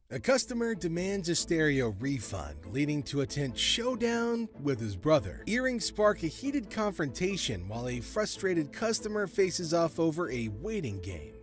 A customer demands a stereo refund, leading to a tense showdown with his brother. Earrings spark a heated confrontation while a frustrated customer faces off over a waiting game.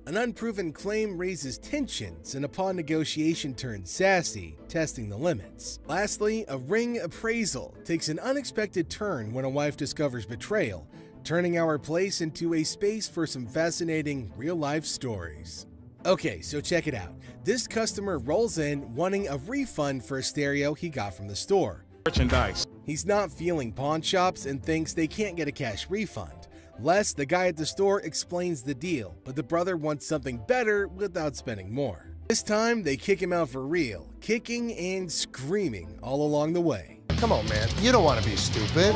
An unproven claim raises tensions and upon negotiation turns sassy, testing the limits. Lastly, a ring appraisal takes an unexpected turn when a wife discovers betrayal, turning our place into a space for some fascinating real-life stories. Okay, so check it out. This customer rolls in wanting a refund for a stereo he got from the store. Merchandise. He's not feeling pawn shops and thinks they can't get a cash refund. Les, the guy at the store, explains the deal, but the brother wants something better without spending more. This time, they kick him out for real, kicking and screaming all along the way. Come on, man. You don't want to be stupid.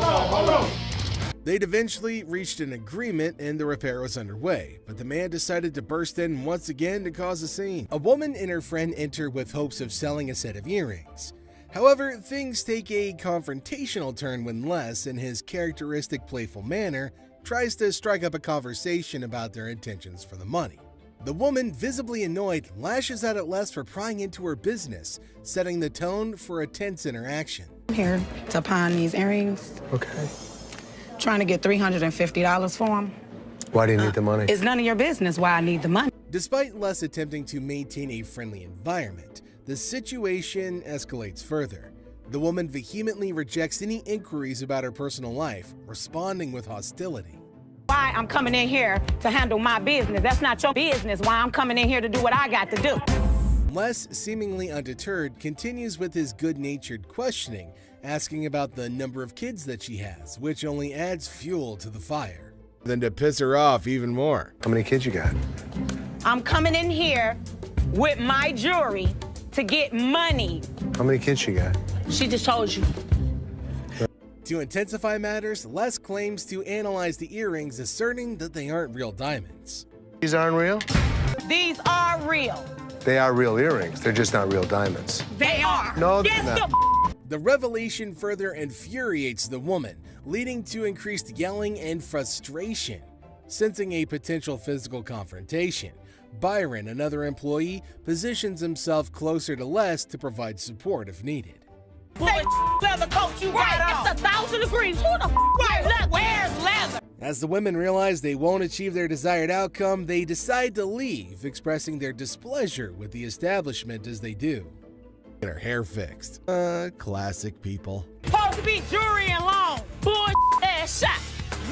They'd eventually reached an agreement and the repair was underway, but the man decided to burst in once again to cause a scene. A woman and her friend enter with hopes of selling a set of earrings. However, things take a confrontational turn when Les, in his characteristic playful manner, tries to strike up a conversation about their intentions for the money. The woman, visibly annoyed, lashes out at Les for prying into her business, setting the tone for a tense interaction. I'm here to pawn these earrings. Okay. Trying to get $350 for them. Why do you need the money? It's none of your business why I need the money. Despite Les attempting to maintain a friendly environment, the situation escalates further. The woman vehemently rejects any inquiries about her personal life, responding with hostility. Why I'm coming in here to handle my business. That's not your business. Why I'm coming in here to do what I got to do. Les, seemingly undeterred, continues with his good-natured questioning, asking about the number of kids that she has, which only adds fuel to the fire. Then to piss her off even more. How many kids you got? I'm coming in here with my jewelry to get money. How many kids you got? She just told you. To intensify matters, Les claims to analyze the earrings, asserting that they aren't real diamonds. These aren't real? These are real. They are real earrings. They're just not real diamonds. They are. No, they're Yes, not. The revelation further infuriates the woman, leading to increased yelling and frustration. Sensing a potential physical confrontation, Byron, another employee, positions himself closer to Les to provide support if needed. That leather coat you got on. It's 1,000 degrees. Who the wears leather? As the women realize they won't achieve their desired outcome, they decide to leave, expressing their displeasure with the establishment as they do. Get her hair fixed. Classic people. Supposed to be jewelry and long. Bull ass shot.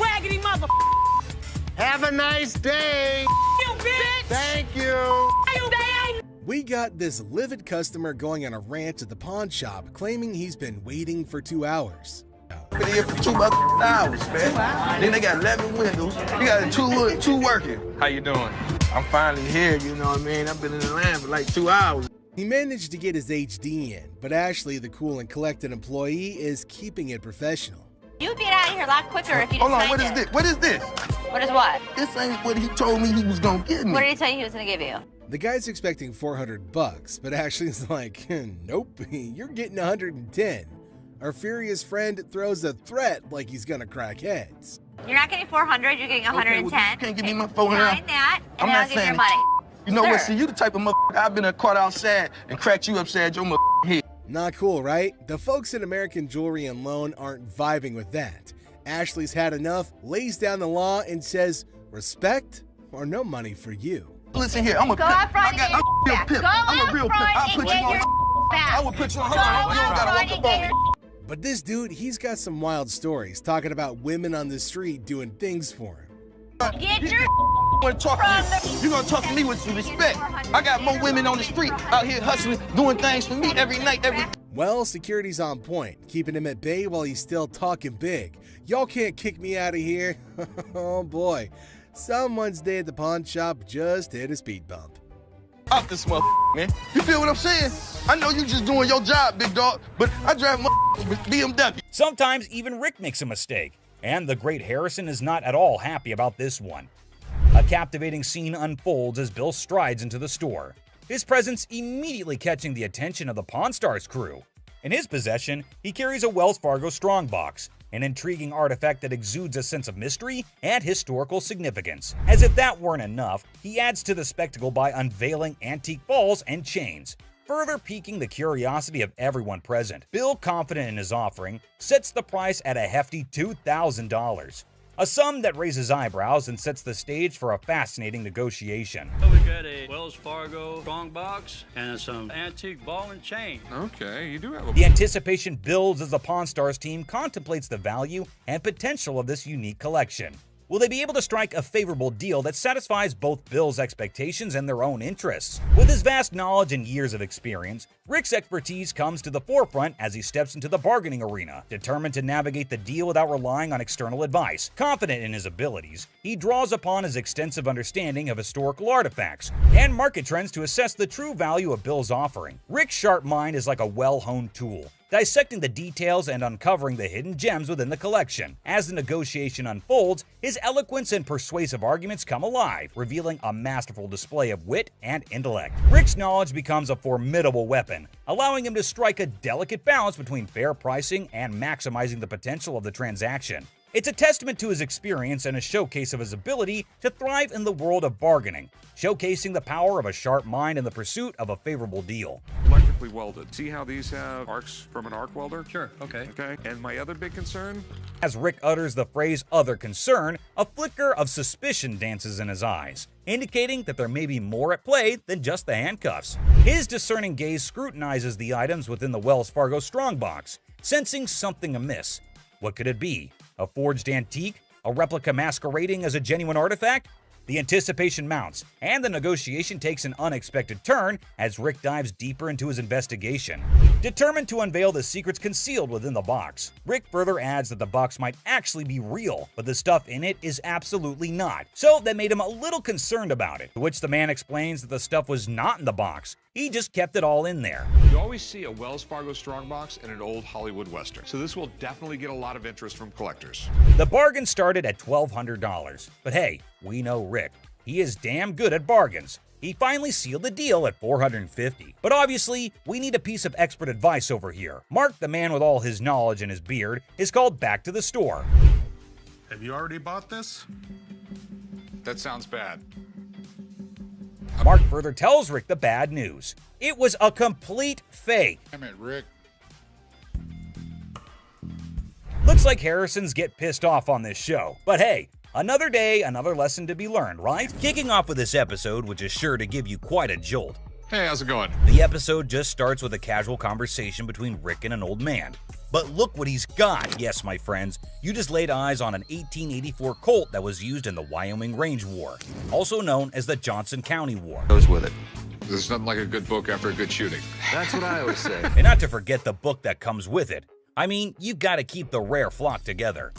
Raggedy mother. Have a nice day. You bitch. Thank you. You damn. We got this livid customer going on a rant at the pawn shop, claiming he's been waiting for 2 hours. Been here for 2 hours, man. Then they got 11 windows. You got two working. How you doing? I'm finally here, you know what I mean? I've been in the line for like 2 hours. He managed to get his HD in, but Ashley, the cool and collected employee, is keeping it professional. You'd be out of here a lot quicker if you Hold on, signed what is it. this? What is this? What is what? This ain't what he told me he was gonna give me. What did he tell you he was gonna give you? The guy's expecting $400, but Ashley's like, nope, you're getting 110. Our furious friend throws a threat like he's gonna crack heads. You're not getting 400, you're getting 110. Okay, well, you can't give me my 400. Sign that, and I'm then I'll not give you your saying money. You know what? Sir. See, you the type of motherfucker I've been caught outside and cracked you upside your head. Not cool, right? The folks at American Jewelry and Loan aren't vibing with that. Ashley's had enough, lays down the law, and says, respect or no money for you. Listen here, I'm a Go pimp. out front I'm and get a real your back. pimp. Go I'm a out real pimp. front I'll and put get you on. your back. I will put you on. Go Hold on, you don't out gotta front walk and up get on your me. But this dude, he's got some wild stories talking about women on the street doing things for him. Get your You wanna talk to me? You gonna talk to me with some respect. I got more women on the street out here hustling, doing things for me every night, every. Well, security's on point, keeping him at bay while he's still talking big. Y'all can't kick me out of here. Oh boy, someone's day at the pawn shop just hit a speed bump. Off this motherfucker, man. You feel what I'm saying? I know you just doing your job, big dog, but I drive with BMW. Sometimes even Rick makes a mistake, and the great Harrison is not at all happy about this one. A captivating scene unfolds as Bill strides into the store, his presence immediately catching the attention of the Pawn Stars crew. In his possession, he carries a Wells Fargo strongbox, an intriguing artifact that exudes a sense of mystery and historical significance. As if that weren't enough, he adds to the spectacle by unveiling antique balls and chains, further piquing the curiosity of everyone present. Bill, confident in his offering, sets the price at a hefty $2,000. A sum that raises eyebrows and sets the stage for a fascinating negotiation. We got a Wells Fargo strongbox and some antique ball and chain. Okay, you do have a... The anticipation builds as the Pawn Stars team contemplates the value and potential of this unique collection. Will they be able to strike a favorable deal that satisfies both Bill's expectations and their own interests? With his vast knowledge and years of experience, Rick's expertise comes to the forefront as he steps into the bargaining arena. Determined to navigate the deal without relying on external advice, confident in his abilities, he draws upon his extensive understanding of historical artifacts and market trends to assess the true value of Bill's offering. Rick's sharp mind is like a well-honed tool, dissecting the details and uncovering the hidden gems within the collection. As the negotiation unfolds, his eloquence and persuasive arguments come alive, revealing a masterful display of wit and intellect. Rick's knowledge becomes a formidable weapon, allowing him to strike a delicate balance between fair pricing and maximizing the potential of the transaction. It's a testament to his experience and a showcase of his ability to thrive in the world of bargaining, showcasing the power of a sharp mind in the pursuit of a favorable deal. electrically welded. See how these have arcs from an arc welder? Sure, okay. Okay, and my other big concern? As Rick utters the phrase "other concern," a flicker of suspicion dances in his eyes, indicating that there may be more at play than just the handcuffs. His discerning gaze scrutinizes the items within the Wells Fargo strongbox, sensing something amiss. What could it be? A forged antique? A replica masquerading as a genuine artifact? The anticipation mounts, and the negotiation takes an unexpected turn as Rick dives deeper into his investigation. Determined to unveil the secrets concealed within the box, Rick further adds that the box might actually be real, but the stuff in it is absolutely not. So that made him a little concerned about it, to which the man explains that the stuff was not in the box. He just kept it all in there. You always see a Wells Fargo strongbox in an old Hollywood Western, so this will definitely get a lot of interest from collectors. The bargain started at $1,200, but hey, we know Rick. He is damn good at bargains. He finally sealed the deal at $450. But obviously, we need a piece of expert advice over here. Mark, the man with all his knowledge and his beard, is called back to the store. Have you already bought this? That sounds bad. Mark further tells Rick the bad news. It was a complete fake. Damn it, Rick. Looks like Harrisons get pissed off on this show. But hey, another day, another lesson to be learned, right? Kicking off with this episode, which is sure to give you quite a jolt. Hey, how's it going? The episode just starts with a casual conversation between Rick and an old man. But look what he's got! Yes, my friends, you just laid eyes on an 1884 Colt that was used in the Wyoming Range War, also known as the Johnson County War. Goes with it. There's nothing like a good book after a good shooting. That's what I always say. And not to forget the book that comes with it. I mean, you gotta keep the rare flock together.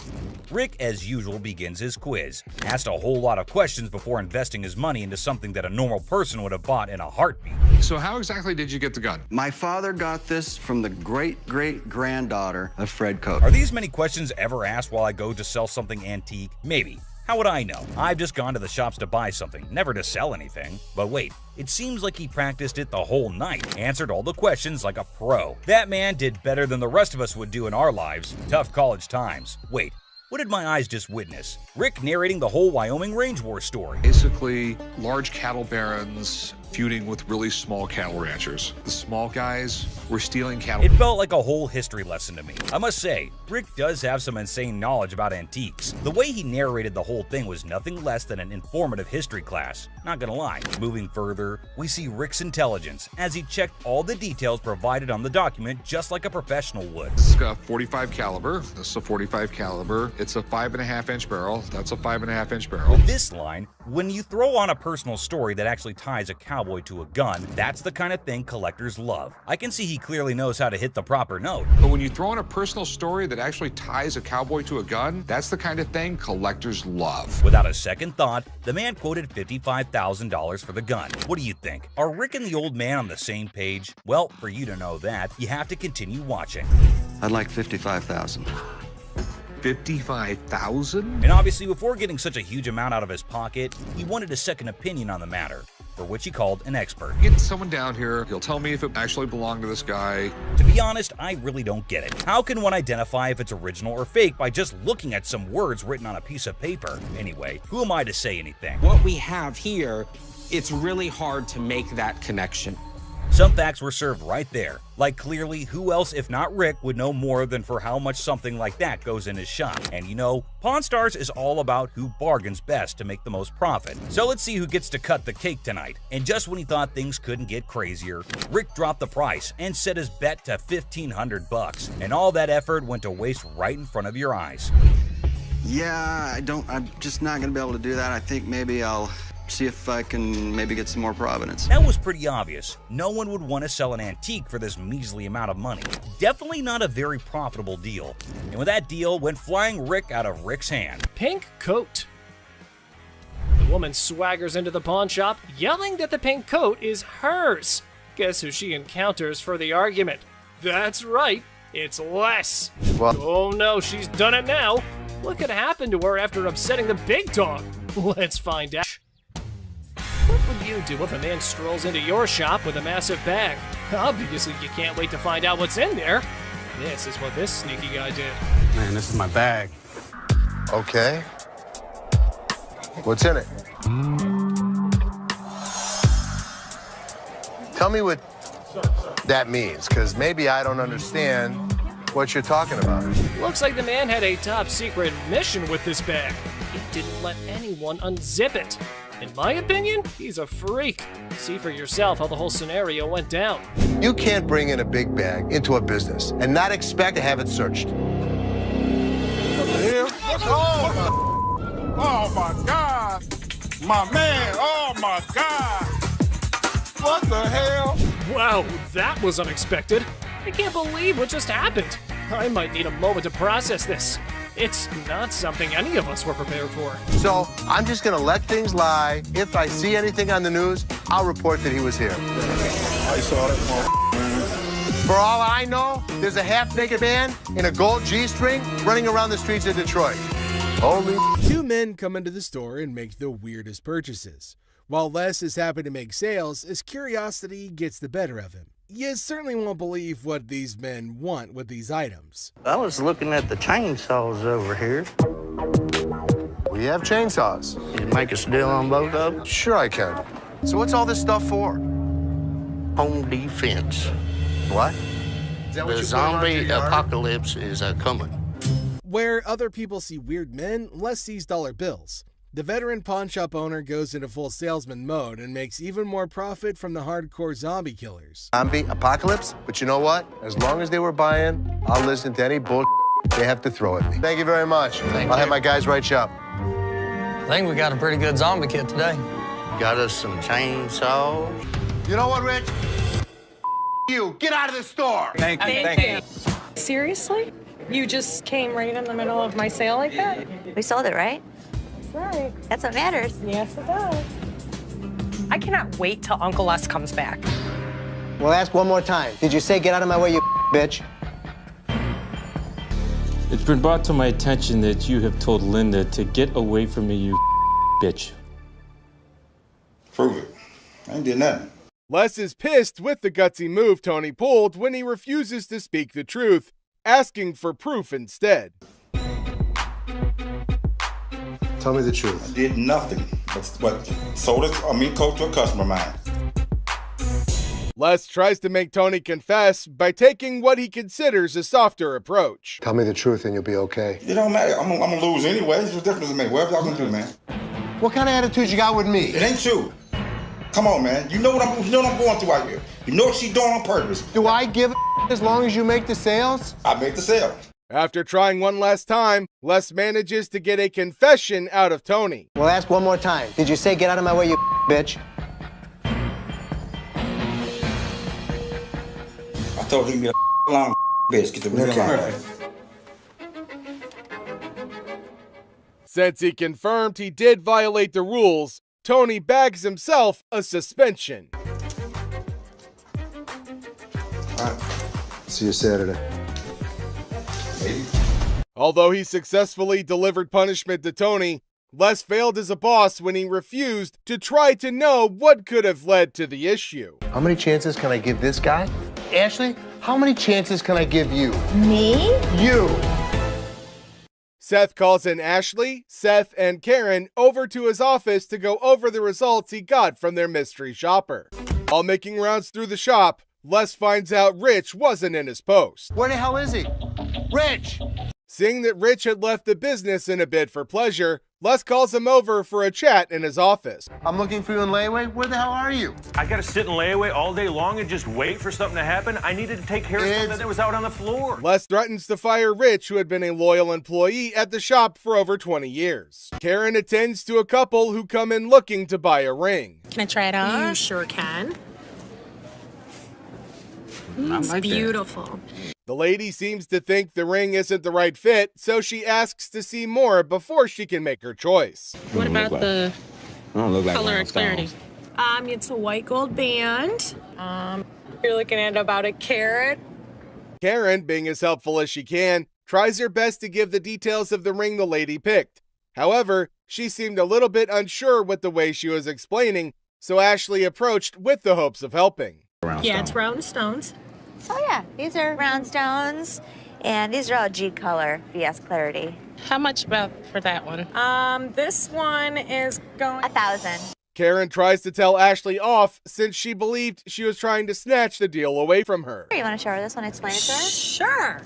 Rick, as usual, begins his quiz, asked a whole lot of questions before investing his money into something that a normal person would have bought in a heartbeat. So how exactly did you get the gun? My father got this from the great-great-granddaughter of Fred Koch. Are these many questions ever asked while I go to sell something antique? Maybe. How would I know? I've just gone to the shops to buy something, never to sell anything. But wait, it seems like he practiced it the whole night, answered all the questions like a pro. That man did better than the rest of us would do in our lives. Tough college times. Wait, what did my eyes just witness? Rick narrating the whole Wyoming Range War story. Basically, large cattle barons feuding with really small cattle ranchers. The small guys were stealing cattle. It felt like a whole history lesson to me. I must say, Rick does have some insane knowledge about antiques. The way he narrated the whole thing was nothing less than an informative history class. Not gonna lie. Moving further, we see Rick's intelligence as he checked all the details provided on the document just like a professional would. This is a 45 caliber. This is a 45 caliber. It's a 5.5 inch barrel. That's a 5.5 inch barrel. With this line, when you throw on a personal story that actually ties a cowboy to a gun, that's the kind of thing collectors love. I can see he clearly knows how to hit the proper note. But when you throw in a personal story that actually ties a cowboy to a gun, that's the kind of thing collectors love. Without a second thought, the man quoted $55,000 for the gun. What do you think? Are Rick and the old man on the same page? Well, for you to know that, you have to continue watching. I'd like $55,000. 55,000? And obviously, before getting such a huge amount out of his pocket, he wanted a second opinion on the matter. for which he called an expert. Get someone down here, he'll tell me if it actually belonged to this guy. To be honest, I really don't get it. How can one identify if it's original or fake by just looking at some words written on a piece of paper? Anyway, who am I to say anything? What we have here, it's really hard to make that connection. Some facts were served right there. Like clearly, who else if not Rick would know more than for how much something like that goes in his shop. And you know, Pawn Stars is all about who bargains best to make the most profit. So let's see who gets to cut the cake tonight. And just when he thought things couldn't get crazier, Rick dropped the price and set his bet to $1,500. And all that effort went to waste right in front of your eyes. Yeah, I'm just not gonna be able to do that. I think maybe I'll see if I can maybe get some more Providence. That was pretty obvious. No one would want to sell an antique for this measly amount of money. Definitely not a very profitable deal. And with that deal went flying Rick out of Rick's hand. Pink coat. The woman swaggers into the pawn shop, yelling that the pink coat is hers. Guess who she encounters for the argument? That's right, it's Les. Well, Oh no, she's done it now. What could happen to her after upsetting the big dog? Let's find out. What would you do if a man strolls into your shop with a massive bag? Obviously, you can't wait to find out what's in there. This is what this sneaky guy did. Man, this is my bag. okay. What's in it? Tell me what that means, because maybe I don't understand what you're talking about. Looks like the man had a top secret mission with this bag. He didn't let anyone unzip it. In my opinion, he's a freak. See for yourself how the whole scenario went down. You can't bring in a big bag into a business and not expect to have it searched. Oh my God! My man! Oh my God! What the hell? Wow, that was unexpected. I can't believe what just happened. I might need a moment to process this. It's not something any of us were prepared for. So I'm just gonna let things lie. If I see anything on the news, I'll report that he was here. I saw that. For all I know, there's a half-naked man in a gold G-string running around the streets of Detroit. Only Two men come into the store and make the weirdest purchases. While Les is happy to make sales, his curiosity gets the better of him. You certainly won't believe what these men want with these items. I was looking at the chainsaws over here. we have chainsaws. Can you make us a deal on both of them? Sure I can. So what's all this stuff for? Home defense. What? Is that what The you put around zombie your yard? apocalypse is coming. Where other people see weird men, Les sees dollar bills. The veteran pawn shop owner goes into full salesman mode and makes even more profit from the hardcore zombie killers. Zombie apocalypse? But you know what? As long as they were buying, I'll listen to any bull they have to throw at me. Thank you very much. I'll have my guys write you up. I think we got a pretty good zombie kit today. Got us some chainsaws. You know what, Rich? You, get out of the store. Thank you. Thank you. Seriously? You just came right in the middle of my sale like that? We sold it, right? That's right. That's what matters. Yes, it does. I cannot wait till Uncle Les comes back. Well, ask one more time. Did you say get out of my way, you bitch? It's been brought to my attention that you have told Linda to get away from me, you bitch. Prove it. I ain't did nothing. Les is pissed with the gutsy move Tony pulled when he refuses to speak the truth, asking for proof instead. Tell me the truth. I did nothing but sold it, coat to a customer of mine. Les tries to make Tony confess by taking what he considers a softer approach. Tell me the truth and you'll be okay. It don't matter. I'm gonna lose anyway. What's the difference to me? Whatever y'all gonna do, man. What kind of attitude you got with me? It ain't you. Come on, man. You know what I'm going through out here. You know what she's doing on purpose. Do I give a as long as you make the sales? I make the sale. After trying one last time, Les manages to get a confession out of Tony. Well, ask one more time. Did you say get out of my way, you bitch? I told him to be a long bitch. Get the real line. Since he confirmed he did violate the rules, Tony bags himself a suspension. All right. See you Saturday. Maybe. Although he successfully delivered punishment to Tony, Les failed as a boss when he refused to try to know what could have led to the issue. How many chances can I give this guy? Ashley, how many chances can I give you? Me? You. Seth calls in Ashley, Seth, and Karen over to his office to go over the results he got from their mystery shopper. While making rounds through the shop, Les finds out Rich wasn't in his post. Where the hell is he? Rich! Seeing that Rich had left the business in a bid for pleasure, Les calls him over for a chat in his office. I'm looking for you in layaway. Where the hell are you? I gotta sit in layaway all day long and just wait for something to happen? I needed to take care of something that was out on the floor. Les threatens to fire Rich, who had been a loyal employee at the shop for over 20 years. Karen attends to a couple who come in looking to buy a ring. Can I try it on? You sure can. It's beautiful. The lady seems to think the ring isn't the right fit, so she asks to see more before she can make her choice. What about the color and clarity? It's a white gold band. You're looking at about a carat. Karen, being as helpful as she can, tries her best to give the details of the ring the lady picked. However, she seemed a little bit unsure with the way she was explaining, so Ashley approached with the hopes of helping. Yeah, it's round stones. Oh yeah, these are round stones, and these are all G color VS Clarity. How much about for that one? This one is going 1,000. Karen tries to tell Ashley off since she believed she was trying to snatch the deal away from her. You want to show her this one? Explain it to her. Sure.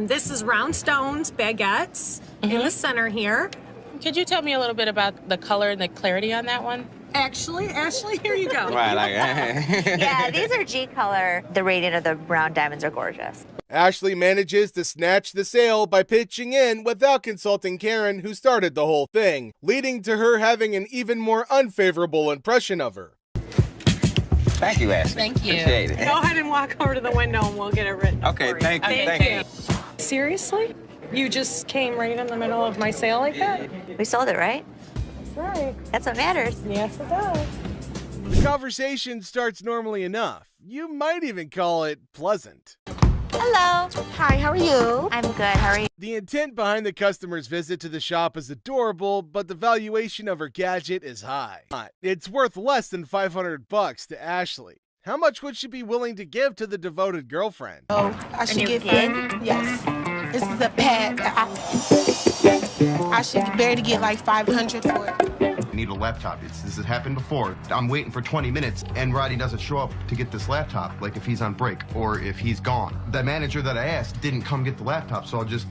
This is round stones, baguettes in the center here. Could you tell me a little bit about the color and the clarity on that one? Actually, Ashley, here you go. Yeah, these are G color. The radiant of the round diamonds are gorgeous. Ashley manages to snatch the sale by pitching in without consulting Karen, who started the whole thing, leading to her having an even more unfavorable impression of her. Thank you, Ashley. Thank you. Appreciate it. Go ahead and walk over to the window and we'll get it written. Okay, for you. thank you. Thank you. Seriously? You just came right in the middle of my sale like that? We sold it, right? That's right. That's what matters. Yes, it does. The conversation starts normally enough. You might even call it pleasant. Hello. Hi, how are you? I'm good. How are you? The intent behind the customer's visit to the shop is adorable, but the valuation of her gadget is high. It's worth less than $500 to Ashley. How much would she be willing to give to the devoted girlfriend? Oh, I should get yes. This is a pad. I should barely get like 500 for it. I need a laptop. This has happened before. I'm waiting for 20 minutes and Roddy doesn't show up to get this laptop, like if he's on break or if he's gone. The manager that I asked didn't come get the laptop, so I'll just...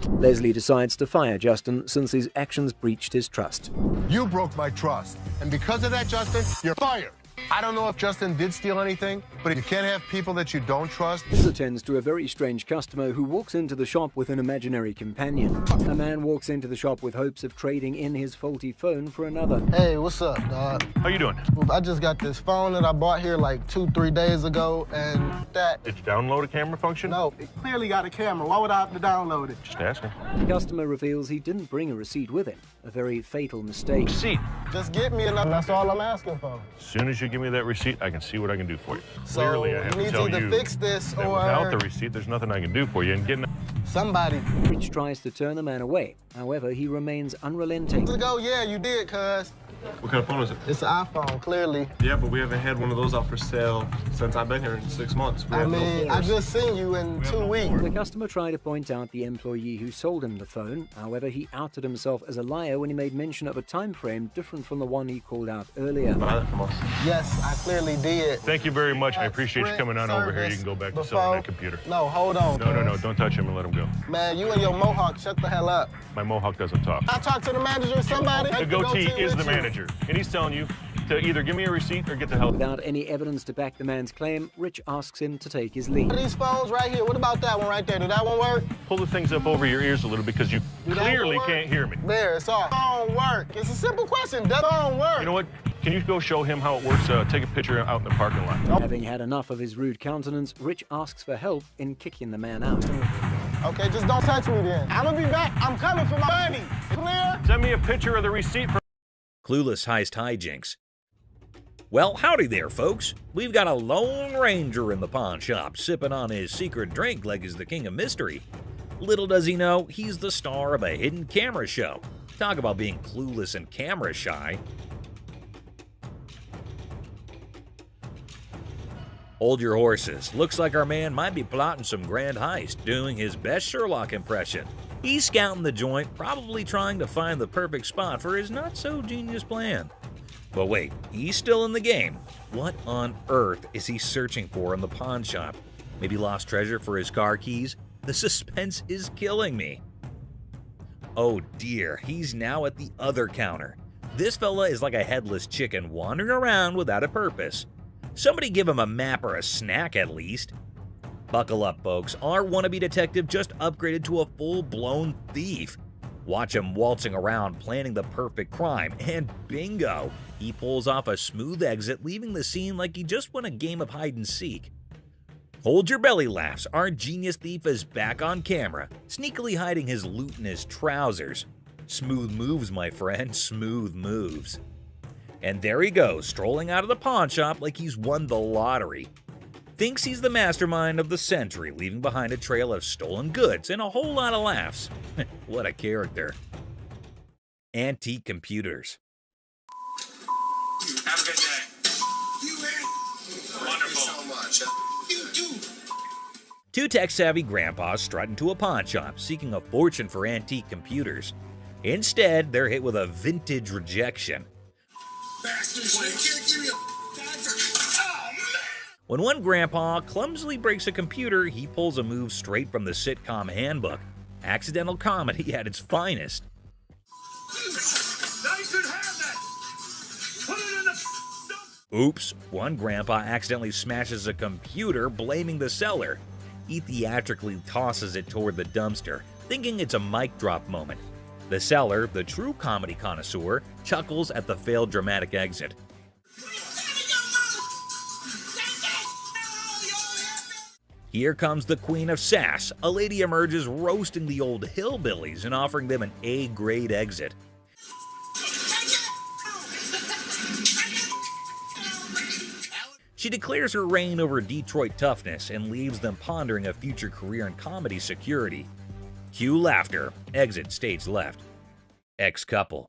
Leslie decides to fire Justin since his actions breached his trust. You broke my trust. And because of that, Justin, you're fired. I don't know if Justin did steal anything, but you can't have people that you don't trust. This attends to a very strange customer who walks into the shop with an imaginary companion. A man walks into the shop with hopes of trading in his faulty phone for another. Hey, what's up, dog? How you doing? I just got this phone that I bought here like 2-3 days ago, and that... Did you download a camera function? No, it clearly got a camera. Why would I have to download it? Just asking. The customer reveals he didn't bring a receipt with him. A very fatal mistake. Receipt. Just get me enough. That's all I'm asking for. As soon as you give me that receipt, I can see what I can do for you. So Clearly, I have you to need tell to you fix this that or... without the receipt, there's nothing I can do for you. And getting somebody. Rich tries to turn the man away. However, he remains unrelenting. Ago, yeah, you did, cuz. What kind of phone is it? It's an iPhone, clearly. Yeah, but we haven't had one of those out for sale since I've been here in 6 months. I mean, I just seen you in 2 weeks. The customer tried to point out the employee who sold him the phone. However, he outed himself as a liar when he made mention of a time frame different from the one he called out earlier. Yes, I clearly did. Thank you very much. I appreciate you coming on over here. You can go back to selling that computer. No, hold on. No. Don't touch him and let him go. Man, you and your mohawk, shut the hell up. My mohawk doesn't talk. I talked to the manager or somebody. The goatee is the manager, and he's telling you to either give me a receipt or get the hell. Without any evidence to back the man's claim, Rich asks him to take his leave. These phones right here, what about that one right there? Did that one work? Pull the things up over your ears a little because you clearly can't hear me. There, it's off. Phone work. It's a simple question. Does phone work? You know what? Can you go show him how it works? Take a picture out in the parking lot. Having had enough of his rude countenance, Rich asks for help in kicking the man out. Okay, just don't touch me then. I'm gonna be back. I'm coming for my money. Clear? Send me a picture of the receipt for... Clueless heist hijinks. Well, howdy there, folks. We've got a Lone Ranger in the pawn shop, sipping on his secret drink like he's the king of mystery. Little does he know, he's the star of a hidden camera show. Talk about being clueless and camera shy. Hold your horses. Looks like our man might be plotting some grand heist, doing his best Sherlock impression. He's scouting the joint, probably trying to find the perfect spot for his not-so-genius plan. But wait, he's still in the game. What on earth is he searching for in the pawn shop? Maybe lost treasure for his car keys? The suspense is killing me. Oh dear, he's now at the other counter. This fella is like a headless chicken wandering around without a purpose. Somebody give him a map or a snack at least. Buckle up, folks. Our wannabe detective just upgraded to a full-blown thief. Watch him waltzing around planning the perfect crime, and bingo! He pulls off a smooth exit, leaving the scene like he just won a game of hide-and-seek. Hold your belly laughs. Our genius thief is back on camera, sneakily hiding his loot in his trousers. Smooth moves, my friend, smooth moves. And there he goes, strolling out of the pawn shop like he's won the lottery. Thinks he's the mastermind of the century, leaving behind a trail of stolen goods and a whole lot of laughs. What a character. Antique computers. Have a good day. You man. Wonderful. Thank you so much. You too. Two tech-savvy grandpas strut into a pawn shop, seeking a fortune for antique computers. Instead, they're hit with a vintage rejection. Bastards, you can't give me a dime for... Oh, man. When one grandpa clumsily breaks a computer, he pulls a move straight from the sitcom handbook. Accidental comedy at its finest. Now you should have that. Put it in the... Oops, one grandpa accidentally smashes a computer, blaming the seller. He theatrically tosses it toward the dumpster, thinking it's a mic drop moment. The seller, the true comedy connoisseur, chuckles at the failed dramatic exit. Here comes the queen of sass. A lady emerges roasting the old hillbillies and offering them an A-grade exit. She declares her reign over Detroit toughness and leaves them pondering a future career in comedy security. Cue laughter. Exit stage left. Ex-couple.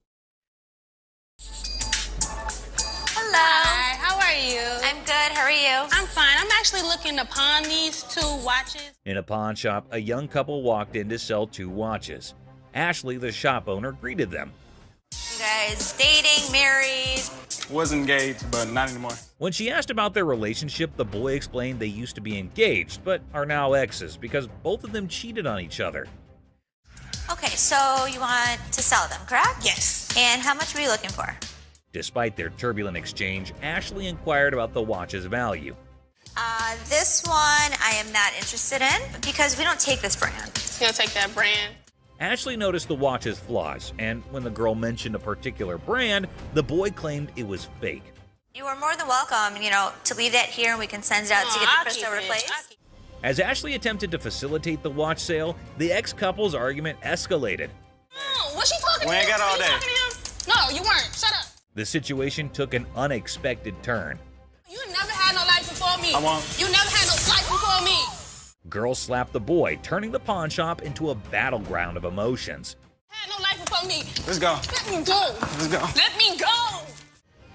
Hello. Hi, how are you? I'm good. How are you? I'm fine. I'm actually looking to pawn these 2 watches. In a pawn shop, a young couple walked in to sell 2 watches. Ashley, the shop owner, greeted them. You guys dating, married? Was engaged, but not anymore. When she asked about their relationship, the boy explained they used to be engaged, but are now exes because both of them cheated on each other. Okay, so you want to sell them, correct? Yes. And how much were you looking for? Despite their turbulent exchange, Ashley inquired about the watch's value. This one I am not interested in because we don't take this brand. You don't take that brand? Ashley noticed the watch's flaws, and when the girl mentioned a particular brand, the boy claimed it was fake. You are more than welcome, to leave that here and we can send it out to get the crystal replaced. As Ashley attempted to facilitate the watch sale, the ex-couple's argument escalated. No, what's she talking to? We ain't got all Were you day. talking to him? No, you weren't. Shut up. The situation took an unexpected turn. You never had no life before me. I won't. You never had no life before me. Girl slapped the boy, turning the pawn shop into a battleground of emotions. Had no life before me. Let's go. Let me go. Let's go. Let me go.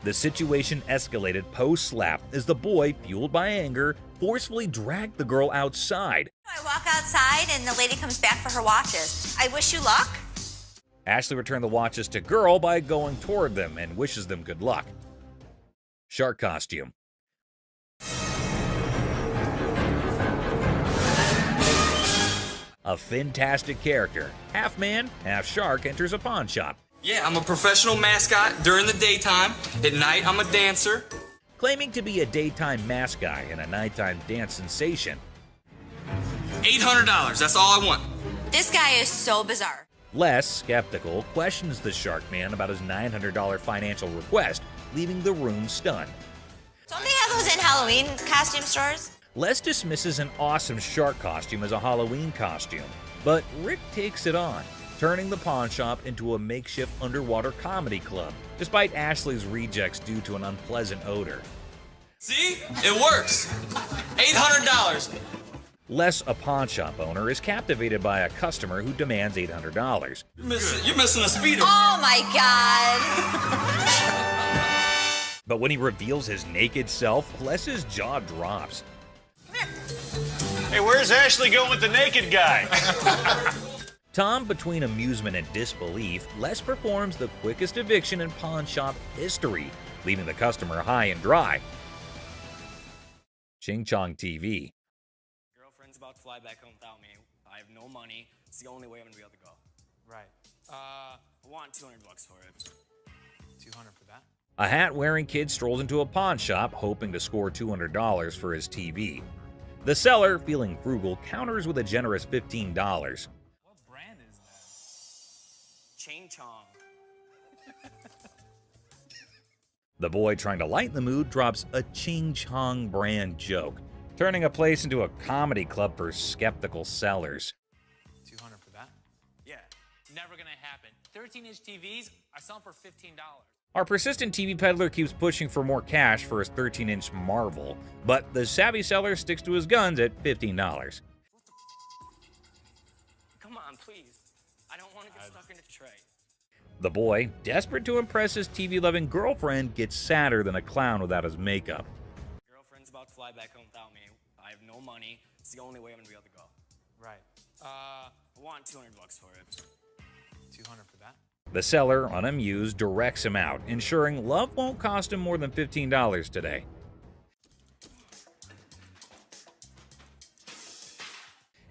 The situation escalated post-slap as the boy, fueled by anger, forcefully dragged the girl outside. I walk outside and the lady comes back for her watches. I wish you luck. Ashley returned the watches to girl by going toward them and wishes them good luck. Shark costume. A fantastic character, half man, half shark, enters a pawn shop. Yeah, I'm a professional mascot during the daytime. At night, I'm a dancer. Claiming to be a daytime mascot and a nighttime dance sensation. $800, that's all I want. This guy is so bizarre. Les, skeptical, questions the shark man about his $900 financial request, leaving the room stunned. Don't they have those in Halloween costume stores? Les dismisses an awesome shark costume as a Halloween costume, but Rick takes it on, turning the pawn shop into a makeshift underwater comedy club, despite Ashley's rejects due to an unpleasant odor. See? It works. $800. Les, a pawn shop owner, is captivated by a customer who demands $800. You're missing a speeder. Oh my God. But when he reveals his naked self, Les's jaw drops. Hey, where's Ashley going with the naked guy? Tom, between amusement and disbelief, Les performs the quickest eviction in pawn shop history, leaving the customer high and dry. Ching Chong TV. Girlfriend's about to fly back home without me. I have no money. It's the only way I'm gonna be able to go. Right. I want $200 for it. 200 for that? A hat-wearing kid strolls into a pawn shop, hoping to score $200 for his TV. The seller, feeling frugal, counters with a generous $15. What brand is that? Ching Chong. The boy, trying to lighten the mood, drops a Ching Chong brand joke, turning a place into a comedy club for skeptical sellers. 200 for that? Yeah, never gonna happen. 13-inch TVs, I sell them for $15. Our persistent TV peddler keeps pushing for more cash for his 13-inch Marvel, but the savvy seller sticks to his guns at $15. Come on, please. I don't want to get stuck in a tray. The boy, desperate to impress his TV-loving girlfriend, gets sadder than a clown without his makeup. Girlfriend's about to fly back home without me. I have no money. It's the only way I'm gonna be able to go. Right. I want $200 for it. 200 for that? The seller, unamused, directs him out, ensuring love won't cost him more than $15 today.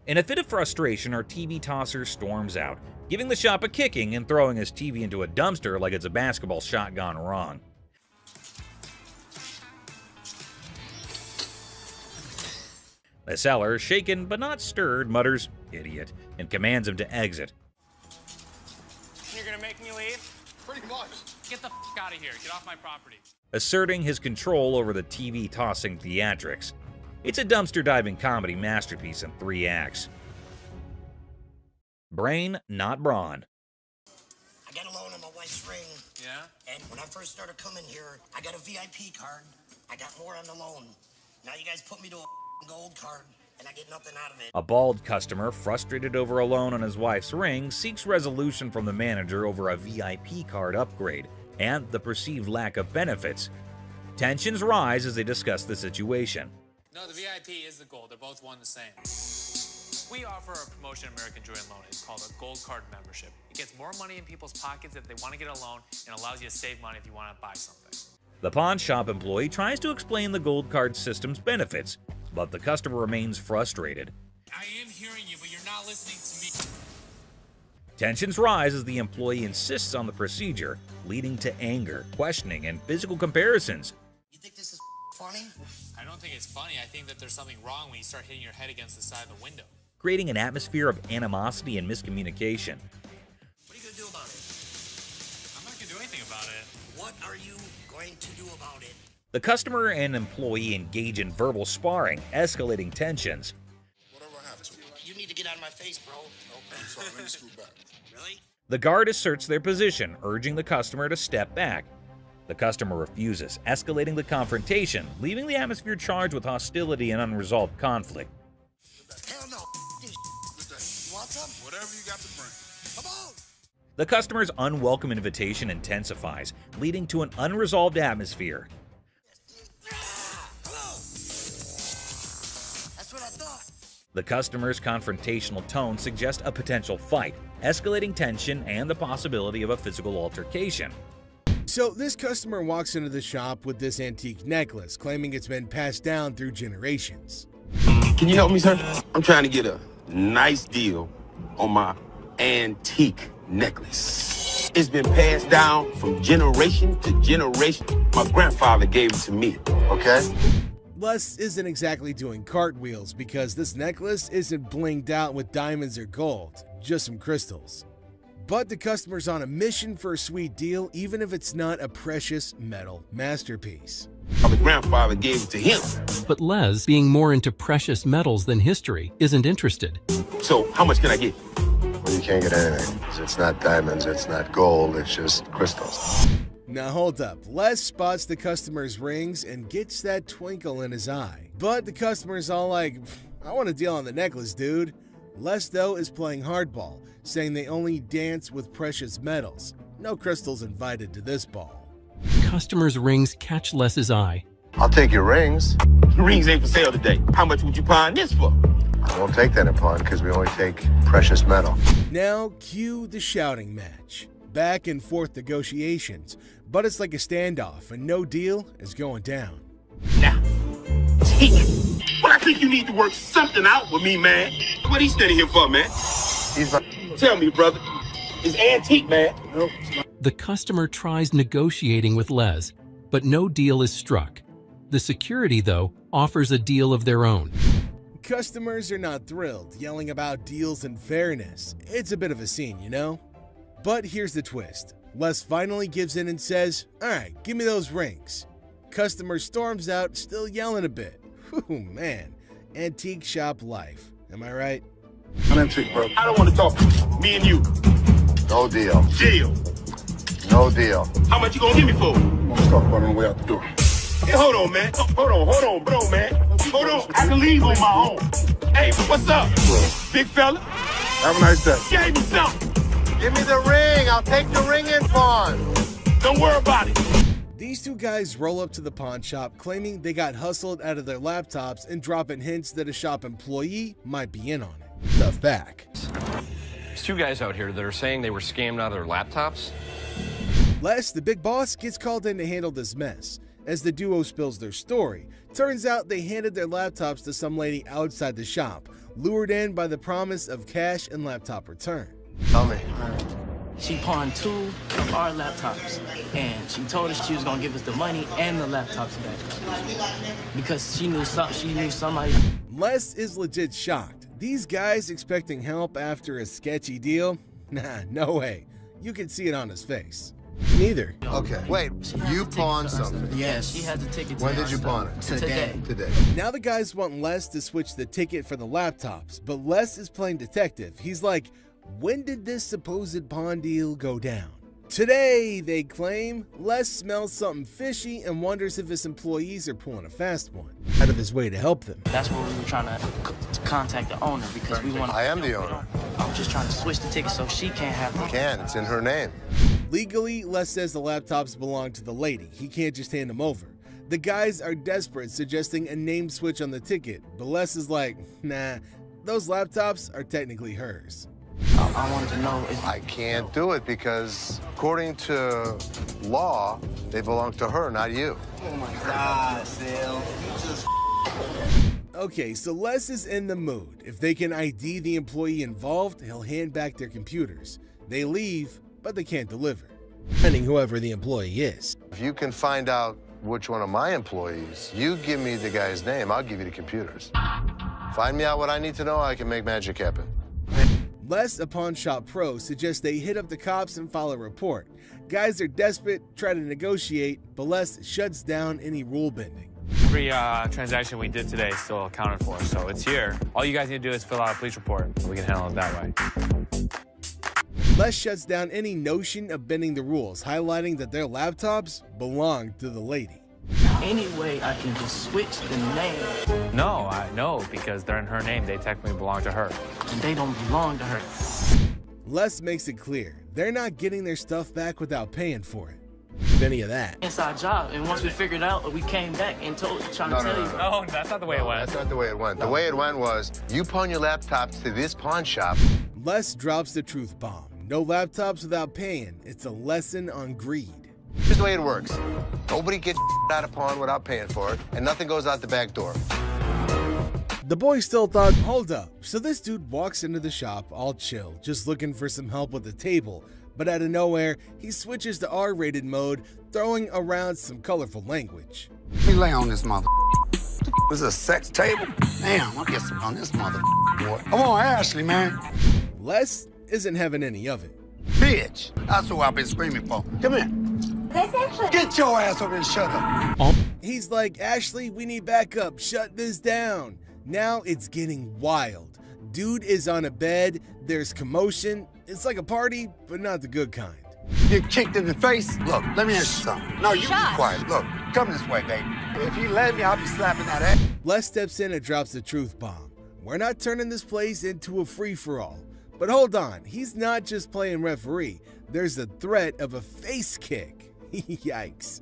In a fit of frustration, our TV tosser storms out, giving the shop a kicking and throwing his TV into a dumpster like it's a basketball shot gone wrong. The seller, shaken but not stirred, mutters, "Idiot," and commands him to exit. You're gonna make me leave? Pretty much. Get the f out of here. Get off my property. Asserting his control over the TV-tossing theatrics. It's a dumpster-diving comedy masterpiece in 3 acts. Brain, not brawn. I got a loan on my wife's ring. Yeah? And when I first started coming here, I got a VIP card. I got more on the loan. Now you guys put me to a gold card, and I get nothing out of it. A bald customer, frustrated over a loan on his wife's ring, seeks resolution from the manager over a VIP card upgrade and the perceived lack of benefits. Tensions rise as they discuss the situation. No, the VIP is the gold. They're both one and the same. We offer a promotion at American Joy and Loan. It's called a Gold Card membership. It gets more money in people's pockets if they want to get a loan and allows you to save money if you want to buy something. The pawn shop employee tries to explain the Gold Card system's benefits, but the customer remains frustrated. I am hearing you, but you're not listening to me. Tensions rise as the employee insists on the procedure, leading to anger, questioning, and physical comparisons. You think this is funny? I don't think it's funny. I think that there's something wrong when you start hitting your head against the side of the window. Creating an atmosphere of animosity and miscommunication. What are you going to do about it? I'm not going to do anything about it. What are you going to do about it? The customer and employee engage in verbal sparring, escalating tensions. You need to get out of my face, bro. I'm sorry, let me scoot back. Really? The guard asserts their position, urging the customer to step back. The customer refuses, escalating the confrontation, leaving the atmosphere charged with hostility and unresolved conflict. Hell no. You want some? Whatever you got to bring. Come on. The customer's unwelcome invitation intensifies, leading to an unresolved atmosphere. That's what I thought. The customer's confrontational tone suggests a potential fight, escalating tension and the possibility of a physical altercation. So this customer walks into the shop with this antique necklace, claiming it's been passed down through generations. Can you help me, sir? I'm trying to get a nice deal on my antique necklace. It's been passed down from generation to generation. My grandfather gave it to me, okay? Les isn't exactly doing cartwheels because this necklace isn't blinged out with diamonds or gold, just some crystals. But the customer's on a mission for a sweet deal, even if it's not a precious metal masterpiece. My grandfather gave it to him. But Les, being more into precious metals than history, isn't interested. So how much can I get? Well, you can't get anything. It's not diamonds, it's not gold, it's just crystals. Now hold up, Les spots the customer's rings and gets that twinkle in his eye. But the customer's all like, I want a deal on the necklace, dude. Les, though, is playing hardball, saying they only dance with precious metals. No crystals invited to this ball. Customers' rings catch Les's eye. I'll take your rings. Rings ain't for sale today. How much would you pawn this for? I won't take that in pawn because we only take precious metal. Now, cue the shouting match. Back and forth negotiations, but it's like a standoff and no deal is going down. Now, take it. Well, I think you need to work something out with me, man. What he standing here for, man? Tell me, brother. It's antique, man. Nope. The customer tries negotiating with Les, but no deal is struck. The security, though, offers a deal of their own. Customers are not thrilled, yelling about deals and fairness. It's a bit of a scene, you know? But here's the twist. Les finally gives in and says, "Alright, give me those rings." Customer storms out, still yelling a bit. Whew, man. Antique shop life. Am I right? I'm antique, bro. I don't want to talk to you. Me and you. No deal. Deal. No deal. How much you gonna give me for? Let's talk about it on the way out the door. Hey, hold on, man. Hold on, bro, man. Hold on. I can leave on my own. Hey, what's up? Big fella? Have a nice day. Gave me something. Give me the ring. I'll take the ring in pawn. Don't worry about it. These two guys roll up to the pawn shop claiming they got hustled out of their laptops and dropping hints that a shop employee might be in on it. Tough back. There's two guys out here that are saying they were scammed out of their laptops. Les, the big boss, gets called in to handle this mess. As the duo spills their story, turns out they handed their laptops to some lady outside the shop, lured in by the promise of cash and laptop return. Tell me. She pawned 2 of our laptops, and she told us she was gonna give us the money and the laptops back because she knew somebody. Les is legit shocked. These guys expecting help after a sketchy deal? Nah, no way. You can see it on his face. Neither. Okay, wait, you pawned something? Yes, she had the ticket. When did you pawn it? Today. Now the guys want Les to switch the ticket for the laptops, but Les is playing detective. He's like, when did this supposed pawn deal go down? Today, they claim. Les smells something fishy and wonders if his employees are pulling a fast one, out of his way to help them. That's what we were trying to contact the owner because we want. I am the owner. I'm just trying to switch the ticket so she can't have them. You can, it's in her name. Legally, Les says the laptops belong to the lady. He can't just hand them over. The guys are desperate, suggesting a name switch on the ticket, but Les is like, nah, those laptops are technically hers. I wanted to know if I can't do it because, according to law, they belong to her, not you. Oh my God, Sal. You just Okay, so Les is in the mood. If they can ID the employee involved, he'll hand back their computers. They leave, but they can't deliver, depending whoever the employee is. If you can find out which one of my employees, you give me the guy's name, I'll give you the computers. Find me out what I need to know, I can make magic happen. Les, a pawn shop pro, suggests they hit up the cops and file a report. Guys are desperate, try to negotiate, but Les shuts down any rule bending. Every transaction we did today is still accounted for, so it's here. All you guys need to do is fill out a police report. We can handle it that way. Les shuts down any notion of bending the rules, highlighting that their laptops belong to the lady. any way I can just switch the name. No, because they're in her name. They technically belong to her. And they don't belong to her. Les makes it clear they're not getting their stuff back without paying for it. If any of that. Inside job, and once we figured out, we came back and trying to tell you. No, that's not the way it went. That's not the way it went. The way it went was, you pawn your laptops to this pawn shop. Les drops the truth bomb. No laptops without paying. It's a lesson on greed. Here's the way it works. Nobody gets out of pawn without paying for it, and nothing goes out the back door. The boy still thought, hold up. So this dude walks into the shop all chill, just looking for some help with the table. But out of nowhere, he switches to R-rated mode, throwing around some colorful language. Let me lay on this mother. This is a sex table? Damn, I'll get some on this mother boy. Come on, Ashley, man. Les isn't having any of it. Bitch, that's who I've been screaming for. Come here. Get your ass over and shut up. He's like, Ashley, we need backup. Shut this down. Now it's getting wild. Dude is on a bed. There's commotion. It's like a party, but not the good kind. Get kicked in the face? Look, let me ask you something. No, you be quiet. Look, come this way, baby. If you let me, I'll be slapping that ass. Les steps in and drops the truth bomb. We're not turning this place into a free-for-all. But hold on, he's not just playing referee. There's the threat of a face kick. Yikes.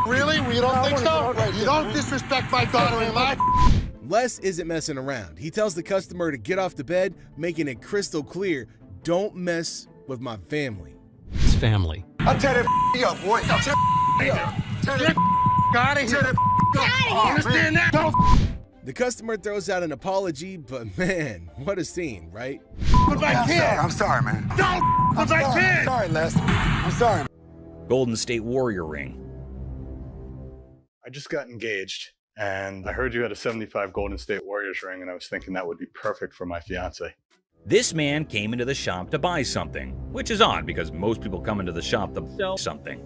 Really? We don't think so? You don't disrespect my daughter-in-law? Les isn't messing around. He tells the customer to get off the bed, making it crystal clear, don't mess with my family. His family. I'll tear that up, boy. I'll tear that up. Tear that out of here. Understand that? The customer throws out an apology, but man, what a scene, right? I'm sorry, man. I'm sorry, Les. I'm sorry. Golden State Warrior ring. I just got engaged, and I heard you had a 75 Golden State Warriors ring, and I was thinking that would be perfect for my fiance. This man came into the shop to buy something, which is odd because most people come into the shop to sell something.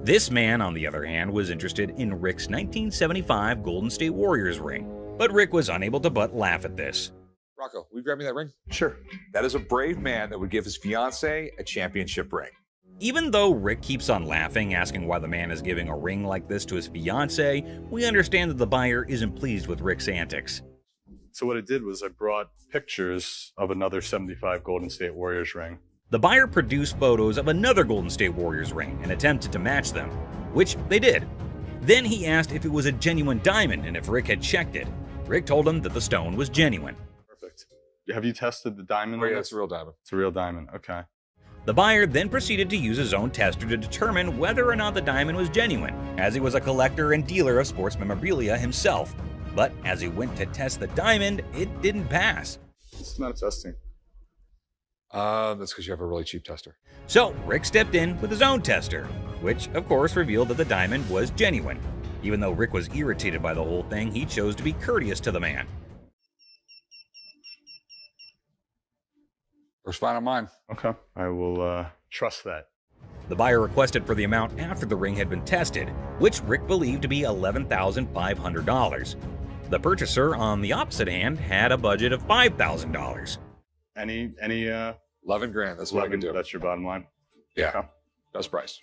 This man, on the other hand, was interested in Rick's 1975 Golden State Warriors ring, but Rick was unable to but laugh at this. Rocco, will you grab me that ring? Sure. That is a brave man that would give his fiancée a championship ring. Even though Rick keeps on laughing, asking why the man is giving a ring like this to his fiancée, we understand that the buyer isn't pleased with Rick's antics. So what I did was I brought pictures of another 75 Golden State Warriors ring. The buyer produced photos of another Golden State Warriors ring and attempted to match them, which they did. Then he asked if it was a genuine diamond and if Rick had checked it. Rick told him that the stone was genuine. Perfect. Have you tested the diamond? Oh, yeah, it's a real diamond. It's a real diamond, okay. The buyer then proceeded to use his own tester to determine whether or not the diamond was genuine, as he was a collector and dealer of sports memorabilia himself. But as he went to test the diamond, it didn't pass. It's not testing. That's because you have a really cheap tester. So Rick stepped in with his own tester, which of course revealed that the diamond was genuine. Even though Rick was irritated by the whole thing, he chose to be courteous to the man. First fine on mine. Okay. I will trust that. The buyer requested for the amount after the ring had been tested, which Rick believed to be $11,500. The purchaser, on the opposite hand, had a budget of $5,000. Any 11 grand, that's what I can do. That's your bottom line? Yeah, okay. Best price.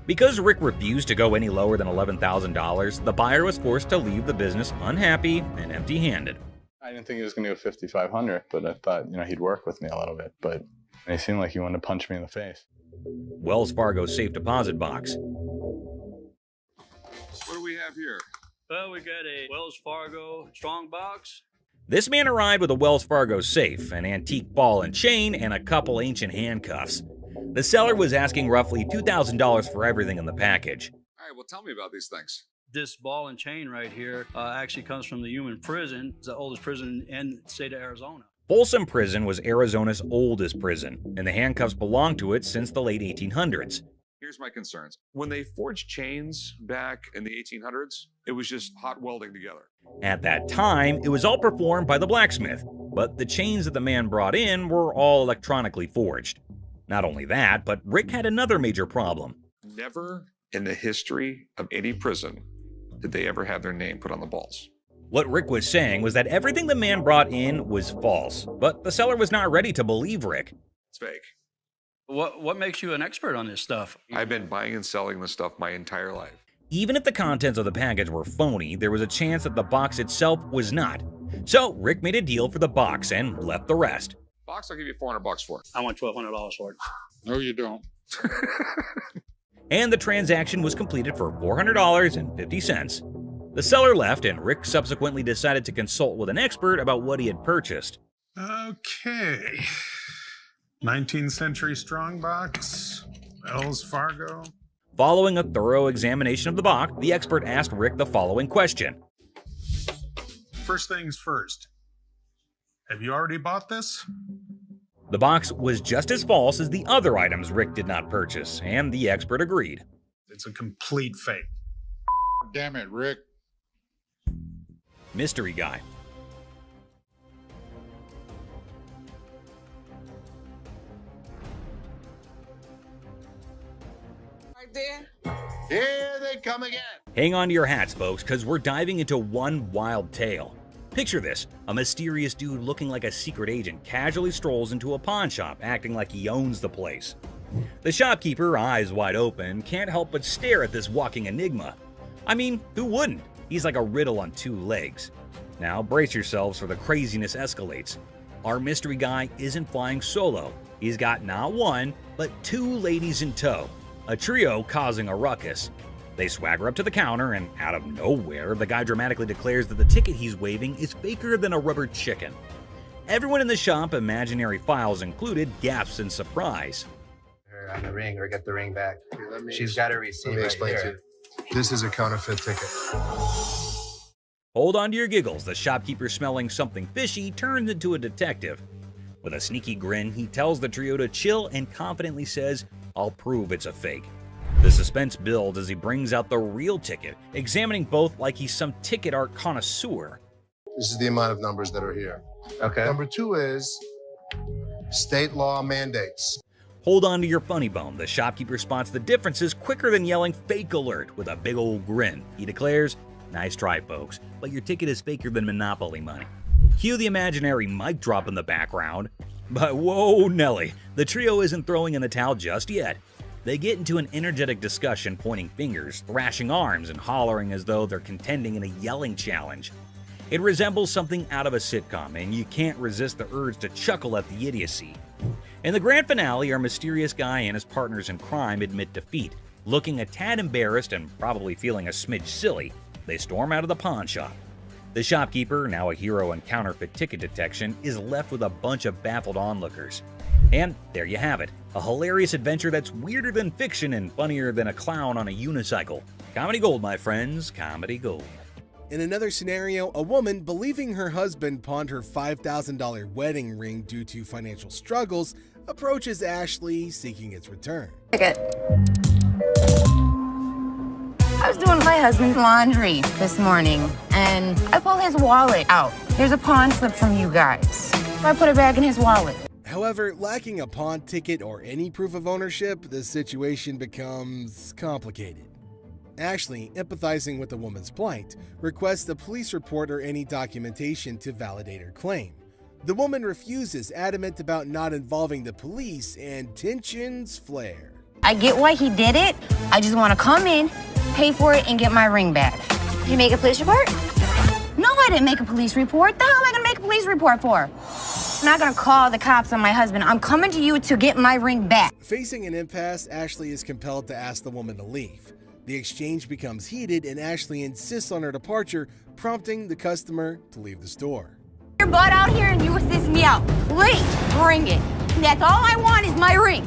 Because Rick refused to go any lower than $11,000, the buyer was forced to leave the business unhappy and empty-handed. I didn't think he was going to go 5,500, but I thought, he'd work with me a little bit, but he seemed like he wanted to punch me in the face. Wells Fargo's safe deposit box. What do we have here? Well, we got a Wells Fargo strong box. This man arrived with a Wells Fargo safe, an antique ball and chain, and a couple ancient handcuffs. The seller was asking roughly $2,000 for everything in the package. All right, well, tell me about these things. This ball and chain right here actually comes from the Human Prison. It's the oldest prison in the state of Arizona. Folsom Prison was Arizona's oldest prison, and the handcuffs belonged to it since the late 1800s. Here's my concerns. When they forged chains back in the 1800s, it was just hot welding together. At that time, it was all performed by the blacksmith, but the chains that the man brought in were all electronically forged. Not only that, but Rick had another major problem. Never in the history of any prison did they ever have their name put on the balls. What Rick was saying was that everything the man brought in was false, but the seller was not ready to believe Rick. It's fake. What makes you an expert on this stuff? I've been buying and selling this stuff my entire life. Even if the contents of the package were phony, there was a chance that the box itself was not. So Rick made a deal for the box and left the rest. Box, I'll give you $400 for it. I want $1,200 for it. No, you don't. And the transaction was completed for $400.50. The seller left, and Rick subsequently decided to consult with an expert about what he had purchased. Okay. 19th century strongbox, Wells Fargo. Following a thorough examination of the box, the expert asked Rick the following question. First things first. Have you already bought this? The box was just as false as the other items Rick did not purchase, and the expert agreed. It's a complete fake. Damn it, Rick. Mystery guy. Right there. Here they come again. Hang on to your hats, folks, because we're diving into one wild tale. Picture this, a mysterious dude looking like a secret agent casually strolls into a pawn shop, acting like he owns the place. The shopkeeper, eyes wide open, can't help but stare at this walking enigma. I mean, who wouldn't? He's like a riddle on two legs. Now brace yourselves for the craziness escalates. Our mystery guy isn't flying solo. He's got not one, but two ladies in tow, a trio causing a ruckus. They swagger up to the counter, and out of nowhere, the guy dramatically declares that the ticket he's waving is faker than a rubber chicken. Everyone in the shop, imaginary files included, gasps in surprise. Her on the ring, or get the ring back. She's got a receipt. Let me explain right to here. you. This is a counterfeit ticket. Hold on to your giggles. The shopkeeper, smelling something fishy, turns into a detective. With a sneaky grin, he tells the trio to chill and confidently says, "I'll prove it's a fake." The suspense builds as he brings out the real ticket, examining both like he's some ticket art connoisseur. This is the amount of numbers that are here. Okay. Number 2 is state law mandates. Hold on to your funny bone. The shopkeeper spots the differences quicker than yelling "fake alert" with a big old grin. He declares, "Nice try, folks, but your ticket is faker than Monopoly money." Cue the imaginary mic drop in the background. But whoa, Nelly, the trio isn't throwing in the towel just yet. They get into an energetic discussion, pointing fingers, thrashing arms, and hollering as though they're contending in a yelling challenge. It resembles something out of a sitcom, and you can't resist the urge to chuckle at the idiocy. In the grand finale, our mysterious guy and his partners in crime admit defeat. Looking a tad embarrassed and probably feeling a smidge silly, they storm out of the pawn shop. The shopkeeper, now a hero in counterfeit ticket detection, is left with a bunch of baffled onlookers. And there you have it, a hilarious adventure that's weirder than fiction and funnier than a clown on a unicycle. Comedy gold, my friends, comedy gold. In another scenario, a woman, believing her husband pawned her $5,000 wedding ring due to financial struggles, approaches Ashley seeking its return. I was doing my husband's laundry this morning, and I pulled his wallet out. There's a pawn slip from you guys. So I put it back in his wallet. However, lacking a pawn ticket or any proof of ownership, the situation becomes complicated. Ashley, empathizing with the woman's plight, requests a police report or any documentation to validate her claim. The woman refuses, adamant about not involving the police, and tensions flare. I get why he did it. I just want to come in, pay for it, and get my ring back. Did you make a police report? No, I didn't make a police report. The hell am I going to make a police report for? I'm not going to call the cops on my husband. I'm coming to you to get my ring back. Facing an impasse, Ashley is compelled to ask the woman to leave. The exchange becomes heated, and Ashley insists on her departure, prompting the customer to leave the store. Your butt out here and you assist me out. Please, bring it. That's all I want is my ring.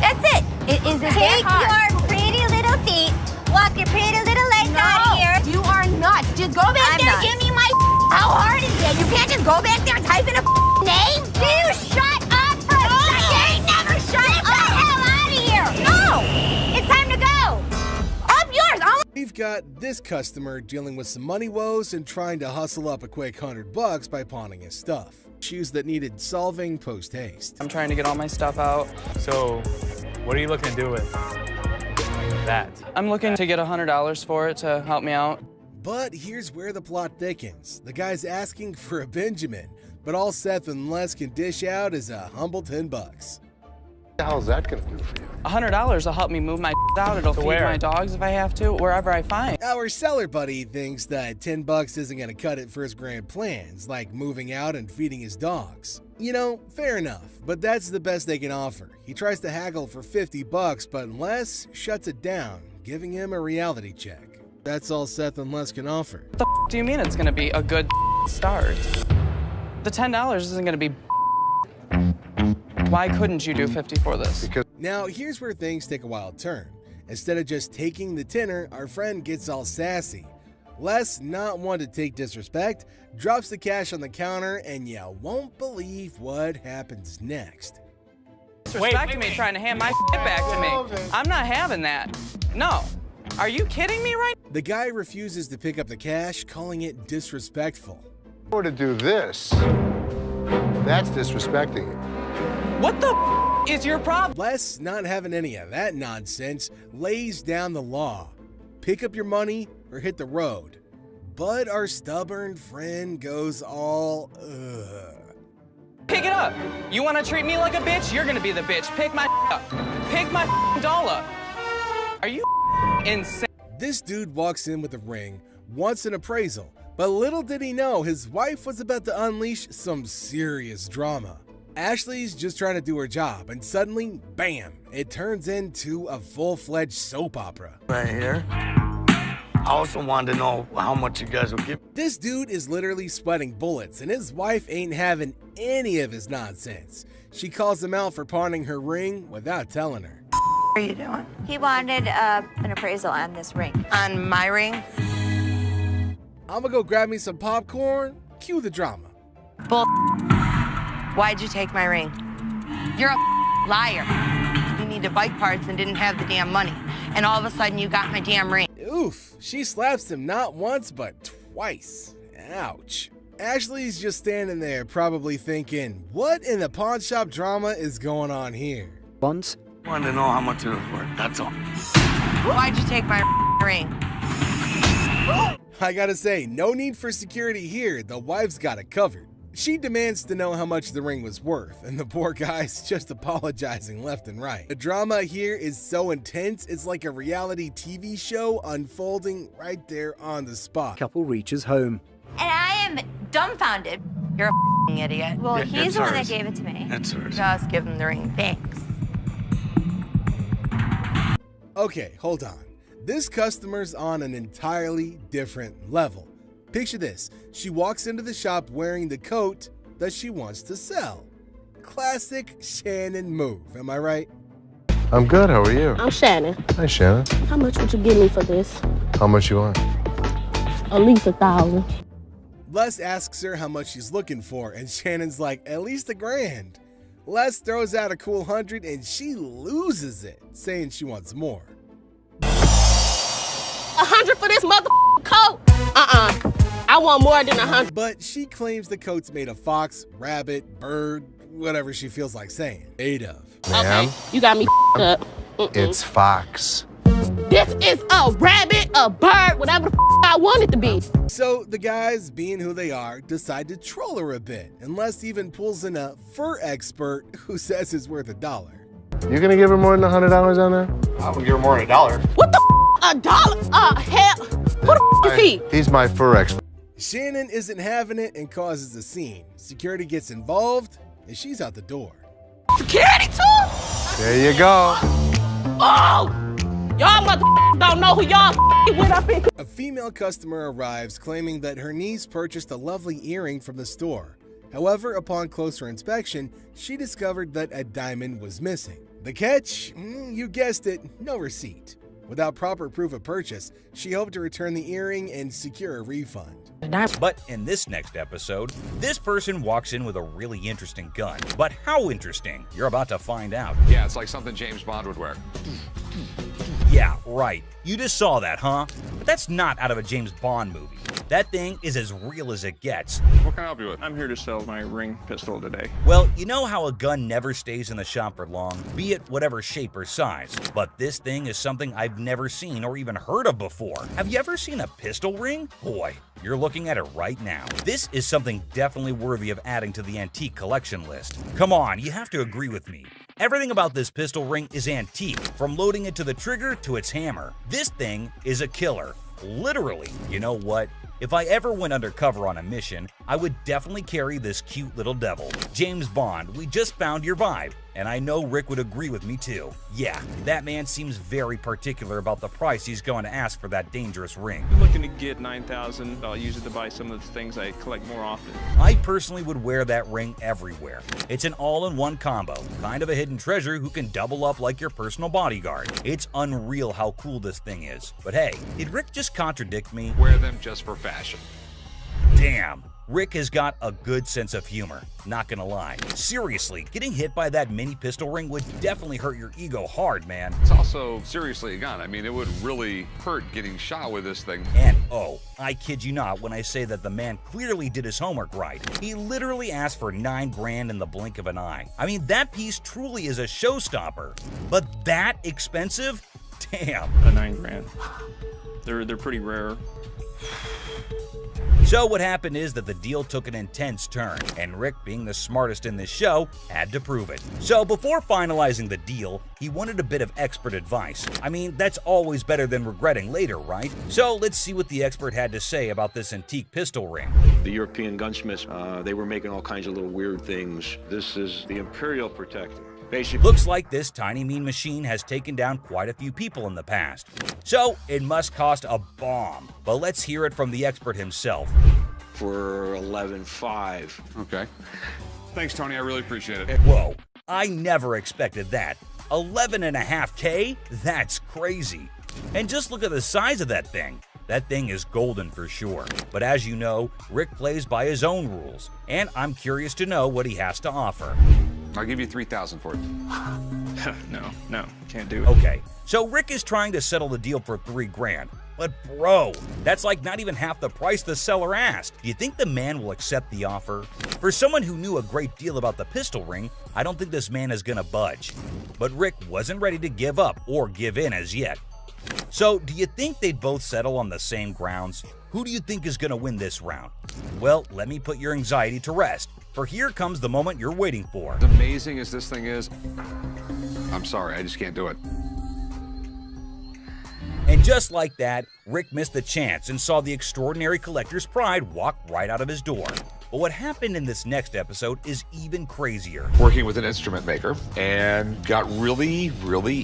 That's it. It isn't Take that hard. your pretty little feet, walk your pretty little legs out of here. You are nuts. Just go back there and give me my. How hard is it? You can't just go back there and type in a name? Do you shut up for a second? Never shut up. Get the hell out of here. No. It's time to go. Up yours. We've got this customer dealing with some money woes and trying to hustle up a quick $100 by pawning his stuff. Issues that needed solving post-haste. I'm trying to get all my stuff out. So, what are you looking to do with that? I'm looking to get $100 for it to help me out. But here's where the plot thickens. The guy's asking for a Benjamin, but all Seth and Les can dish out is a humble $10. What the hell is that going to do for you? $100 will help me move my out. It'll feed my dogs if I have to, wherever I find. Our seller buddy thinks that $10 isn't going to cut it for his grand plans, like moving out and feeding his dogs. You know, fair enough, but that's the best they can offer. He tries to haggle for $50, but Les shuts it down, giving him a reality check. That's all Seth and Les can offer. What the do you mean it's going to be a good start? The $10 isn't going to be. Why couldn't you do 50 for this? Now, here's where things take a wild turn. Instead of just taking the tenner, our friend gets all sassy. Les, not one to take disrespect, drops the cash on the counter, and you won't believe what happens next. Disrespecting me, trying to hand my back to me. I'm not having that. No. Are you kidding me right? The guy refuses to pick up the cash, calling it disrespectful. Or to do this, that's disrespecting you. What the is your problem? Les, not having any of that nonsense, lays down the law. Pick up your money or hit the road. But our stubborn friend goes all, Pick it up. You want to treat me like a bitch? You're going to be the bitch. Pick my up. Pick my doll up. Are you insane? This dude walks in with a ring, wants an appraisal, but little did he know his wife was about to unleash some serious drama. Ashley's just trying to do her job, and suddenly, bam, it turns into a full-fledged soap opera. Right here. I also wanted to know how much you guys will give. This dude is literally sweating bullets, and his wife ain't having any of his nonsense. She calls him out for pawning her ring without telling her. What are you doing? He wanted an appraisal on this ring. On my ring? I'ma go grab me some popcorn, cue the drama. Bull. Why'd you take my ring? You're a liar. You needed bike parts and didn't have the damn money. And all of a sudden you got my damn ring. Oof, she slaps him not once, but twice. Ouch. Ashley's just standing there probably thinking, what in the pawn shop drama is going on here? Once. Wanted to know how much it was worth, that's all. Why'd you take my ring? I gotta say, no need for security here, the wife's got it covered. She demands to know how much the ring was worth, and the poor guy's just apologizing left and right. The drama here is so intense, it's like a reality TV show unfolding right there on the spot. Couple reaches home. And I am dumbfounded. You're a idiot. Well, Yeah, he's it's the one that hers. gave it to me. That's hers. Just give him the ring. Thanks. Okay, hold on. This customer's on an entirely different level. Picture this, she walks into the shop wearing the coat that she wants to sell. Classic Shannon move, am I right? I'm good. How are you? I'm Shannon. Hi, Shannon. How much would you give me for this? How much you want? At least 1,000. Les asks her how much she's looking for, and Shannon's like, at least $1,000. Les throws out a cool 100 and she loses it, saying she wants more. 100 for this motherfucking coat? I want more than 100. But she claims the coat's made of fox, rabbit, bird, whatever she feels like saying. Made of. Ma'am, You got me up. it's Fox. This is a rabbit, a bird, whatever the I want it to be. So the guys, being who they are, decide to troll her a bit, and Les even pulls in a fur expert who says it's worth $1. You gonna give her more than $100 on that? I would give her more than $1. What the $1? Hell, who the is he? He's my fur expert. Shannon isn't having it and causes a scene. Security gets involved, and she's out the door. Security too? There you go. Oh! Y'all motherfuckers don't know who y'all with up in. A female customer arrives claiming that her niece purchased a lovely earring from the store. However, upon closer inspection, she discovered that a diamond was missing. The catch? You guessed it, no receipt. Without proper proof of purchase, she hoped to return the earring and secure a refund. But in this next episode, this person walks in with a really interesting gun. But how interesting? You're about to find out. Yeah, it's like something James Bond would wear. Yeah, right. You just saw that, huh? But that's not out of a James Bond movie. That thing is as real as it gets. What can I help you with? I'm here to sell my ring pistol today. Well, you know how a gun never stays in the shop for long, be it whatever shape or size. But this thing is something I've never seen or even heard of before. Have you ever seen a pistol ring? Boy, you're looking at it right now. This is something definitely worthy of adding to the antique collection list. Come on, you have to agree with me. Everything about this pistol ring is antique, from loading it to the trigger to its hammer. This thing is a killer. Literally. You know what? If I ever went undercover on a mission, I would definitely carry this cute little devil. James Bond, we just found your vibe. And I know Rick would agree with me too. Yeah, that man seems very particular about the price he's going to ask for that dangerous ring. I'm looking to get $9,000. I'll use it to buy some of the things I collect more often. I personally would wear that ring everywhere. It's an all-in-one combo, kind of a hidden treasure who can double up like your personal bodyguard. It's unreal how cool this thing is. But hey, did Rick just contradict me? Wear them just for fashion. Damn. Rick has got a good sense of humor, not gonna lie. Seriously, getting hit by that mini pistol ring would definitely hurt your ego hard, man. It's also seriously a gun. I mean, it would really hurt getting shot with this thing. And oh, I kid you not when I say that the man clearly did his homework right. He literally asked for $9 grand in the blink of an eye. I mean, that piece truly is a showstopper. But that expensive? Damn. $9 grand. They're pretty rare. So what happened is that the deal took an intense turn, and Rick, being the smartest in this show, had to prove it. So before finalizing the deal, he wanted a bit of expert advice. I mean, that's always better than regretting later, right? So let's see what the expert had to say about this antique pistol ring. The European gunsmiths, they were making all kinds of little weird things. This is the Imperial Protector. Basically, looks like this tiny mean machine has taken down quite a few people in the past. So it must cost a bomb. But let's hear it from the expert himself. For $11,500. Okay. Thanks, Tony. I really appreciate it. Whoa, I never expected that. $11.5K? That's crazy. And just look at the size of that thing. That thing is golden for sure. But as you know, Rick plays by his own rules, and I'm curious to know what he has to offer. I'll give you $3,000 for it. No, can't do it. Okay, so Rick is trying to settle the deal for $3,000. But bro, that's like not even half the price the seller asked. Do you think the man will accept the offer? For someone who knew a great deal about the pistol ring, I don't think this man is gonna budge. But Rick wasn't ready to give up or give in as yet. So, do you think they'd both settle on the same grounds? Who do you think is gonna win this round? Well, let me put your anxiety to rest, for here comes the moment you're waiting for. As amazing as this thing is, I'm sorry, I just can't do it. And just like that, Rick missed the chance and saw the extraordinary collector's pride walk right out of his door. But what happened in this next episode is even crazier. Working with an instrument maker and got really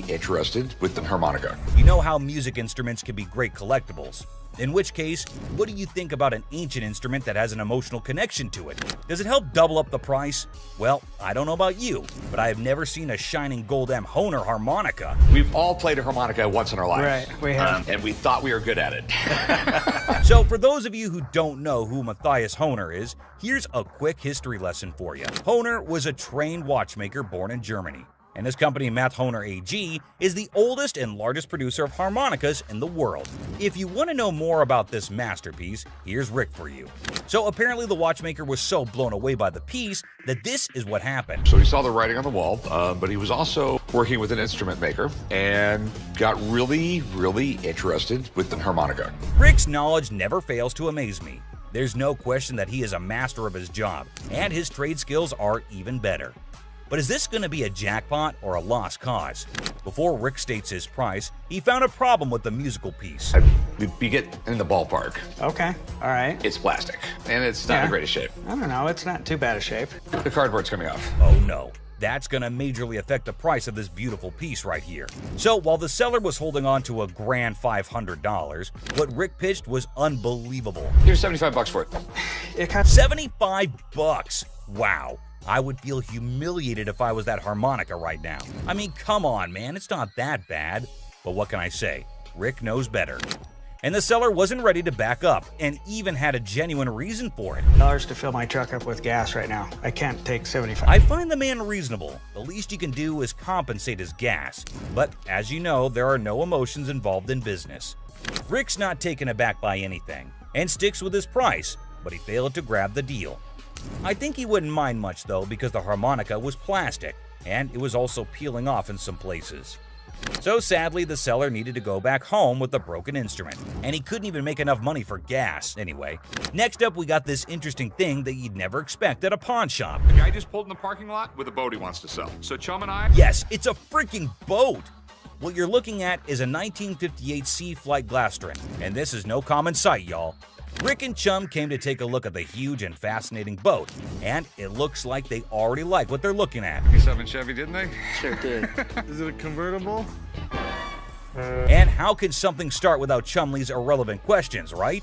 interested with the harmonica. You know how music instruments can be great collectibles. In which case, what do you think about an ancient instrument that has an emotional connection to it? Does it help double up the price? Well, I don't know about you, but I have never seen a shining gold M Hohner harmonica. We've all played a harmonica once in our lives. Right, we have. And we thought we were good at it. So for those of you who don't know who Matthias Hohner is, here's a quick history lesson for you. Hohner was a trained watchmaker born in Germany. And his company, Math Hohner AG, is the oldest and largest producer of harmonicas in the world. If you want to know more about this masterpiece, here's Rick for you. So apparently the watchmaker was so blown away by the piece that this is what happened. So he saw the writing on the wall, but he was also working with an instrument maker and got really interested with the harmonica. Rick's knowledge never fails to amaze me. There's no question that he is a master of his job, and his trade skills are even better. But is this going to be a jackpot or a lost cause? Before Rick states his price, he found a problem with the musical piece. We get in the ballpark. Okay, all right. It's plastic, and it's not in the greatest shape. I don't know, it's not too bad a shape. The cardboard's coming off. Oh no. That's going to majorly affect the price of this beautiful piece right here. So while the seller was holding on to a grand $500, what Rick pitched was unbelievable. Here's $75 for it. It cost $75? Wow. I would feel humiliated if I was that harmonica right now. I mean, come on, man, it's not that bad. But what can I say? Rick knows better. And the seller wasn't ready to back up, and even had a genuine reason for it. $1 to fill my truck up with gas right now. I can't take 75. I find the man reasonable. The least you can do is compensate his gas. But as you know, there are no emotions involved in business. Rick's not taken aback by anything, and sticks with his price, but he failed to grab the deal. I think he wouldn't mind much though, because the harmonica was plastic, and it was also peeling off in some places. So sadly, the seller needed to go back home with the broken instrument, and he couldn't even make enough money for gas anyway. Next up, we got this interesting thing that you'd never expect at a pawn shop. The guy just pulled in the parking lot with a boat he wants to sell. So Chum and I... Yes, it's a freaking boat! What you're looking at is a 1958 Sea Flight Glastron, and this is no common sight, y'all. Rick and Chum came to take a look at the huge and fascinating boat, and it looks like they already like what they're looking at. 57 Chevy, didn't they? Sure did. Is it a convertible? And how could something start without Chumley's irrelevant questions, right?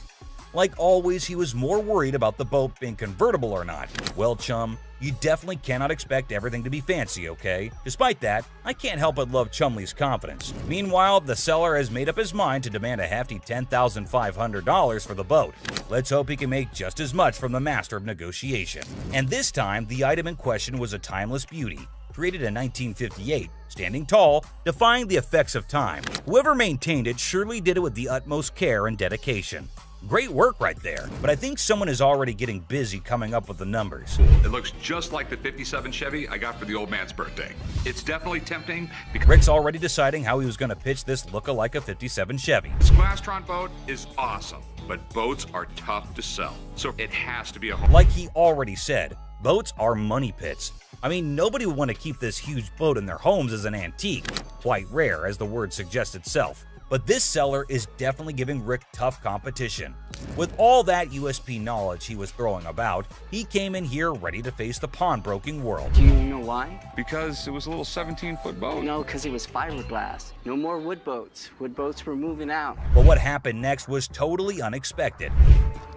Like always, he was more worried about the boat being convertible or not. Well, Chum, you definitely cannot expect everything to be fancy, okay? Despite that, I can't help but love Chumley's confidence. Meanwhile, the seller has made up his mind to demand a hefty $10,500 for the boat. Let's hope he can make just as much from the master of negotiation. And this time, the item in question was a timeless beauty, created in 1958, standing tall, defying the effects of time. Whoever maintained it surely did it with the utmost care and dedication. Great work right there, but I think someone is already getting busy coming up with the numbers. It looks just like the 57 Chevy I got for the old man's birthday. It's definitely tempting because Rick's already deciding how he was going to pitch this look-alike a 57 Chevy. this Glastron boat is awesome, but boats are tough to sell, so it has to be a home. Like he already said, boats are money pits. I mean, nobody would want to keep this huge boat in their homes as an antique. Quite rare, as the word suggests itself. But this seller is definitely giving Rick tough competition. With all that USP knowledge he was throwing about, he came in here ready to face the pawnbroking world. Do you know why? Because it was a little 17-foot boat. No, because it was fiberglass. No more wood boats. Wood boats were moving out. But what happened next was totally unexpected.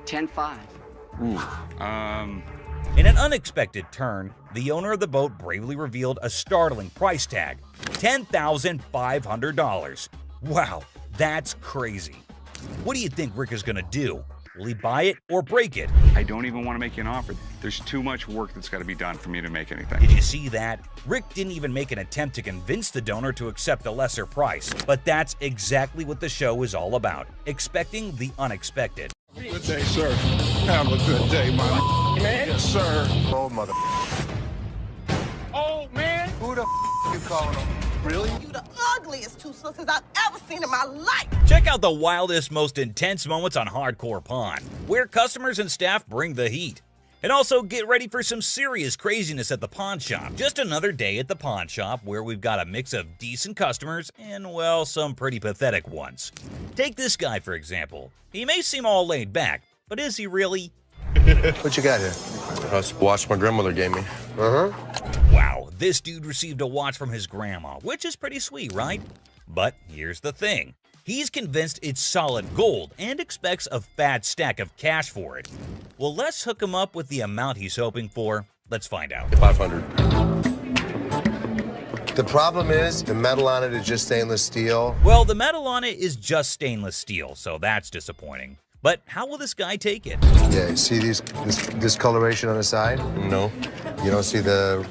10-5. In an unexpected turn, the owner of the boat bravely revealed a startling price tag, $10,500. Wow, that's crazy. What do you think Rick is gonna do? Will he buy it or break it? I don't even want to make you an offer. There's too much work that's got to be done for me to make anything. Did you see that? Rick didn't even make an attempt to convince the donor to accept a lesser price. But that's exactly what the show is all about, expecting the unexpected. Good day, sir. Have a good day, my man. Yes, sir. Oh, mother. Oh, man. Who the you calling him? Really? You the ugliest two sisters I've ever seen in my life. Check out the wildest, most intense moments on Hardcore Pawn, where customers and staff bring the heat. And also get ready for some serious craziness at the pawn shop. Just another day at the pawn shop where we've got a mix of decent customers and, well, some pretty pathetic ones. Take this guy, for example. He may seem all laid back, but is he really? What you got here? That's a watch my grandmother gave me. Wow, this dude received a watch from his grandma, which is pretty sweet, right? But here's the thing. He's convinced it's solid gold and expects a fat stack of cash for it. Well, let's hook him up with the amount he's hoping for. Let's find out. 500. The problem is the metal on it is just stainless steel. Well, the metal on it is just stainless steel, so that's disappointing. But how will this guy take it? Yeah, you see this discoloration on the side? No. You don't see the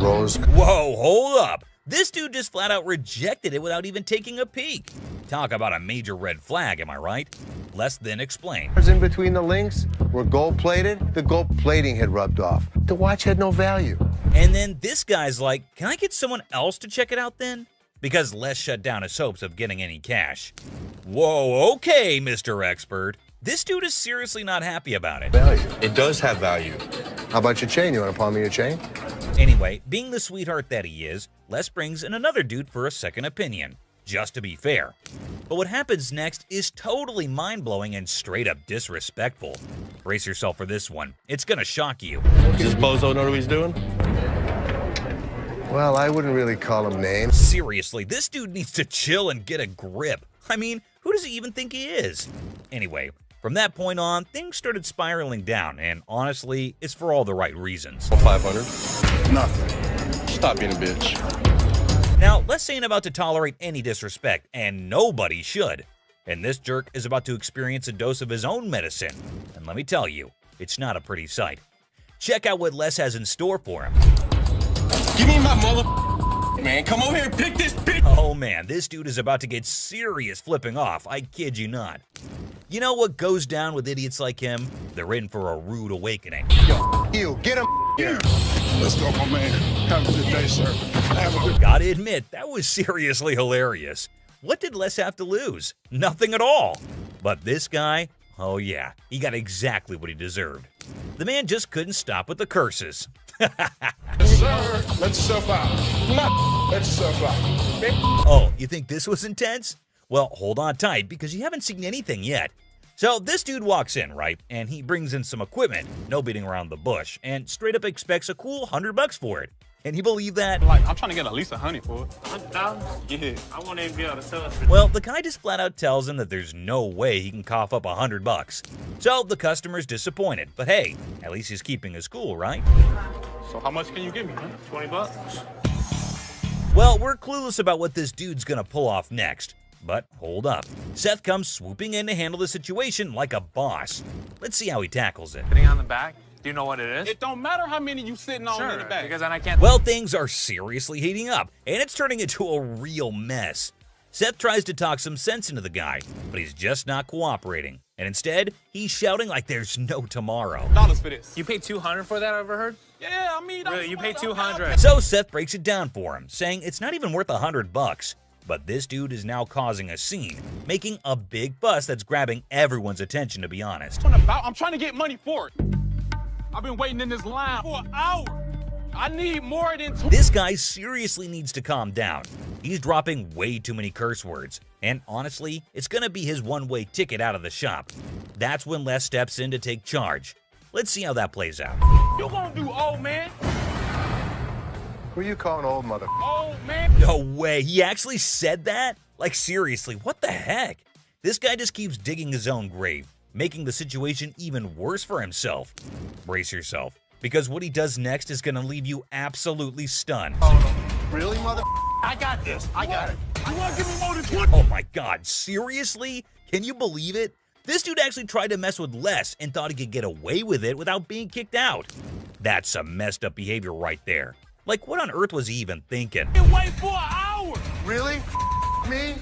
rose? Whoa, hold up. This dude just flat out rejected it without even taking a peek. Talk about a major red flag, am I right? Less than explain. In between the links were gold plated. The gold plating had rubbed off. The watch had no value. And then this guy's like, can I get someone else to check it out then? Because Les shut down his hopes of getting any cash. Whoa, okay, Mr. Expert. This dude is seriously not happy about it. Value. It does have value. How about your chain? You want to pawn me your chain? Anyway, being the sweetheart that he is, Les brings in another dude for a second opinion, just to be fair. But what happens next is totally mind-blowing and straight up disrespectful. Brace yourself for this one. It's gonna shock you. Does this bozo know what he's doing? Well, I wouldn't really call him names. Seriously, this dude needs to chill and get a grip. I mean, who does he even think he is? Anyway, from that point on, things started spiraling down, and honestly, it's for all the right reasons. 500. Nothing. Stop being a bitch. Now, Les ain't about to tolerate any disrespect, and nobody should. And this jerk is about to experience a dose of his own medicine. And let me tell you, it's not a pretty sight. Check out what Les has in store for him. Give me my mother, man. Come over here and pick this bitch. Oh man, this dude is about to get serious flipping off, I kid you not. You know what goes down with idiots like him? They're in for a rude awakening. You, get him here. Let's go, my man. Have a good day, sir. Have a good. Gotta admit, that was seriously hilarious. What did Les have to lose? Nothing at all. But this guy, oh yeah, he got exactly what he deserved. The man just couldn't stop with the curses. Sir, let yourself out. Let yourself out. Oh, you think this was intense? Well, hold on tight because you haven't seen anything yet. So this dude walks in, right? And he brings in some equipment, no beating around the bush, and straight up expects a cool $100 for it. Can you believe that? Like, I'm trying to get at least $100 for it. $100? Yeah. I won't even be able to sell it. Well, the guy just flat out tells him that there's no way he can cough up $100. So the customer's disappointed, but hey, at least he's keeping his cool, right? So how much can you give me, man? $20? Well, we're clueless about what this dude's gonna pull off next. But hold up. Seth comes swooping in to handle the situation like a boss. Let's see how he tackles it. Sitting on the back? Do you know what it is? It don't matter how many you sitting on in the back. Because then I can't. Well, things are seriously heating up, and it's turning into a real mess. Seth tries to talk some sense into the guy, but he's just not cooperating. And instead, he's shouting like there's no tomorrow. Dollars for this. You paid $200 for that, I overheard? Yeah, I mean, really, you paid $200. So Seth breaks it down for him, saying it's not even worth $100. But this dude is now causing a scene, making a big fuss that's grabbing everyone's attention, to be honest. I'm trying to get money for it. I've been waiting in this line for an hour. I need more than two. This guy seriously needs to calm down. He's dropping way too many curse words. And honestly, it's gonna be his one-way ticket out of the shop. That's when Les steps in to take charge. Let's see how that plays out. You gonna do old man? Who you calling old mother? Old man? No way, he actually said that? Like seriously, what the heck? This guy just keeps digging his own grave, making the situation even worse for himself. Brace yourself, because what he does next is gonna leave you absolutely stunned. Really, mother? I got this. I got it. You wanna give me more than what? Oh my god, seriously? Can you believe it? This dude actually tried to mess with Les and thought he could get away with it without being kicked out. That's some messed up behavior right there. Like, what on earth was he even thinking? Wait for an hour. Really? Me?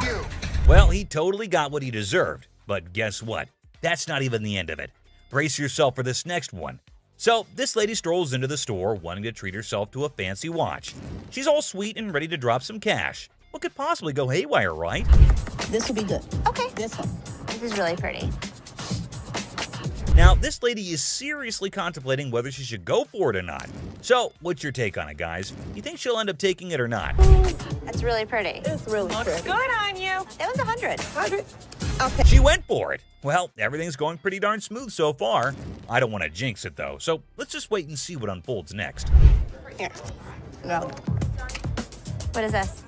You. Well, he totally got what he deserved. But guess what? That's not even the end of it. Brace yourself for this next one. So, this lady strolls into the store wanting to treat herself to a fancy watch. She's all sweet and ready to drop some cash. What could possibly go haywire, right? This will be good. Okay. This one. This is really pretty. Now, this lady is seriously contemplating whether she should go for it or not. So, what's your take on it, guys? You think she'll end up taking it or not? That's really pretty. It's really pretty. Good on you. That was 100. 100? Okay. She went for it. Well, everything's going pretty darn smooth so far. I don't want to jinx it, though, so let's just wait and see what unfolds next. Here. No. What is this?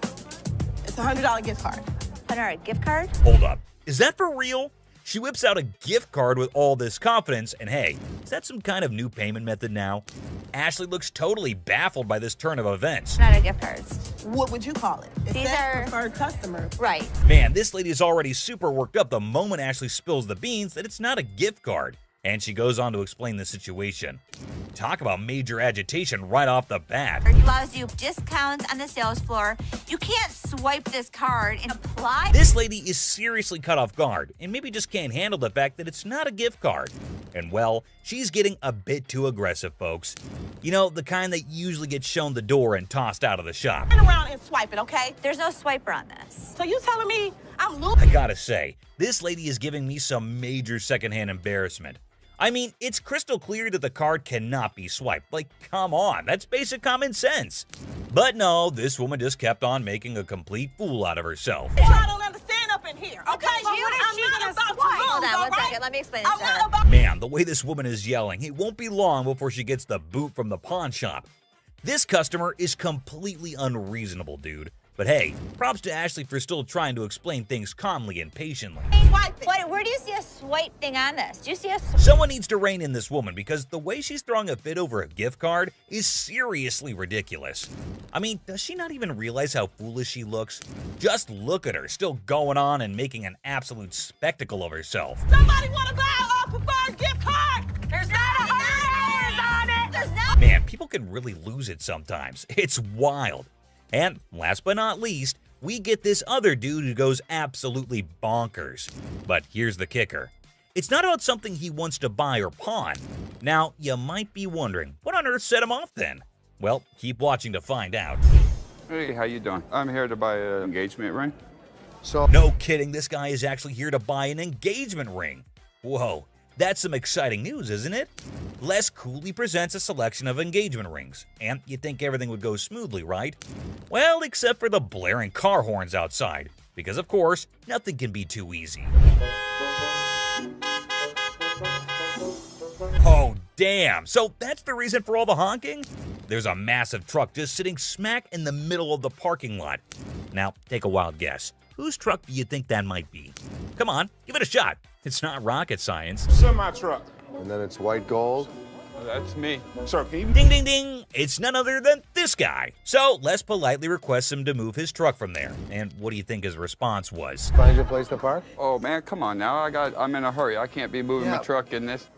It's a $100 gift card. $100 gift card? Hold up. Is that for real? She whips out a gift card with all this confidence, and hey, is that some kind of new payment method now? Ashley looks totally baffled by this turn of events. Not a gift cards. What would you call it? It These says are preferred customer. Right. Man, this lady is already super worked up the moment Ashley spills the beans that it's not a gift card. And she goes on to explain the situation. Talk about major agitation right off the bat. It allows you discounts on the sales floor. You can't swipe this card and apply. This lady is seriously caught off guard and maybe just can't handle the fact that it's not a gift card. And well, she's getting a bit too aggressive, folks. You know, the kind that usually gets shown the door and tossed out of the shop. Turn around and swipe it, okay? There's no swiper on this. So you telling me I'm I losing? gotta say, this lady is giving me some major secondhand embarrassment. I mean, it's crystal clear that the card cannot be swiped. Like, come on, that's basic common sense. But no, this woman just kept on making a complete fool out of herself. I don't understand up in here, okay? I'm not about to lose, hold on one second. Let me explain this to her. Man, the way this woman is yelling, it won't be long before she gets the boot from the pawn shop. This customer is completely unreasonable, dude. But hey, props to Ashley for still trying to explain things calmly and patiently. Where do you see a swipe thing on this? Do you see a Someone needs to rein in this woman because the way she's throwing a fit over a gift card is seriously ridiculous. I mean, does she not even realize how foolish she looks? Just look at her, still going on and making an absolute spectacle of herself. Somebody want to buy a preferred gift card? There's not $100 on it. There's no. Man, people can really lose it sometimes. It's wild. And last but not least, we get this other dude who goes absolutely bonkers. But here's the kicker. It's not about something he wants to buy or pawn. Now, you might be wondering, what on earth set him off then? Well, keep watching to find out. Hey, how you doing? I'm here to buy an engagement ring. No kidding, this guy is actually here to buy an engagement ring. Whoa, that's some exciting news, isn't it? Les coolly presents a selection of engagement rings, and you'd think everything would go smoothly, right? Well, except for the blaring car horns outside, because of course, nothing can be too easy. Oh, damn, so that's the reason for all the honking? There's a massive truck just sitting smack in the middle of the parking lot. Now, take a wild guess. Whose truck do you think that might be? Come on, give it a shot. It's not rocket science. Semi-truck. And then it's white gold. That's me. Sir, can you... Ding, ding, ding. It's none other than this guy. So Les politely requests him to move his truck from there. And what do you think his response was? Find your place to park? Oh man, come on now. I'm in a hurry. I can't be moving my truck in this.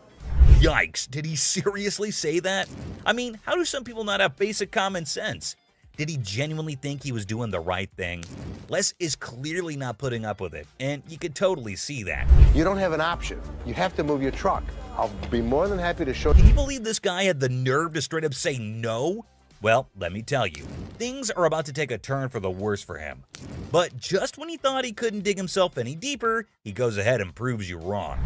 Yikes, did he seriously say that? I mean, how do some people not have basic common sense? Did he genuinely think he was doing the right thing? Les is clearly not putting up with it, and you could totally see that. You don't have an option. You have to move your truck. I'll be more than happy to show Can you believe this guy had the nerve to straight up say no? Well, let me tell you, things are about to take a turn for the worse for him. But just when he thought he couldn't dig himself any deeper, he goes ahead and proves you wrong.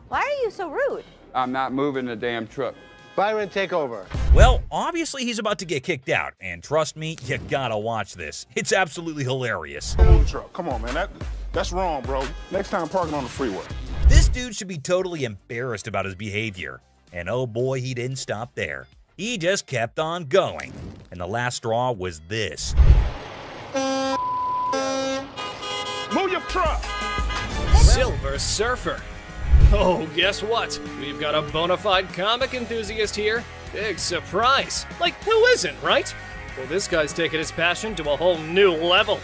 Why are you so rude? I'm not moving the damn truck. Byron, take over. Well, obviously he's about to get kicked out, and trust me, you gotta watch this. It's absolutely hilarious. Move the truck. Come on, man. That's wrong, bro. Next time, parking on the freeway. This dude should be totally embarrassed about his behavior. And oh boy, he didn't stop there. He just kept on going. And the last straw was this. Move your truck. Silver Surfer. Oh, guess what? We've got a bona fide comic enthusiast here. Big surprise. Like, who isn't, right? Well, this guy's taking his passion to a whole new level.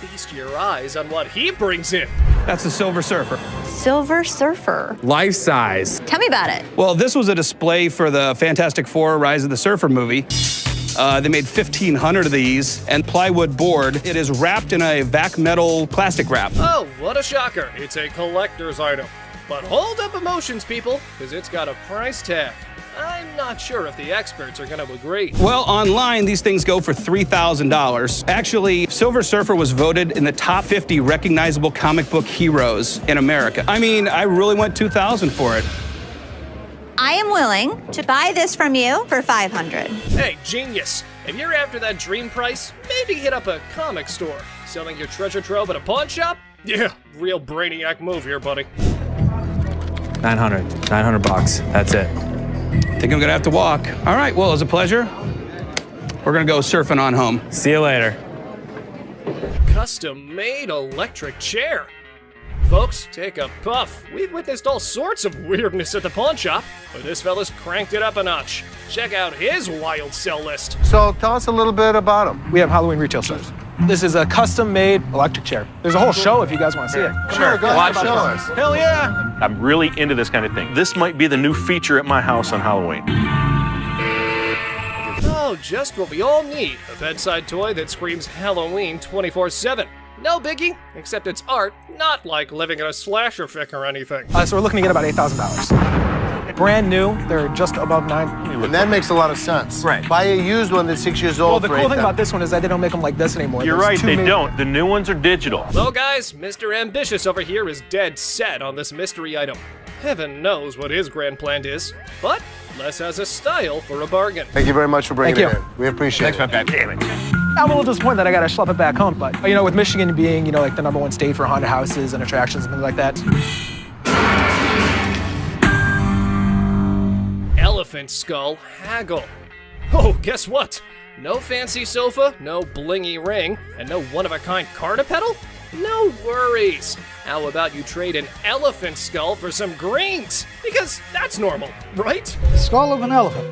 Feast your eyes on what he brings in. That's the Silver Surfer. Silver Surfer. Life size. Tell me about it. Well, this was a display for the Fantastic Four Rise of the Surfer movie. They made 1,500 of these, and plywood board. It is wrapped in a vac metal plastic wrap. Oh, what a shocker. It's a collector's item. But hold up emotions, people, because it's got a price tag. I'm not sure if the experts are going to agree. Well, online, these things go for $3,000. Actually, Silver Surfer was voted in the top 50 recognizable comic book heroes in America. I mean, I really went $2,000 for it. I am willing to buy this from you for $500. Hey, genius. If you're after that dream price, maybe hit up a comic store. Selling your treasure trove at a pawn shop? Yeah, real brainiac move here, buddy. 900 bucks. That's it. I think I'm gonna have to walk. All right, well, it was a pleasure. We're gonna go surfing on home. See you later. Custom-made electric chair. Folks, take a puff. We've witnessed all sorts of weirdness at the pawn shop, but this fella's cranked it up a notch. Check out his wild sell list. So tell us a little bit about him. We have Halloween retail stores. This is a custom-made electric chair. There's a whole show if you guys want to see it. Come Sure, here. go ahead, show us. Hell yeah! I'm really into this kind of thing. This might be the new feature at my house on Halloween. Oh, just what we all need. A bedside toy that screams Halloween 24/7. No biggie, except it's art, not like living in a slasher fic or anything. So we're looking to get about $8,000. Brand new, they're just above $9,000. And that makes a lot of sense. Right. Buy a used one that's 6 years old. Well, the cool thing about this one is that they don't make them like this anymore. You're right, they don't. The new ones are digital. Well, guys, Mr. Ambitious over here is dead set on this mystery item. Heaven knows what his grand plan is, but Les has a style for a bargain. Thank you very much for bringing Thank it you. in. We appreciate it. Damn it. I'm a little disappointed that I gotta schlep it back home, but you know, with Michigan being, you know, like the #1 state for haunted houses and attractions and things like that. Elephant skull haggle. Oh, guess what? No fancy sofa, no blingy ring, and no one-of-a-kind car to pedal? No worries. How about you trade an elephant skull for some greens? Because that's normal, right? Skull of an elephant.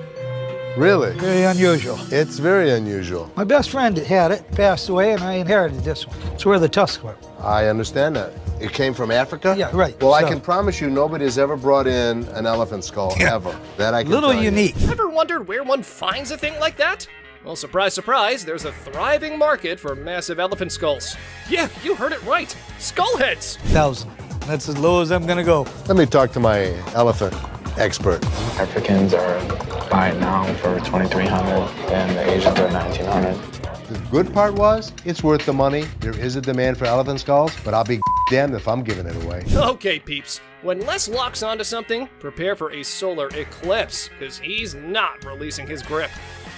Really? Very unusual. It's very unusual. My best friend had it, passed away, and I inherited this one. It's where the tusks were. I understand that. It came from Africa? Yeah, right. Well, I So- can promise you nobody has ever brought in an elephant skull, ever. That I can Little tell you. unique. Ever wondered where one finds a thing like that? Well, surprise, surprise, there's a thriving market for massive elephant skulls. Yeah, you heard it right. Skull heads. 1,000. That's as low as I'm gonna go. Let me talk to my elephant expert. Africans are buying now for $2,300, and the Asians are $1,900. The good part was, it's worth the money. There is a demand for elephant skulls, but I'll be damned if I'm giving it away. Okay, peeps. When Les locks onto something, prepare for a solar eclipse, because he's not releasing his grip.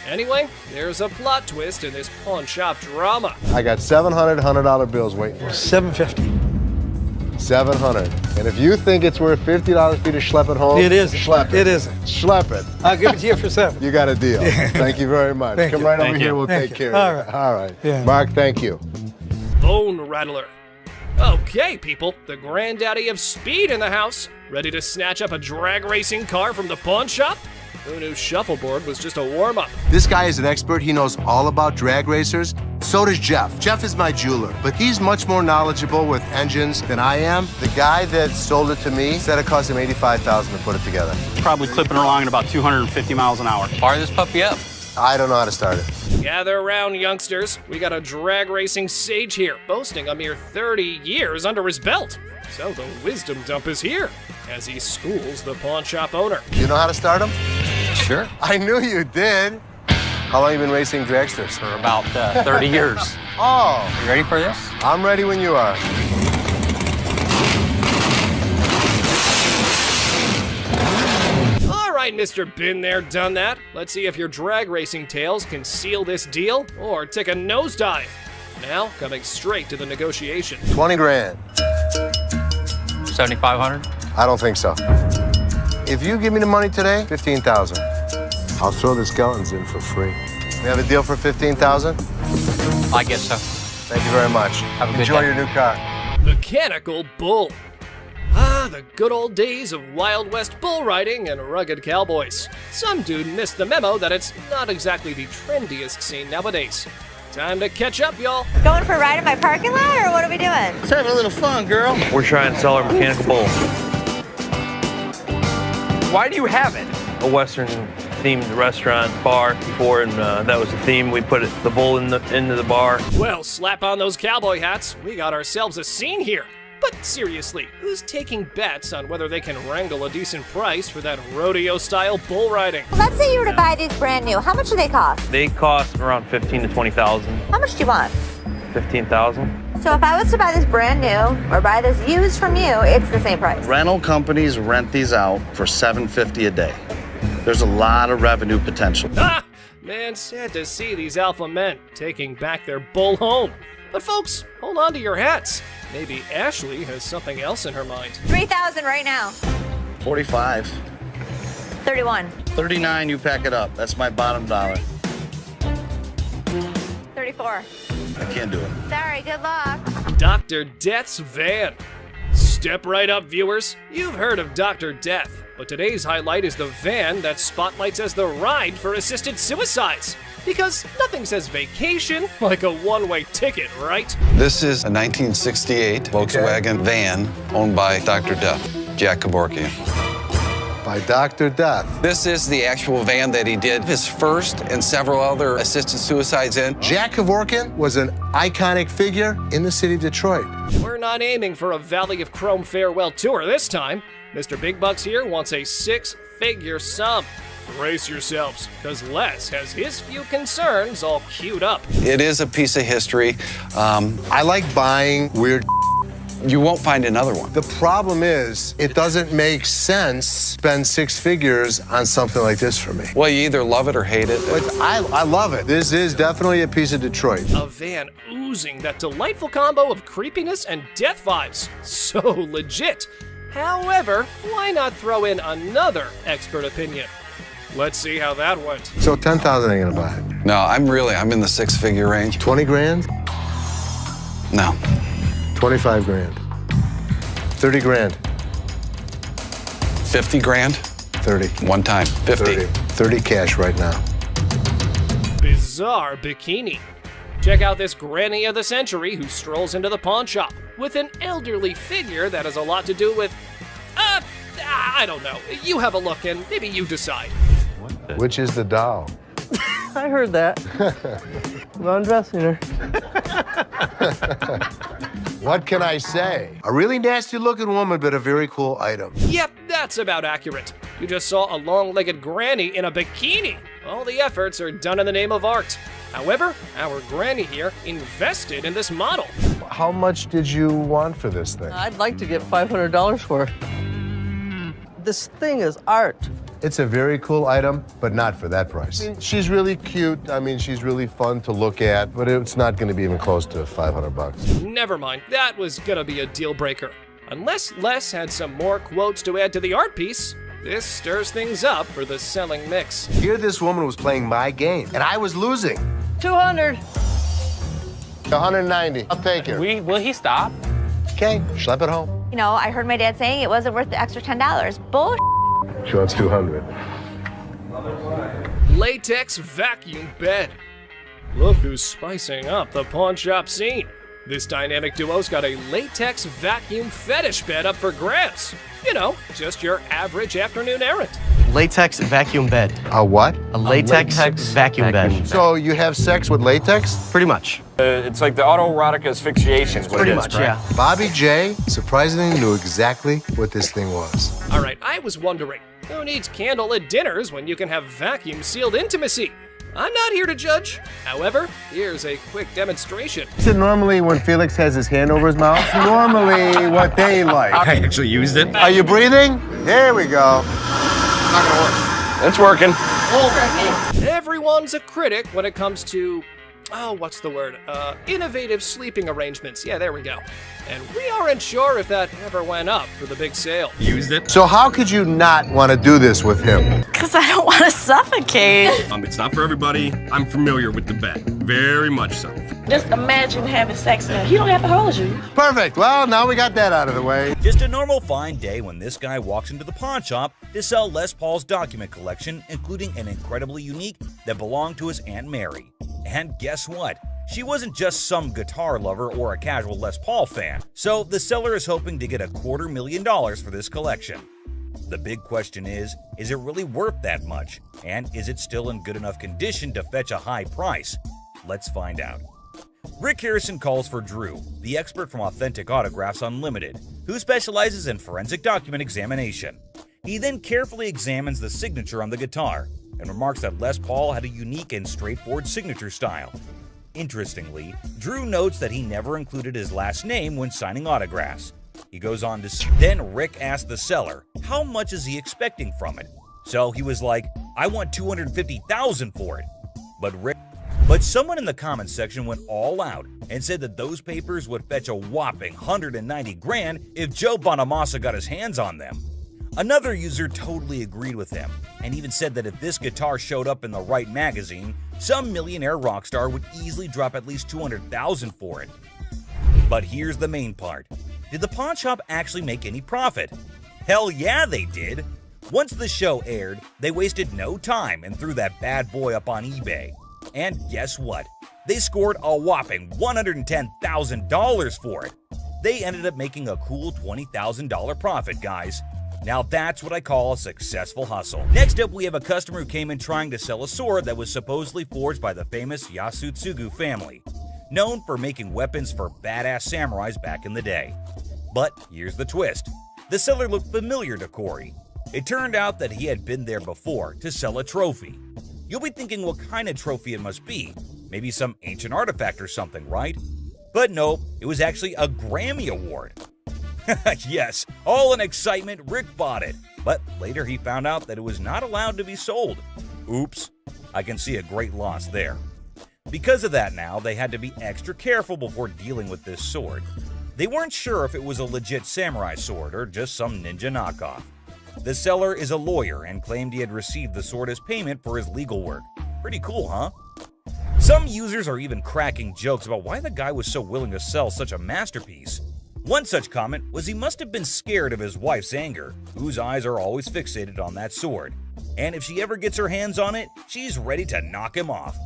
Anyway, there's a plot twist in this pawn shop drama. I got $700 $100 bills waiting for me. $750. $700. And if you think it's worth $50 for you to schlep it home, It isn't. Schlep it. It isn't. Schlep it. I'll give it to you for $7. You got a deal. Thank you very much. Thank Come you. right Thank over you. here. We'll Thank take you. care All of right. it. All right. Yeah. Mark, thank you. Bone Rattler. Okay, people, the granddaddy of speed in the house. Ready to snatch up a drag racing car from the pawn shop? Who knew shuffleboard was just a warm-up? This guy is an expert. He knows all about drag racers. So does Jeff. Jeff is my jeweler, but he's much more knowledgeable with engines than I am. The guy that sold it to me said it cost him $85,000 to put it together. Probably clipping along at about 250 miles an hour. Fire this puppy up. I don't know how to start it. Gather around, youngsters. We got a drag racing sage here, boasting a mere 30 years under his belt. So the wisdom dump is here, as he schools the pawn shop owner. You know how to start them? Sure. I knew you did. How long you been racing dragsters? For about 30 years. Oh. You ready for this? I'm ready when you are. All right, Mr. Been There, Done That. Let's see if your drag racing tales can seal this deal or take a nosedive. Now, coming straight to the negotiation. 20 grand. 7,500. I don't think so. If you give me the money today, 15,000. I'll throw the skeletons in for free. We have a deal for 15,000? I guess so. Thank you very much. Have a good Enjoy day. your new car. Mechanical Bull. Ah, the good old days of Wild West bull riding and rugged cowboys. Some dude missed the memo that it's not exactly the trendiest scene nowadays. Time to catch up, y'all. Going for a ride in my parking lot, or what are we doing? Let's have a little fun, girl. We're trying to sell our mechanical bull. Why do you have it? A Western themed restaurant bar before, and that was the theme. We put the bull into the bar. Well, slap on those cowboy hats. We got ourselves a scene here. But seriously, who's taking bets on whether they can wrangle a decent price for that rodeo-style bull riding? Let's say you were to buy these brand new. How much do they cost? They cost around 15 to 20,000. How much do you want? 15,000. So if I was to buy this brand new or buy this used from you, it's the same price. Rental companies rent these out for $750 a day. There's a lot of revenue potential. Ah! Man, sad to see these alpha men taking back their bull home. But folks, hold on to your hats. Maybe Ashley has something else in her mind. 3,000 right now. 45. 31. 39, you pack it up. That's my bottom dollar. 34. I can't do it. Sorry, good luck. Dr. Death's van. Step right up, viewers. You've heard of Dr. Death, but today's highlight is the van that spotlights as the ride for assisted suicides. Because nothing says vacation like a one-way ticket, right? This is a 1968 Volkswagen van owned by Dr. Death, Jack Kevorkian. By Dr. Death. This is the actual van that he did his first and several other assisted suicides in. Jack Kevorkian was an iconic figure in the city of Detroit. We're not aiming for a Valley of Chrome farewell tour this time. Mr. Big Bucks here wants a six-figure sum. Brace yourselves, because Les has his few concerns all queued up. It is a piece of history. I like buying weird. You won't find another one. The problem is, it doesn't make sense to spend six figures on something like this for me. Well, you either love it or hate it. But I love it. This is definitely a piece of Detroit. A van oozing that delightful combo of creepiness and death vibes. So legit. However, why not throw in another expert opinion? Let's see how that went. So 10,000 ain't gonna buy it. No, I'm in the six-figure range. 20 grand? No. 25 grand. 30 grand. 50 grand? 30. One time. 50. 30 cash right now. Bizarre bikini. Check out this granny of the century who strolls into the pawn shop with an elderly figure that has a lot to do with, I don't know. You have a look and maybe you decide. Which is the doll? I heard that. I'm undressing her. What can I say? A really nasty looking woman, but a very cool item. Yep, that's about accurate. You just saw a long-legged granny in a bikini. All the efforts are done in the name of art. However, our granny here invested in this model. How much did you want for this thing? I'd like to get $500 for it. This thing is art. It's a very cool item, but not for that price. She's really cute. I mean, she's really fun to look at, but it's not going to be even close to 500 bucks. Never mind, that was gonna be a deal breaker. Unless Les had some more quotes to add to the art piece, this stirs things up for the selling mix. Here this woman was playing my game, and I was losing. 200. 190. I'll take it. Will he stop? Okay, schlep it home. You know, I heard my dad saying it wasn't worth the extra $10. Bull. She wants 200. Latex vacuum bed. Look who's spicing up the pawn shop scene. This dynamic duo's got a latex vacuum fetish bed up for grabs. You know, just your average afternoon errand. latex vacuum bed. A what? A latex, vacuum bed. So you have sex with latex? Pretty much. It's like the autoerotic asphyxiation is what Pretty it is, much, right? yeah. Bobby J surprisingly knew exactly what this thing was. All right, I was wondering, who needs candlelit dinners when you can have vacuum-sealed intimacy? I'm not here to judge. However, here's a quick demonstration. So normally when Felix has his hand over his mouth, normally what they like. I actually used it. Are you breathing? There we go. Not gonna work. It's working. Everyone's a critic when it comes to, what's the word? Innovative sleeping arrangements. Yeah, there we go. And we aren't sure if that ever went up for the big sale. Used it. So how could you not want to do this with him? Because I don't want to suffocate. It's not for everybody. I'm familiar with the bed. Very much so. Just imagine having sex and he don't have to hold you. Perfect. Well, now we got that out of the way. Just a normal fine day when this guy walks into the pawn shop to sell Les Paul's document collection, including an incredibly unique that belonged to his Aunt Mary. And guess what? She wasn't just some guitar lover or a casual Les Paul fan, so the seller is hoping to get $250,000 for this collection. The big question is it really worth that much? And is it still in good enough condition to fetch a high price? Let's find out. Rick Harrison calls for Drew, the expert from Authentic Autographs Unlimited, who specializes in forensic document examination. He then carefully examines the signature on the guitar and remarks that Les Paul had a unique and straightforward signature style. Interestingly, Drew notes that he never included his last name when signing autographs. He goes on to say, then Rick asked the seller, how much is he expecting from it? So he was like, I want $250,000 for it. But someone in the comments section went all out and said that those papers would fetch a whopping $190,000 if Joe Bonamassa got his hands on them. Another user totally agreed with him and even said that if this guitar showed up in the right magazine, some millionaire rock star would easily drop at least $200,000 for it. But here's the main part. Did the pawn shop actually make any profit? Hell yeah, they did. Once the show aired, they wasted no time and threw that bad boy up on eBay. And guess what? They scored a whopping $110,000 for it. They ended up making a cool $20,000 profit, guys. Now that's what I call a successful hustle. Next up, we have a customer who came in trying to sell a sword that was supposedly forged by the famous Yasutsugu family, known for making weapons for badass samurais back in the day. But here's the twist. The seller looked familiar to Corey. It turned out that he had been there before to sell a trophy. You'll be thinking what kind of trophy it must be. Maybe some ancient artifact or something, right? But no, it was actually a Grammy Award. Yes, all in excitement, Rick bought it. But later he found out that it was not allowed to be sold. Oops, I can see a great loss there. Because of that now, they had to be extra careful before dealing with this sword. They weren't sure if it was a legit samurai sword or just some ninja knockoff. The seller is a lawyer and claimed he had received the sword as payment for his legal work. Pretty cool, huh? Some users are even cracking jokes about why the guy was so willing to sell such a masterpiece. One such comment was he must have been scared of his wife's anger, whose eyes are always fixated on that sword. And if she ever gets her hands on it, she's ready to knock him off.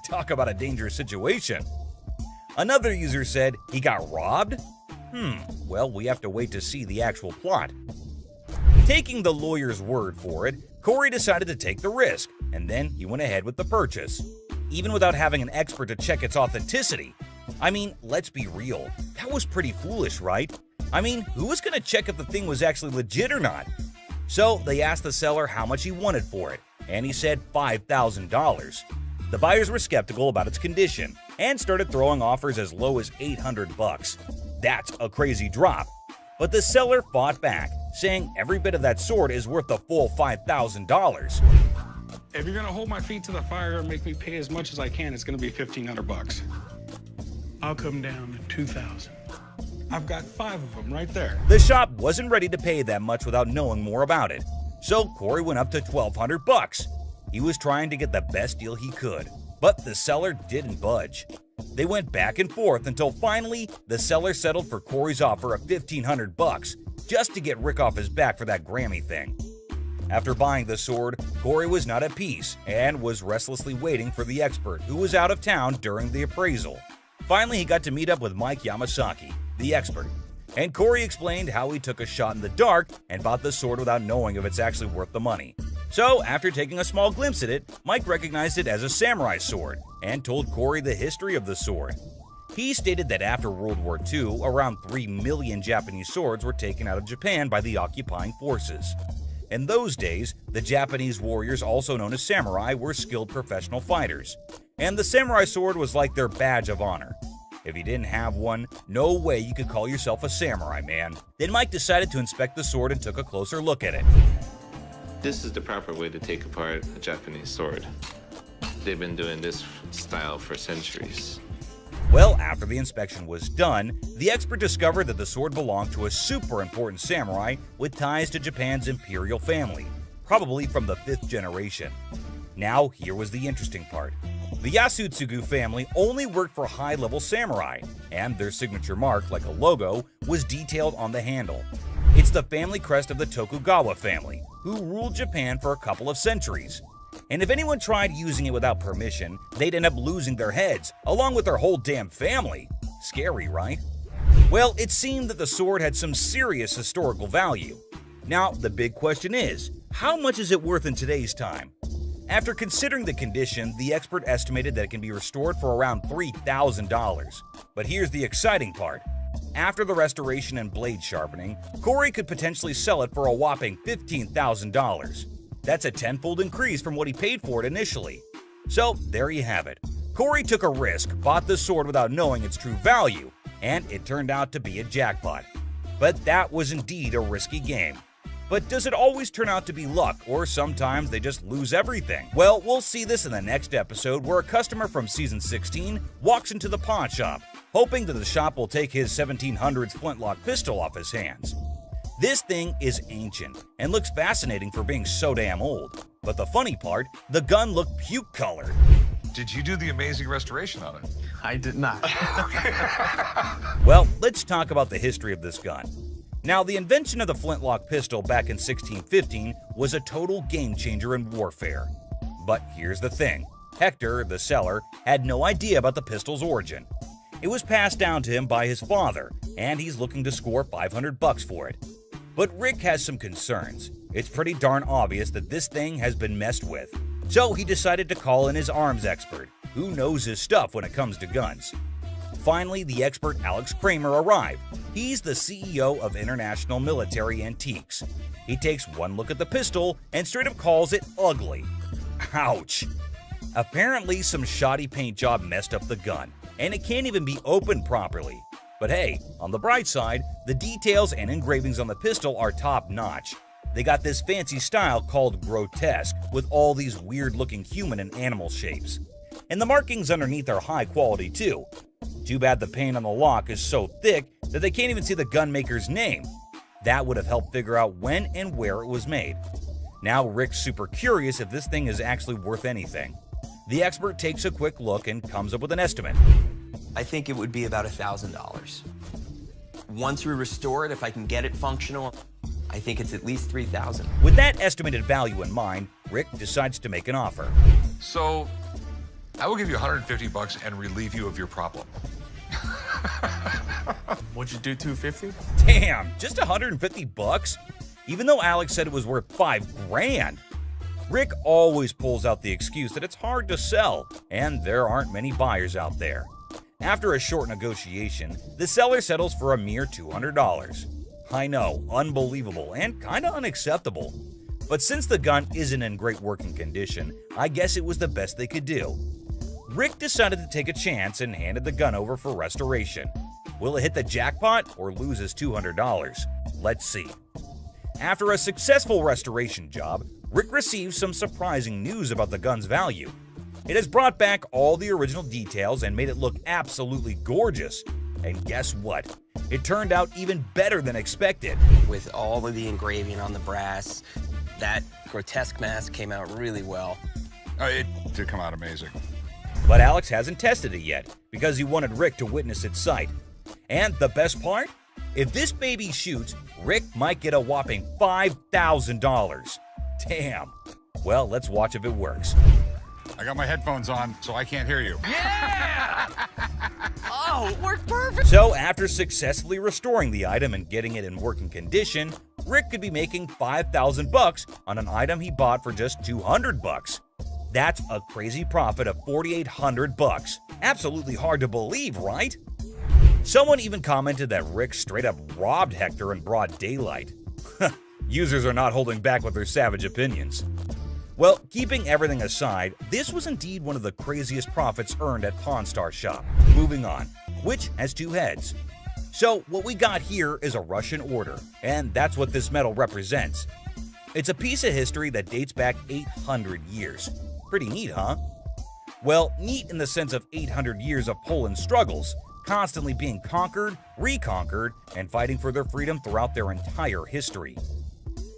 Talk about a dangerous situation. Another user said he got robbed? Well, we have to wait to see the actual plot. Taking the lawyer's word for it, Corey decided to take the risk, and then he went ahead with the purchase, even without having an expert to check its authenticity. I mean, let's be real, that was pretty foolish, right? I mean, who was going to check if the thing was actually legit or not? So they asked the seller how much he wanted for it, and he said $5,000. The buyers were skeptical about its condition and started throwing offers as low as $800. That's a crazy drop. But the seller fought back, saying every bit of that sword is worth the full $5,000. If you're gonna hold my feet to the fire and make me pay as much as I can, it's gonna be $1,500. I'll come down to $2,000. I've got 5 of them right there. The shop wasn't ready to pay that much without knowing more about it, so Corey went up to $1,200. He was trying to get the best deal he could, but the seller didn't budge. They went back and forth until finally the seller settled for Corey's offer of $1,500 just to get Rick off his back for that Grammy thing. After buying the sword, Corey was not at peace and was restlessly waiting for the expert who was out of town during the appraisal. Finally, he got to meet up with Mike Yamasaki, the expert, and Corey explained how he took a shot in the dark and bought the sword without knowing if it's actually worth the money. So, after taking a small glimpse at it, Mike recognized it as a samurai sword and told Corey the history of the sword. He stated that after World War II, around 3 million Japanese swords were taken out of Japan by the occupying forces. In those days, the Japanese warriors, also known as samurai, were skilled professional fighters, and the samurai sword was like their badge of honor. If you didn't have one, no way you could call yourself a samurai, man. Then Mike decided to inspect the sword and took a closer look at it. This is the proper way to take apart a Japanese sword. They've been doing this style for centuries. Well, after the inspection was done, the expert discovered that the sword belonged to a super important samurai with ties to Japan's imperial family, probably from the 5th generation. Now, here was the interesting part. The Yasutsugu family only worked for high-level samurai, and their signature mark, like a logo, was detailed on the handle. It's the family crest of the Tokugawa family, who ruled Japan for a couple of centuries. And if anyone tried using it without permission, they'd end up losing their heads, along with their whole damn family. Scary, right? Well, it seemed that the sword had some serious historical value. Now, the big question is, how much is it worth in today's time? After considering the condition, the expert estimated that it can be restored for around $3,000. But here's the exciting part. After the restoration and blade sharpening, Corey could potentially sell it for a whopping $15,000. That's a tenfold increase from what he paid for it initially. So, there you have it. Corey took a risk, bought the sword without knowing its true value, and it turned out to be a jackpot. But that was indeed a risky game. But does it always turn out to be luck, or sometimes they just lose everything? Well, we'll see this in the next episode, where a customer from Season 16 walks into the pawn shop, hoping that the shop will take his 1700s flintlock pistol off his hands. This thing is ancient, and looks fascinating for being so damn old. But the funny part, the gun looked puke-colored. Did you do the amazing restoration on it? I did not. Well, let's talk about the history of this gun. Now, the invention of the flintlock pistol back in 1615 was a total game-changer in warfare. But here's the thing. Hector, the seller, had no idea about the pistol's origin. It was passed down to him by his father, and he's looking to score $500 for it. But Rick has some concerns. It's pretty darn obvious that this thing has been messed with. So he decided to call in his arms expert, who knows his stuff when it comes to guns. Finally, the expert Alex Kramer arrived. He's the CEO of International Military Antiques. He takes one look at the pistol and straight up calls it ugly. Ouch! Apparently, some shoddy paint job messed up the gun, and it can't even be opened properly. But hey, on the bright side, the details and engravings on the pistol are top-notch. They got this fancy style called grotesque, with all these weird-looking human and animal shapes. And the markings underneath are high quality too. Too bad the paint on the lock is so thick that they can't even see the gun maker's name. That would have helped figure out when and where it was made. Now Rick's super curious if this thing is actually worth anything. The expert takes a quick look and comes up with an estimate. I think it would be about $1,000. Once we restore it, if I can get it functional, I think it's at least $3,000. With that estimated value in mind, Rick decides to make an offer. So, I will give you $150 and relieve you of your problem. Would you do $250? Damn, just $150? Even though Alex said it was worth $5,000. Rick always pulls out the excuse that it's hard to sell, and there aren't many buyers out there. After a short negotiation, the seller settles for a mere $200. I know, unbelievable and kinda unacceptable. But since the gun isn't in great working condition, I guess it was the best they could do. Rick decided to take a chance and handed the gun over for restoration. Will it hit the jackpot or lose his $200? Let's see. After a successful restoration job, Rick receives some surprising news about the gun's value. It has brought back all the original details and made it look absolutely gorgeous. And guess what? It turned out even better than expected. With all of the engraving on the brass, that grotesque mask came out really well. It did come out amazing. But Alex hasn't tested it yet because he wanted Rick to witness its sight. And the best part? If this baby shoots, Rick might get a whopping $5,000. Damn. Well, let's watch if it works. I got my headphones on, so I can't hear you. Oh, it worked perfect! So after successfully restoring the item and getting it in working condition, Rick could be making $5,000 on an item he bought for just $200. That's a crazy profit of $4,800. Absolutely hard to believe, right? Someone even commented that Rick straight up robbed Hector in broad daylight. Users are not holding back with their savage opinions. Well, keeping everything aside, this was indeed one of the craziest profits earned at Pawn Star Shop. Moving on, which has two heads. So what we got here is a Russian order, and that's what this medal represents. It's a piece of history that dates back 800 years. Pretty neat, huh? Well, neat in the sense of 800 years of Poland's struggles, constantly being conquered, reconquered, and fighting for their freedom throughout their entire history.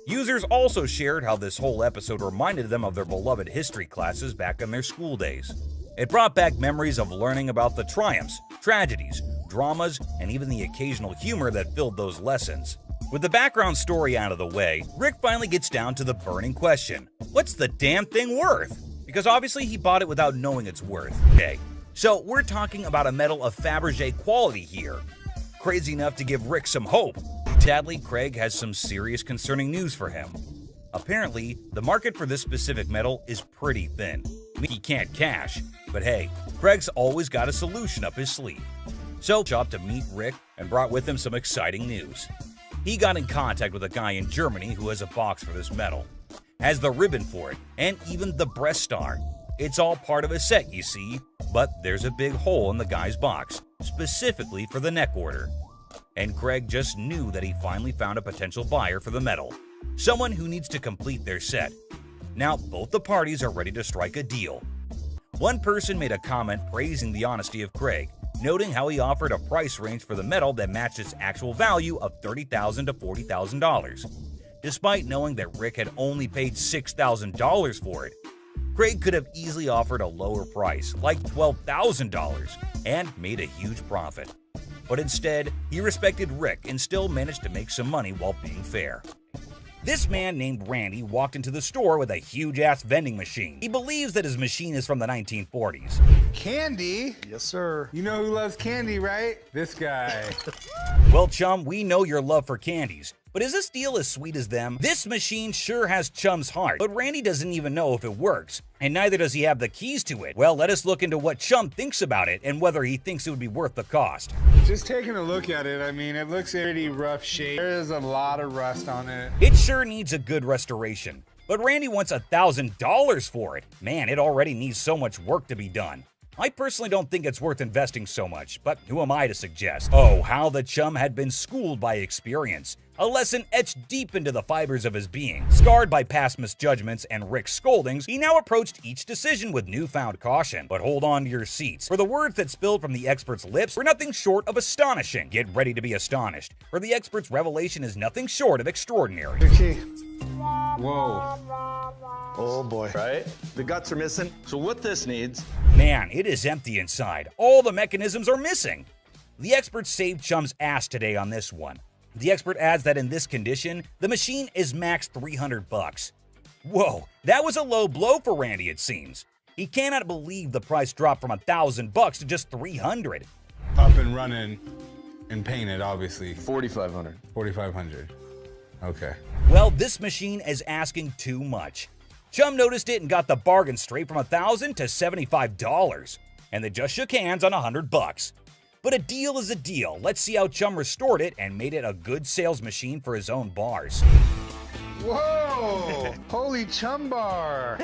Users also shared how this whole episode reminded them of their beloved history classes back in their school days. It brought back memories of learning about the triumphs, tragedies, dramas, and even the occasional humor that filled those lessons. With the background story out of the way, Rick finally gets down to the burning question. What's the damn thing worth? Because obviously he bought it without knowing its worth. Okay, so we're talking about a medal of Fabergé quality here. Crazy enough to give Rick some hope. Sadly, Craig has some serious concerning news for him. Apparently, the market for this specific medal is pretty thin. He can't cash, but hey, Craig's always got a solution up his sleeve. So, shop to meet Rick and brought with him some exciting news. He got in contact with a guy in Germany who has a box for this medal, has the ribbon for it, and even the breast star. It's all part of a set, you see, but there's a big hole in the guy's box, specifically for the neck order. And Craig just knew that he finally found a potential buyer for the medal, someone who needs to complete their set. Now, both the parties are ready to strike a deal. One person made a comment praising the honesty of Craig, noting how he offered a price range for the medal that matched its actual value of $30,000 to $40,000. Despite knowing that Rick had only paid $6,000 for it, Craig could have easily offered a lower price, like $12,000, and made a huge profit. But instead, he respected Rick and still managed to make some money while being fair. This man named Randy walked into the store with a huge-ass vending machine. He believes that his machine is from the 1940s. Candy? Yes, sir. You know who loves candy, right? This guy. Well, chum, we know your love for candies. But is this deal as sweet as them? This machine sure has Chum's heart, but Randy doesn't even know if it works, and neither does he have the keys to it. Well, let us look into what Chum thinks about it and whether he thinks it would be worth the cost. Just taking a look at it, I mean, it looks pretty rough shape. There's a lot of rust on it. It sure needs a good restoration, but Randy wants $1,000 for it. Man, it already needs so much work to be done. I personally don't think it's worth investing so much, but who am I to suggest? Oh, how the chum had been schooled by experience. A lesson etched deep into the fibers of his being. Scarred by past misjudgments and Rick's scoldings, he now approached each decision with newfound caution. But hold on to your seats, for the words that spilled from the expert's lips were nothing short of astonishing. Get ready to be astonished, for the expert's revelation is nothing short of extraordinary. Whoa. Oh boy. Right? The guts are missing. So what this needs... Man, it is empty inside. All the mechanisms are missing. The expert saved Chum's ass today on this one. The expert adds that in this condition, the machine is max $300. Whoa, that was a low blow for Randy, it seems. He cannot believe the price dropped from $1,000 to just $300. Up and running and painted, obviously. $4,500. $4,500. Okay. Well, this machine is asking too much. Chum noticed it and got the bargain straight from $1,000 to $75. And they just shook hands on $100. But a deal is a deal. Let's see how Chum restored it and made it a good sales machine for his own bars. Whoa! Holy Chum bar!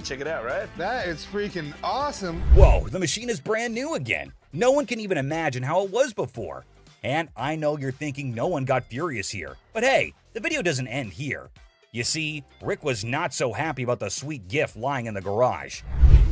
Check it out, right? That is freaking awesome. Whoa, the machine is brand new again. No one can even imagine how it was before. And I know you're thinking no one got furious here. But hey, the video doesn't end here. You see, Rick was not so happy about the sweet gift lying in the garage.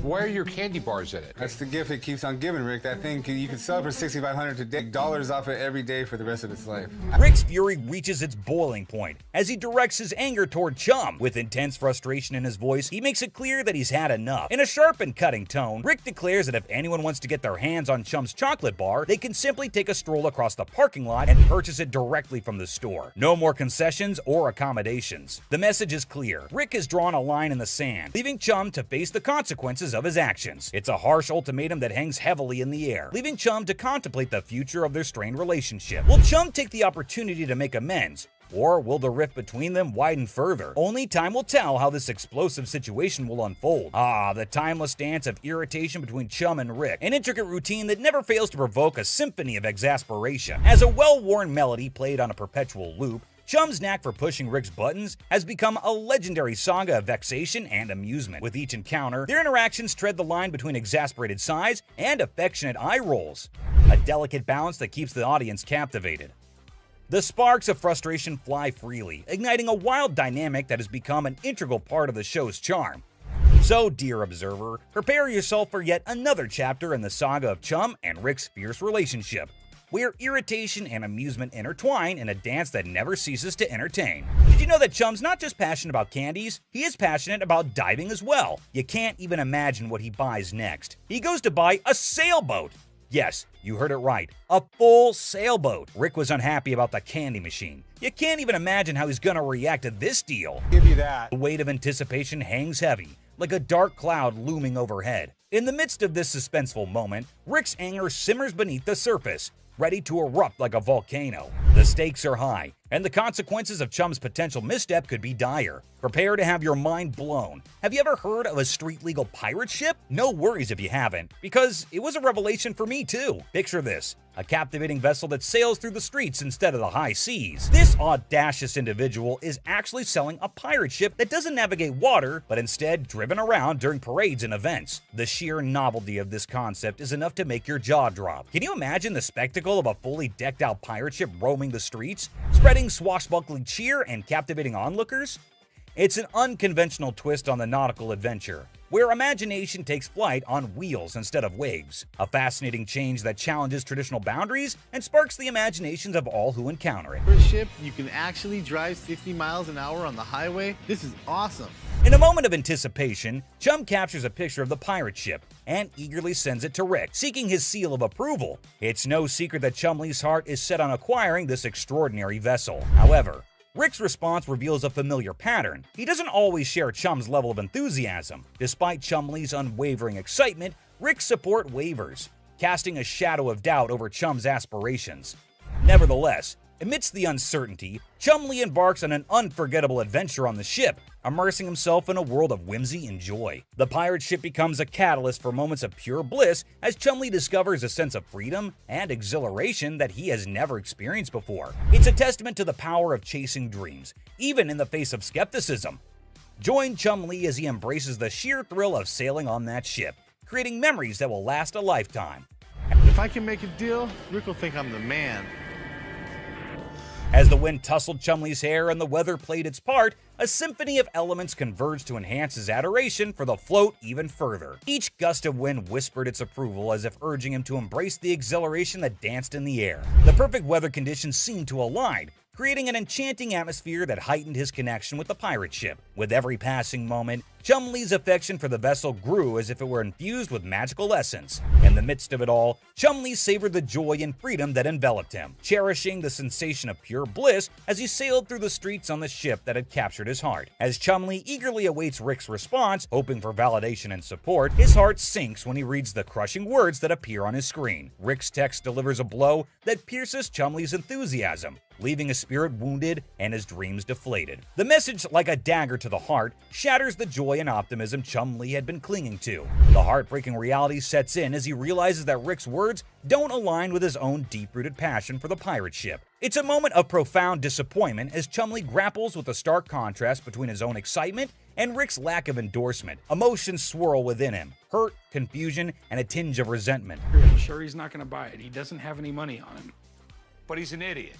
Why are your candy bars in it? That's the gift it keeps on giving, Rick. That thing, you can sell it for $6,500 today. Dollars off it every day for the rest of its life. Rick's fury reaches its boiling point as he directs his anger toward Chum. With intense frustration in his voice, he makes it clear that he's had enough. In a sharp and cutting tone, Rick declares that if anyone wants to get their hands on Chum's chocolate bar, they can simply take a stroll across the parking lot and purchase it directly from the store. No more concessions or accommodations. The message is clear. Rick has drawn a line in the sand, leaving Chum to face the consequences of his actions. It's a harsh ultimatum that hangs heavily in the air, leaving Chum to contemplate the future of their strained relationship. Will Chum take the opportunity to make amends, or will the rift between them widen further? Only time will tell how this explosive situation will unfold. The timeless dance of irritation between Chum and Rick, an intricate routine that never fails to provoke a symphony of exasperation. As a well-worn melody played on a perpetual loop, Chum's knack for pushing Rick's buttons has become a legendary saga of vexation and amusement. With each encounter, their interactions tread the line between exasperated sighs and affectionate eye rolls, a delicate balance that keeps the audience captivated. The sparks of frustration fly freely, igniting a wild dynamic that has become an integral part of the show's charm. So, dear observer, prepare yourself for yet another chapter in the saga of Chum and Rick's fierce relationship, where irritation and amusement intertwine in a dance that never ceases to entertain. Did you know that Chum's not just passionate about candies, he is passionate about diving as well? You can't even imagine what he buys next. He goes to buy a sailboat! Yes, you heard it right, a full sailboat. Rick was unhappy about the candy machine. You can't even imagine how he's gonna react to this deal. Give you that. The weight of anticipation hangs heavy, like a dark cloud looming overhead. In the midst of this suspenseful moment, Rick's anger simmers beneath the surface, ready to erupt like a volcano. The stakes are high, and the consequences of Chum's potential misstep could be dire. Prepare to have your mind blown. Have you ever heard of a street-legal pirate ship? No worries if you haven't, because it was a revelation for me too. Picture this, a captivating vessel that sails through the streets instead of the high seas. This audacious individual is actually selling a pirate ship that doesn't navigate water, but instead driven around during parades and events. The sheer novelty of this concept is enough to make your jaw drop. Can you imagine the spectacle of a fully decked out pirate ship roaming the streets, spreading swashbuckling cheer and captivating onlookers? It's an unconventional twist on the nautical adventure, where imagination takes flight on wheels instead of waves. A fascinating change that challenges traditional boundaries and sparks the imaginations of all who encounter it. For a ship, you can actually drive 60 miles an hour on the highway. This is awesome. In a moment of anticipation, Chum captures a picture of the pirate ship and eagerly sends it to Rick, seeking his seal of approval. It's no secret that Chumlee's heart is set on acquiring this extraordinary vessel. However, Rick's response reveals a familiar pattern. He doesn't always share Chum's level of enthusiasm. Despite Chumlee's unwavering excitement, Rick's support wavers, casting a shadow of doubt over Chum's aspirations. Nevertheless, amidst the uncertainty, Chumlee embarks on an unforgettable adventure on the ship, immersing himself in a world of whimsy and joy. The pirate ship becomes a catalyst for moments of pure bliss as Chumlee discovers a sense of freedom and exhilaration that he has never experienced before. It's a testament to the power of chasing dreams, even in the face of skepticism. Join Chumlee as he embraces the sheer thrill of sailing on that ship, creating memories that will last a lifetime. If I can make a deal, Rick will think I'm the man. As the wind tousled Chumlee's hair and the weather played its part, a symphony of elements converged to enhance his adoration for the float even further. Each gust of wind whispered its approval as if urging him to embrace the exhilaration that danced in the air. The perfect weather conditions seemed to align, creating an enchanting atmosphere that heightened his connection with the pirate ship. With every passing moment, Chumlee's affection for the vessel grew as if it were infused with magical essence. In the midst of it all, Chumlee savored the joy and freedom that enveloped him, cherishing the sensation of pure bliss as he sailed through the streets on the ship that had captured his heart. As Chumlee eagerly awaits Rick's response, hoping for validation and support, his heart sinks when he reads the crushing words that appear on his screen. Rick's text delivers a blow that pierces Chumlee's enthusiasm, leaving his spirit wounded and his dreams deflated. The message, like a dagger to the heart, shatters the joy and optimism Chumlee had been clinging to. The heartbreaking reality sets in as he realizes that Rick's words don't align with his own deep-rooted passion for the pirate ship. It's a moment of profound disappointment as Chumlee grapples with the stark contrast between his own excitement and Rick's lack of endorsement. Emotions swirl within him, hurt, confusion, and a tinge of resentment. I'm sure he's not going to buy it. He doesn't have any money on him. But he's an idiot.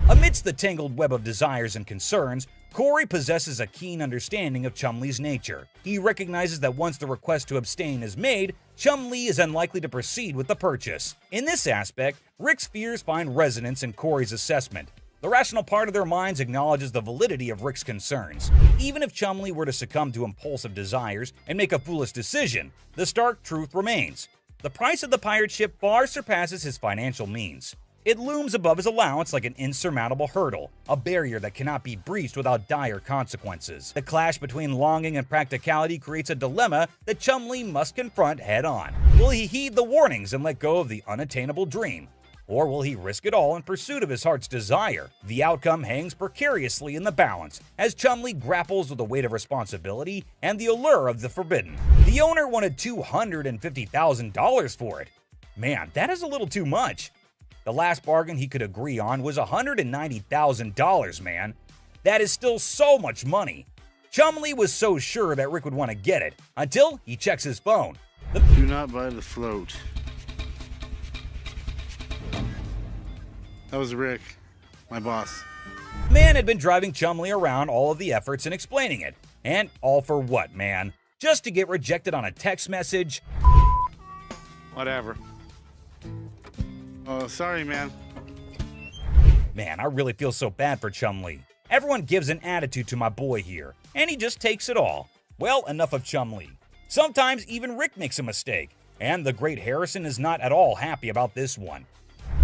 Amidst the tangled web of desires and concerns, Corey possesses a keen understanding of Chumlee's nature. He recognizes that once the request to abstain is made, Chumlee is unlikely to proceed with the purchase. In this aspect, Rick's fears find resonance in Corey's assessment. The rational part of their minds acknowledges the validity of Rick's concerns. Even if Chumlee were to succumb to impulsive desires and make a foolish decision, the stark truth remains. The price of the pirate ship far surpasses his financial means. It looms above his allowance like an insurmountable hurdle, a barrier that cannot be breached without dire consequences. The clash between longing and practicality creates a dilemma that Chumlee must confront head-on. Will he heed the warnings and let go of the unattainable dream? Or will he risk it all in pursuit of his heart's desire? The outcome hangs precariously in the balance as Chumlee grapples with the weight of responsibility and the allure of the forbidden. The owner wanted $250,000 for it. Man, that is a little too much. The last bargain he could agree on was $190,000, man. That is still so much money. Chumlee was so sure that Rick would want to get it, until he checks his phone. Do not buy the float. That was Rick, my boss. The man had been driving Chumlee around all of the efforts in explaining it. And all for what, man? Just to get rejected on a text message? Whatever. Oh, sorry, man. Man, I really feel so bad for Chumlee. Everyone gives an attitude to my boy here, and he just takes it all. Well, enough of Chumlee. Sometimes even Rick makes a mistake, and the great Harrison is not at all happy about this one.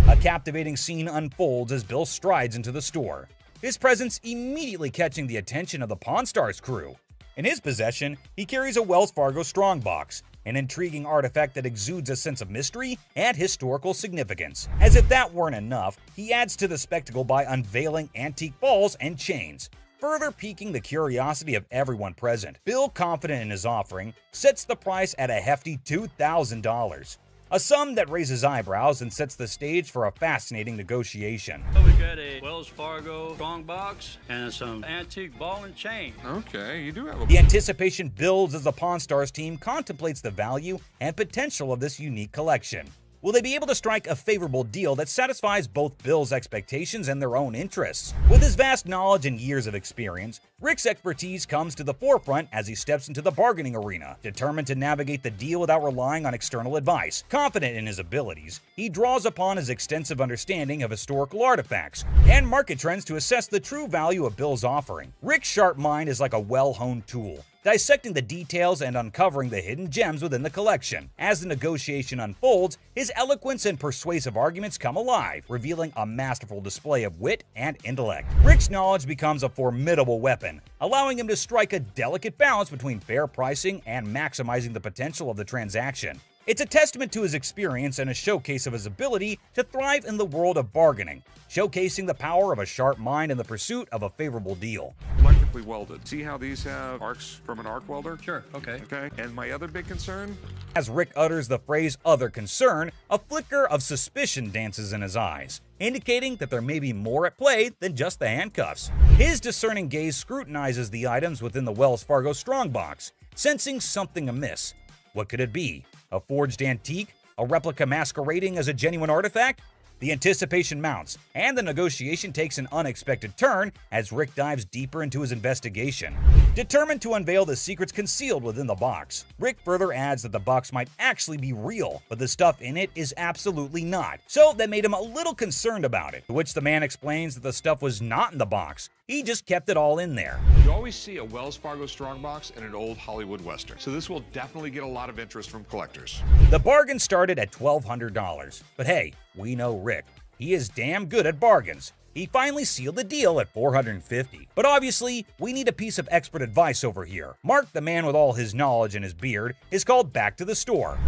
A captivating scene unfolds as Bill strides into the store, his presence immediately catching the attention of the Pawn Stars crew. In his possession, he carries a Wells Fargo strongbox, an intriguing artifact that exudes a sense of mystery and historical significance. As if that weren't enough, he adds to the spectacle by unveiling antique balls and chains, further piquing the curiosity of everyone present. Bill, confident in his offering, sets the price at a hefty $2,000. A sum that raises eyebrows and sets the stage for a fascinating negotiation. We got a Wells Fargo strongbox and some antique ball and chain. Okay, you do have a... The anticipation builds as the Pawn Stars team contemplates the value and potential of this unique collection. Will they be able to strike a favorable deal that satisfies both Bill's expectations and their own interests? With his vast knowledge and years of experience, Rick's expertise comes to the forefront as he steps into the bargaining arena. Determined to navigate the deal without relying on external advice, confident in his abilities, he draws upon his extensive understanding of historical artifacts and market trends to assess the true value of Bill's offering. Rick's sharp mind is like a well-honed tool, dissecting the details and uncovering the hidden gems within the collection. As the negotiation unfolds, his eloquence and persuasive arguments come alive, revealing a masterful display of wit and intellect. Rick's knowledge becomes a formidable weapon, allowing him to strike a delicate balance between fair pricing and maximizing the potential of the transaction. It's a testament to his experience and a showcase of his ability to thrive in the world of bargaining, showcasing the power of a sharp mind in the pursuit of a favorable deal. Electrically welded. See how these have arcs from an arc welder? Sure, okay. Okay, and my other big concern? As Rick utters the phrase "other concern," a flicker of suspicion dances in his eyes, indicating that there may be more at play than just the handcuffs. His discerning gaze scrutinizes the items within the Wells Fargo strongbox, sensing something amiss. What could it be? A forged antique? A replica masquerading as a genuine artifact? The anticipation mounts, and the negotiation takes an unexpected turn as Rick dives deeper into his investigation. Determined to unveil the secrets concealed within the box, Rick further adds that the box might actually be real, but the stuff in it is absolutely not, so that made him a little concerned about it, to which the man explains that the stuff was not in the box. He just kept it all in there. You always see a Wells Fargo strongbox in an old Hollywood Western, so this will definitely get a lot of interest from collectors. The bargain started at $1,200, but hey, we know Rick. He is damn good at bargains. He finally sealed the deal at $450. But obviously, we need a piece of expert advice over here. Mark, the man with all his knowledge and his beard, is called back to the store.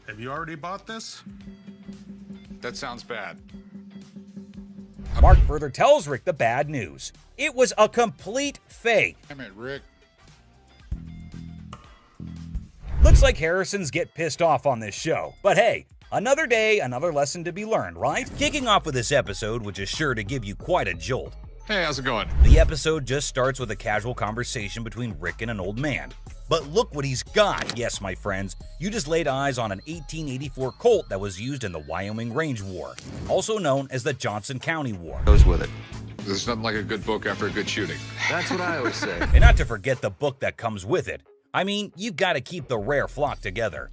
Have you already bought this? That sounds bad. Mark further tells Rick the bad news. It was a complete fake. Damn it, Rick. Looks like Harrisons get pissed off on this show, but hey, another day, another lesson to be learned, right? Kicking off with this episode, which is sure to give you quite a jolt. Hey, how's it going? The episode just starts with a casual conversation between Rick and an old man. But look what he's got. Yes, my friends, you just laid eyes on an 1884 Colt that was used in the Wyoming Range War, also known as the Johnson County War. Goes with it. There's nothing like a good book after a good shooting. That's what I always say. And not to forget the book that comes with it. I mean, you gotta keep the rare flock together.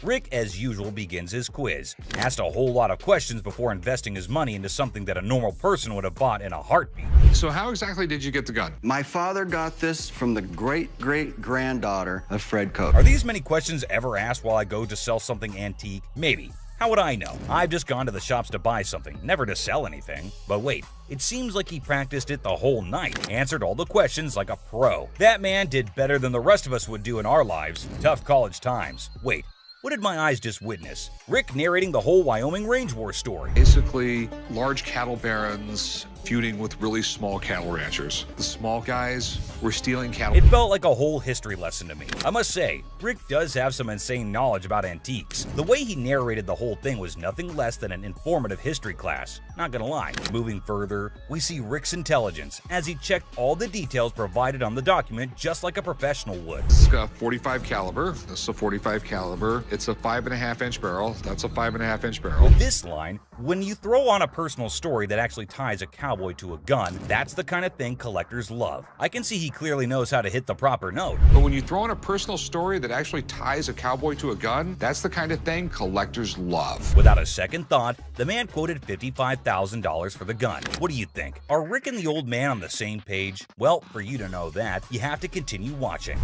Rick, as usual, begins his quiz, asked a whole lot of questions before investing his money into something that a normal person would have bought in a heartbeat. So how exactly did you get the gun? My father got this from the great-great-granddaughter of Fred Koch. Are these many questions ever asked while I go to sell something antique? Maybe. How would I know? I've just gone to the shops to buy something, never to sell anything. But wait, it seems like he practiced it the whole night, answered all the questions like a pro. That man did better than the rest of us would do in our lives. Tough college times. Wait, what did my eyes just witness? Rick narrating the whole Wyoming Range War story. Basically, large cattle barons feuding with really small cattle ranchers. The small guys were stealing cattle. It felt like a whole history lesson to me. I must say, Rick does have some insane knowledge about antiques. The way he narrated the whole thing was nothing less than an informative history class. Not gonna lie. Moving further, we see Rick's intelligence as he checked all the details provided on the document just like a professional would. This is a 45 caliber. This is a 45 caliber. It's a 5.5-inch barrel. That's a 5.5-inch barrel. With this line, when you throw on a personal story that actually ties a cowboy to a gun, that's the kind of thing collectors love. I can see he clearly knows how to hit the proper note. But when you throw in a personal story that actually ties a cowboy to a gun, that's the kind of thing collectors love. Without a second thought, the man quoted $55,000 for the gun. What do you think? Are Rick and the old man on the same page? Well, for you to know that, you have to continue watching.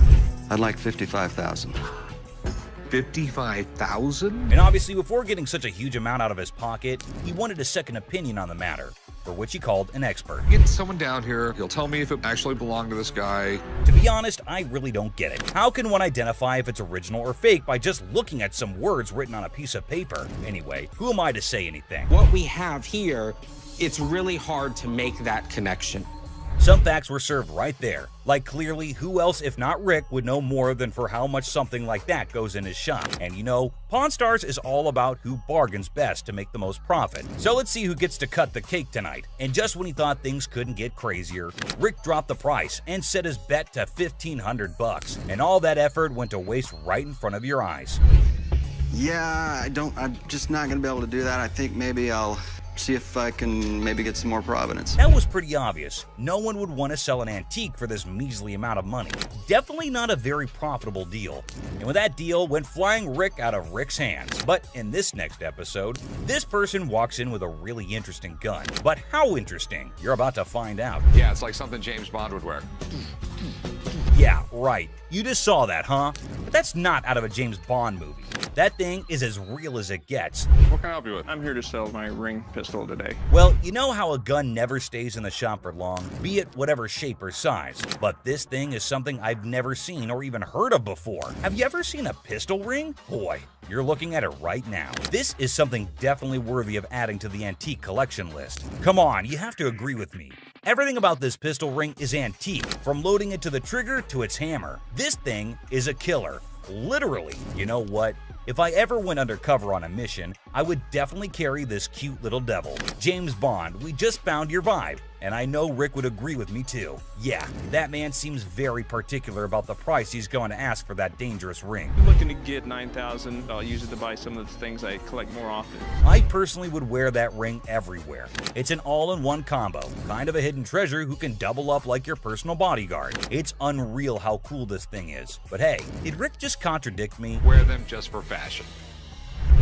I'd like 55,000. 55,000? And obviously, before getting such a huge amount out of his pocket, he wanted a second opinion on the matter, for which he called an expert. Get someone down here, he'll tell me if it actually belonged to this guy. To be honest, I really don't get it. How can one identify if it's original or fake by just looking at some words written on a piece of paper? Anyway, who am I to say anything? What we have here, it's really hard to make that connection. Some facts were served right there. Like clearly, who else if not Rick would know more than for how much something like that goes in his shop. And you know, Pawn Stars is all about who bargains best to make the most profit. So let's see who gets to cut the cake tonight. And just when he thought things couldn't get crazier, Rick dropped the price and set his bet to $1,500. And all that effort went to waste right in front of your eyes. Yeah, I'm just not gonna be able to do that. I think maybe I'll see if I can maybe get some more provenance. That was pretty obvious. No one would want to sell an antique for this measly amount of money. Definitely not a very profitable deal. And with that deal went flying Rick out of Rick's hands. But in this next episode, this person walks in with a really interesting gun. But how interesting? You're about to find out. Yeah, it's like something James Bond would wear. Yeah, right. You just saw that, huh? But that's not out of a James Bond movie. That thing is as real as it gets. What can I help you with? I'm here to sell my ring pistol today. Well, you know how a gun never stays in the shop for long, be it whatever shape or size. But this thing is something I've never seen or even heard of before. Have you ever seen a pistol ring? Boy, you're looking at it right now. This is something definitely worthy of adding to the antique collection list. Come on, you have to agree with me. Everything about this pistol ring is antique, from loading it to the trigger to its hammer. This thing is a killer. Literally. You know what? If I ever went undercover on a mission, I would definitely carry this cute little devil. James Bond, we just found your vibe. And I know Rick would agree with me too. Yeah, that man seems very particular about the price he's going to ask for that dangerous ring. I'm looking to get $9,000. I'll use it to buy some of the things I collect more often. I personally would wear that ring everywhere. It's an all-in-one combo, kind of a hidden treasure who can double up like your personal bodyguard. It's unreal how cool this thing is. But hey, did Rick just contradict me? Wear them just for fashion.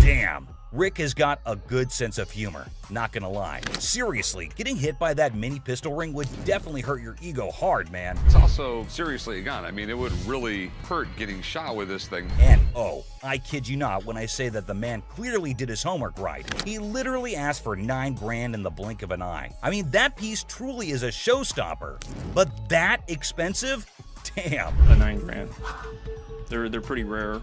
Damn. Rick has got a good sense of humor, not gonna lie. Seriously, getting hit by that mini pistol ring would definitely hurt your ego hard, man. It's also seriously a gun. I mean, it would really hurt getting shot with this thing. And oh, I kid you not when I say that the man clearly did his homework right. He literally asked for $9 grand in the blink of an eye. I mean, that piece truly is a showstopper. But that expensive? Damn. The $9 grand. They're pretty rare.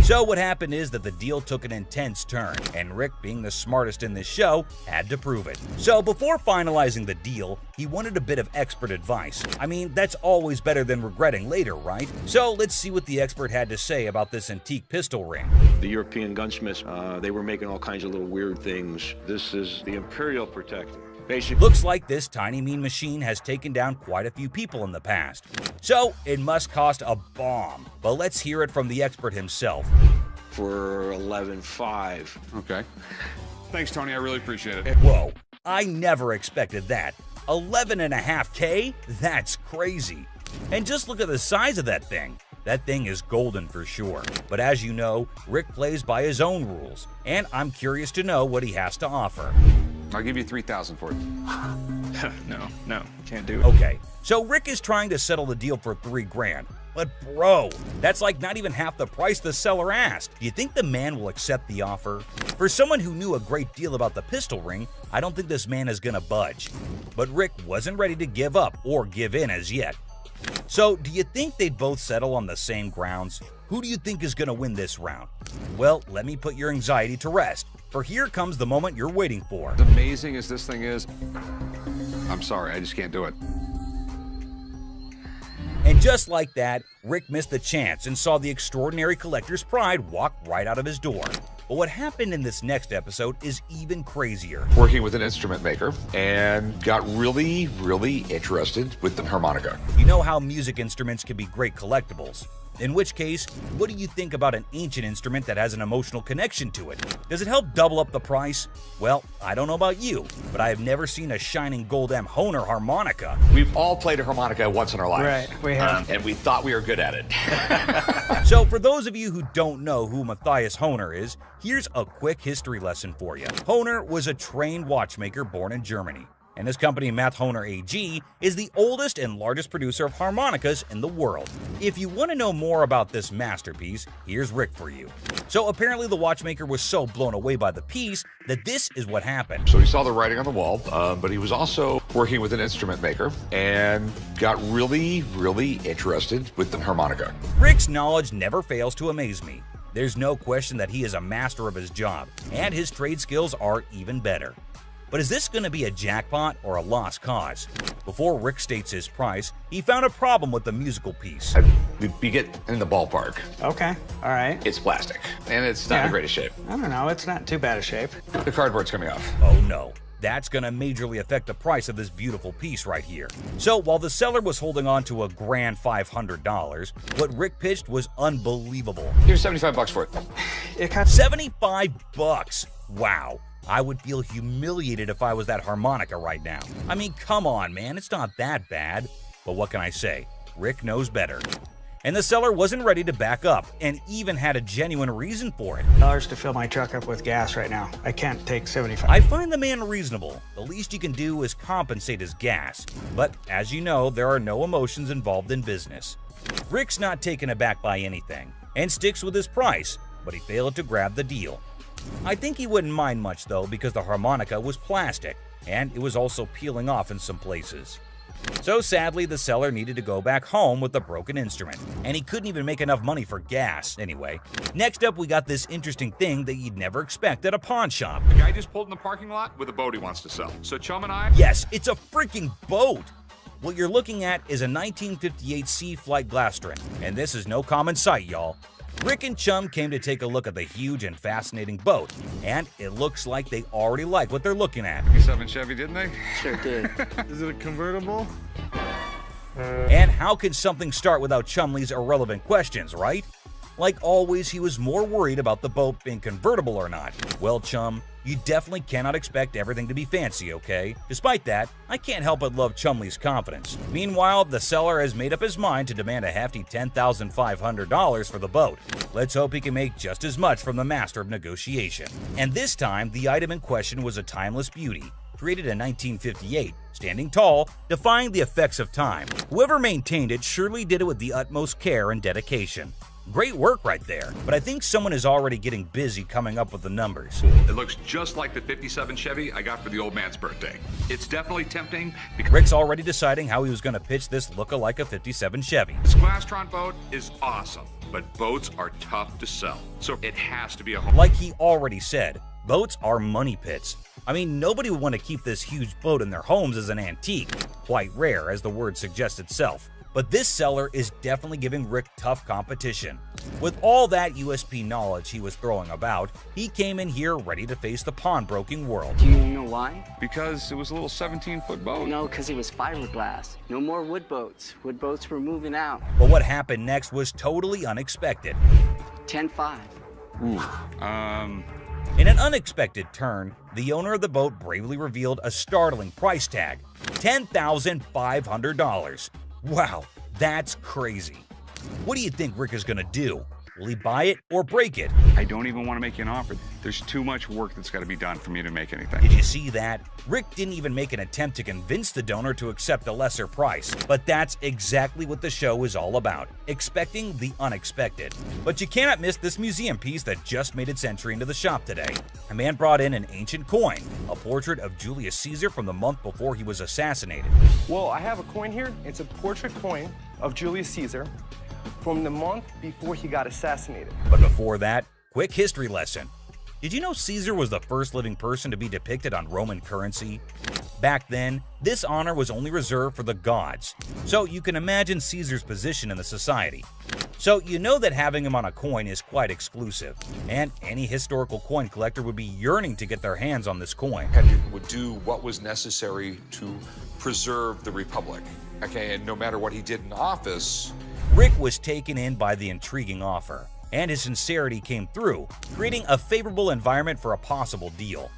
So what happened is that the deal took an intense turn, and Rick, being the smartest in this show, had to prove it. So before finalizing the deal, he wanted a bit of expert advice. I mean, that's always better than regretting later, right? So let's see what the expert had to say about this antique pistol ring. The European gunsmiths, they were making all kinds of little weird things. This is the Imperial Protector. Basically, looks like this tiny mean machine has taken down quite a few people in the past. So it must cost a bomb. But let's hear it from the expert himself. For $11,500. Okay. Thanks, Tony. I really appreciate it. Whoa, I never expected that. $11.5K? That's crazy. And just look at the size of that thing. That thing is golden for sure. But as you know, Rick plays by his own rules, and I'm curious to know what he has to offer. I'll give you $3,000 for it. No, can't do it. Okay, so Rick is trying to settle the deal for $3 grand. But bro, that's like not even half the price the seller asked. Do you think the man will accept the offer? For someone who knew a great deal about the pistol ring, I don't think this man is gonna budge. But Rick wasn't ready to give up or give in as yet. So, do you think they'd both settle on the same grounds? Who do you think is gonna win this round? Well, let me put your anxiety to rest, for here comes the moment you're waiting for. As amazing as this thing is, I'm sorry, I just can't do it. And just like that, Rick missed the chance and saw the extraordinary collector's pride walk right out of his door. But what happened in this next episode is even crazier. Working with an instrument maker and got really, really interested with the harmonica. You know how music instruments can be great collectibles. In which case, what do you think about an ancient instrument that has an emotional connection to it? Does it help double up the price? Well, I don't know about you, but I have never seen a shining gold M. Hohner harmonica. We've all played a harmonica once in our lives. Right, we have. And we thought we were good at it. So for those of you who don't know who Matthias Hohner is, here's a quick history lesson for you. Hohner was a trained watchmaker born in Germany, and his company Math Hohner AG is the oldest and largest producer of harmonicas in the world. If you want to know more about this masterpiece, here's Rick for you. So apparently the watchmaker was so blown away by the piece that this is what happened. So he saw the writing on the wall, but he was also working with an instrument maker and got really, really interested with the harmonica. Rick's knowledge never fails to amaze me. There's no question that he is a master of his job, and his trade skills are even better. But is this going to be a jackpot or a lost cause? Before Rick states his price, he found a problem with the musical piece. You get in the ballpark. Okay, all right. It's plastic, and it's not in the greatest shape. I don't know, it's not too bad a shape. The cardboard's coming off. Oh no, that's going to majorly affect the price of this beautiful piece right here. So while the seller was holding on to a grand $500, what Rick pitched was unbelievable. Here's $75 for it. It cost $75? Wow. I would feel humiliated if I was that harmonica right now. I mean, come on, man, it's not that bad. But what can I say? Rick knows better. And the seller wasn't ready to back up, and even had a genuine reason for it. $1 to fill my truck up with gas right now. I can't take 75. I find the man reasonable. The least you can do is compensate his gas. But as you know, there are no emotions involved in business. Rick's not taken aback by anything, and sticks with his price, but he failed to grab the deal. I think he wouldn't mind much though, because the harmonica was plastic, and it was also peeling off in some places. So sadly, the seller needed to go back home with the broken instrument, and he couldn't even make enough money for gas anyway. Next up, we got this interesting thing that you'd never expect at a pawn shop. The guy just pulled in the parking lot with a boat he wants to sell. So Chum and I... Yes, it's a freaking boat! What you're looking at is a 1958 Sea Flight Glastron, and this is no common sight, y'all. Rick and Chum came to take a look at the huge and fascinating boat, and it looks like they already like what they're looking at. 57 Chevy, didn't they? Sure did. Is it a convertible? And how could something start without Chumley's irrelevant questions, right? Like always, he was more worried about the boat being convertible or not. Well, Chum, you definitely cannot expect everything to be fancy, okay? Despite that, I can't help but love Chumley's confidence. Meanwhile, the seller has made up his mind to demand a hefty $10,500 for the boat. Let's hope he can make just as much from the master of negotiation. And this time, the item in question was a timeless beauty, created in 1958, standing tall, defying the effects of time. Whoever maintained it surely did it with the utmost care and dedication. Great work right there, but I think someone is already getting busy coming up with the numbers. It looks just like the 57 Chevy I got for the old man's birthday. It's definitely tempting because Rick's already deciding how he was going to pitch this look-alike a 57 Chevy. this Glastron boat is awesome, but boats are tough to sell, so it has to be a home. Like he already said, boats are money pits. I mean, nobody would want to keep this huge boat in their homes as an antique. Quite rare, as the word suggests itself. But this seller is definitely giving Rick tough competition. With all that USP knowledge he was throwing about, he came in here ready to face the pawnbroking world. Do you know why? Because it was a little 17-foot boat. No, because it was fiberglass. No more wood boats. Wood boats were moving out. But what happened next was totally unexpected. 10-5. In an unexpected turn, the owner of the boat bravely revealed a startling price tag, $10,500. Wow, that's crazy. What do you think Rick is gonna do? Will he buy it or break it? I don't even want to make you an offer. There's too much work that's got to be done for me to make anything. Did you see that? Rick didn't even make an attempt to convince the donor to accept a lesser price. But that's exactly what the show is all about, expecting the unexpected. But you cannot miss this museum piece that just made its entry into the shop today. A man brought in an ancient coin, a portrait of Julius Caesar from the month before he was assassinated. Well, I have a coin here. It's a portrait coin of Julius Caesar from the month before he got assassinated. But before that, quick history lesson. Did you know Caesar was the first living person to be depicted on Roman currency? Back then, this honor was only reserved for the gods, so you can imagine Caesar's position in the society. So you know that having him on a coin is quite exclusive, and any historical coin collector would be yearning to get their hands on this coin. Would do what was necessary to preserve the Republic. Okay, and no matter what he did in office, Rick was taken in by the intriguing offer, and his sincerity came through, creating a favorable environment for a possible deal.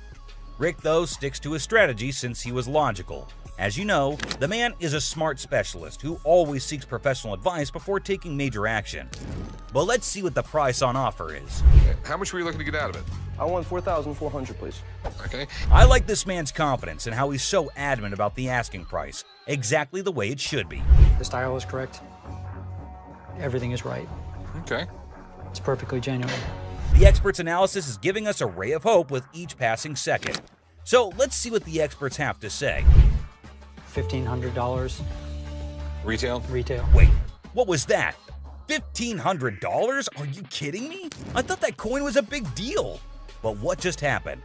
Rick, though, sticks to his strategy since he was logical. As you know, the man is a smart specialist who always seeks professional advice before taking major action. But let's see what the price on offer is. how much were you looking to get out of it? I want $4,400, please. Okay. I like this man's confidence and how he's so adamant about the asking price, exactly the way it should be. The style is correct. Everything is right. Okay. It's perfectly genuine. The expert's analysis is giving us a ray of hope with each passing second. So let's see what the experts have to say. $1,500. Retail? Retail. Wait, what was that? $1,500? Are you kidding me? I thought that coin was a big deal. But what just happened?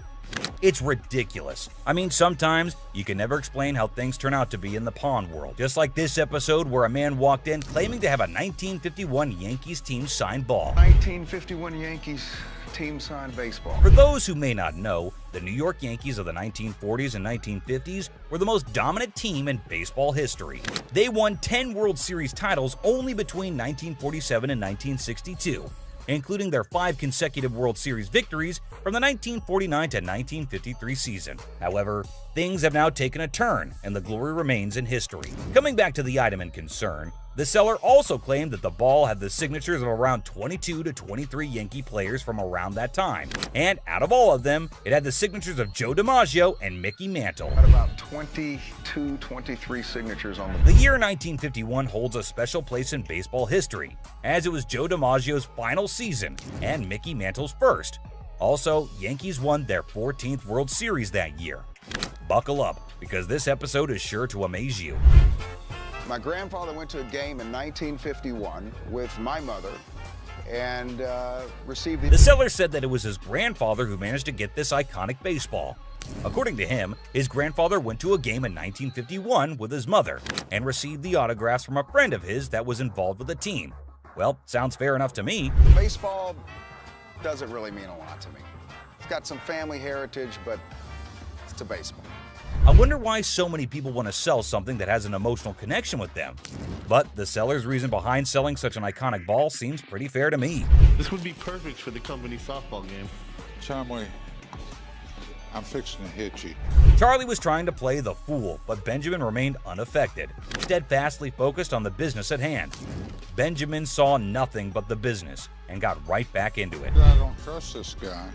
It's ridiculous. I mean, sometimes you can never explain how things turn out to be in the pawn world. Just like this episode where a man walked in claiming to have a 1951 Yankees team signed ball. 1951 Yankees team signed baseball. For those who may not know, the New York Yankees of the 1940s and 1950s were the most dominant team in baseball history. They won 10 World Series titles only between 1947 and 1962, including their 5 consecutive World Series victories from the 1949 to 1953 season. However, things have now taken a turn, and the glory remains in history. Coming back to the item in concern, the seller also claimed that the ball had the signatures of around 22 to 23 Yankee players from around that time, and out of all of them, it had the signatures of Joe DiMaggio and Mickey Mantle. Had about 22, 23 signatures on The year 1951 holds a special place in baseball history, as it was Joe DiMaggio's final season and Mickey Mantle's first. Also, Yankees won their 14th World Series that year. Buckle up, because this episode is sure to amaze you. My grandfather went to a game in 1951 with my mother and received The seller said that it was his grandfather who managed to get this iconic baseball. According to him, his grandfather went to a game in 1951 with his mother and received the autographs from a friend of his that was involved with the team. Well, sounds fair enough to me. Baseball doesn't really mean a lot to me. It's got some family heritage, but it's a baseball. I wonder why so many people want to sell something that has an emotional connection with them. But the seller's reason behind selling such an iconic ball seems pretty fair to me. This would be perfect for the company softball game. Chomway, I'm fixing to hit you. Charlie was trying to play the fool, but Benjamin remained unaffected, steadfastly focused on the business at hand. Benjamin saw nothing but the business and got right back into it. I don't trust this guy.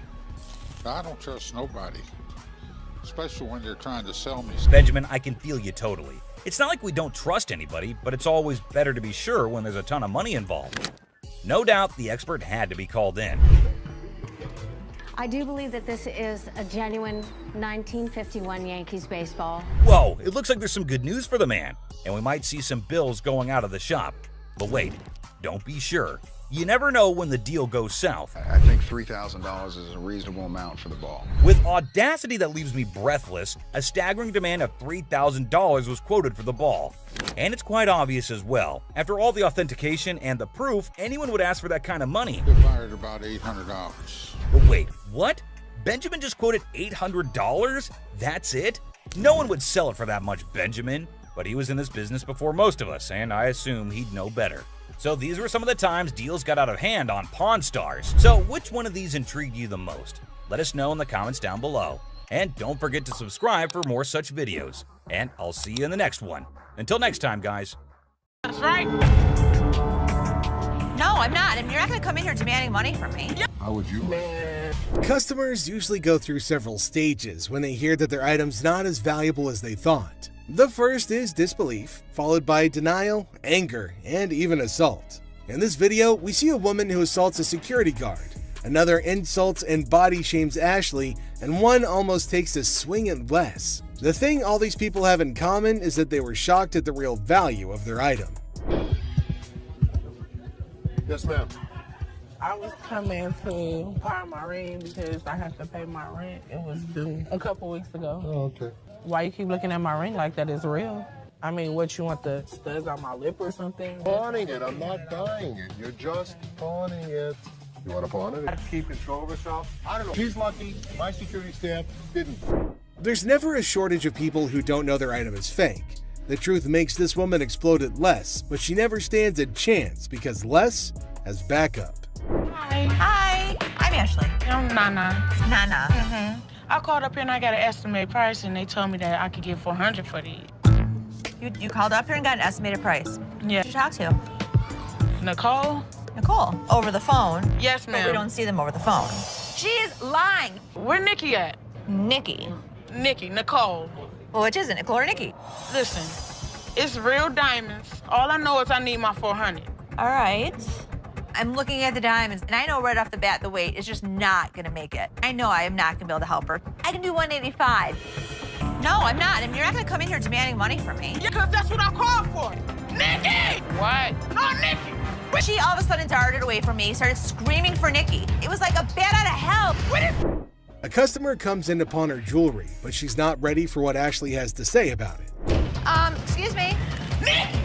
I don't trust nobody, especially when you're trying to sell me stuff. Benjamin, I can feel you totally. It's not like we don't trust anybody, but it's always better to be sure when there's a ton of money involved. No doubt the expert had to be called in. I do believe that this is a genuine 1951 Yankees baseball. Whoa, it looks like there's some good news for the man, and we might see some bills going out of the shop. But wait, don't be sure. You never know when the deal goes south. I think $3,000 is a reasonable amount for the ball. With audacity that leaves me breathless, a staggering demand of $3,000 was quoted for the ball. And it's quite obvious as well. After all the authentication and the proof, anyone would ask for that kind of money. They fired about $800. But wait, what? Benjamin just quoted $800? That's it? No one would sell it for that much, Benjamin. But he was in this business before most of us, and I assume he'd know better. So these were some of the times deals got out of hand on Pawn Stars. So which one of these intrigued you the most? Let us know in the comments down below. And don't forget to subscribe for more such videos. And I'll see you in the next one. Until next time, guys. That's right. No I'm not. And you're not going to come in here demanding money from me. How would you? Customers usually go through several stages when they hear that their item's not as valuable as they thought. The first is disbelief, followed by denial, anger, and even assault. In this video, we see a woman who assaults a security guard. Another insults and body shames Ashley, and one almost takes a swing at Les. The thing all these people have in common is that they were shocked at the real value of their item. Yes, ma'am. I was coming to pawn my ring because I have to pay my rent. It was due a couple weeks ago. Oh, okay. Why you keep looking at my ring like that? Is real? I mean, what, you want the studs on my lip or something? Pawning it. I'm not buying it. You're just pawning it. You want to pawn it? Keep control of herself? I don't know. She's lucky. My security staff didn't. There's never a shortage of people who don't know their item is fake. The truth makes this woman explode at Les, but she never stands a chance because Les has backup. Hi. Hi. I'm Ashley. I'm Nana. Nana. Mm-hmm. I called up here and I got an estimated price, and they told me that I could get $400 for these. You called up here and got an estimated price? Yeah. Who did you talk to? Nicole? Nicole. Over the phone? Yes, ma'am. But we don't see them over the phone. She is lying. Where Nikki at? Nikki. Nicole. Well, which is it, Nicole or Nikki? Listen, it's real diamonds. All I know is I need my $400. All right. I'm looking at the diamonds, and I know right off the bat the weight is just not gonna make it. I know I am not gonna be able to help her. I can do 185. No, I'm not. And you're not gonna come in here demanding money from me. Yeah, because that's what I called for. Nikki! What? No, Nikki! She all of a sudden darted away from me, started screaming for Nikki. It was like a bat out of hell. A customer comes in to pawn her jewelry, but she's not ready for what Ashley has to say about it. Excuse me. Nikki!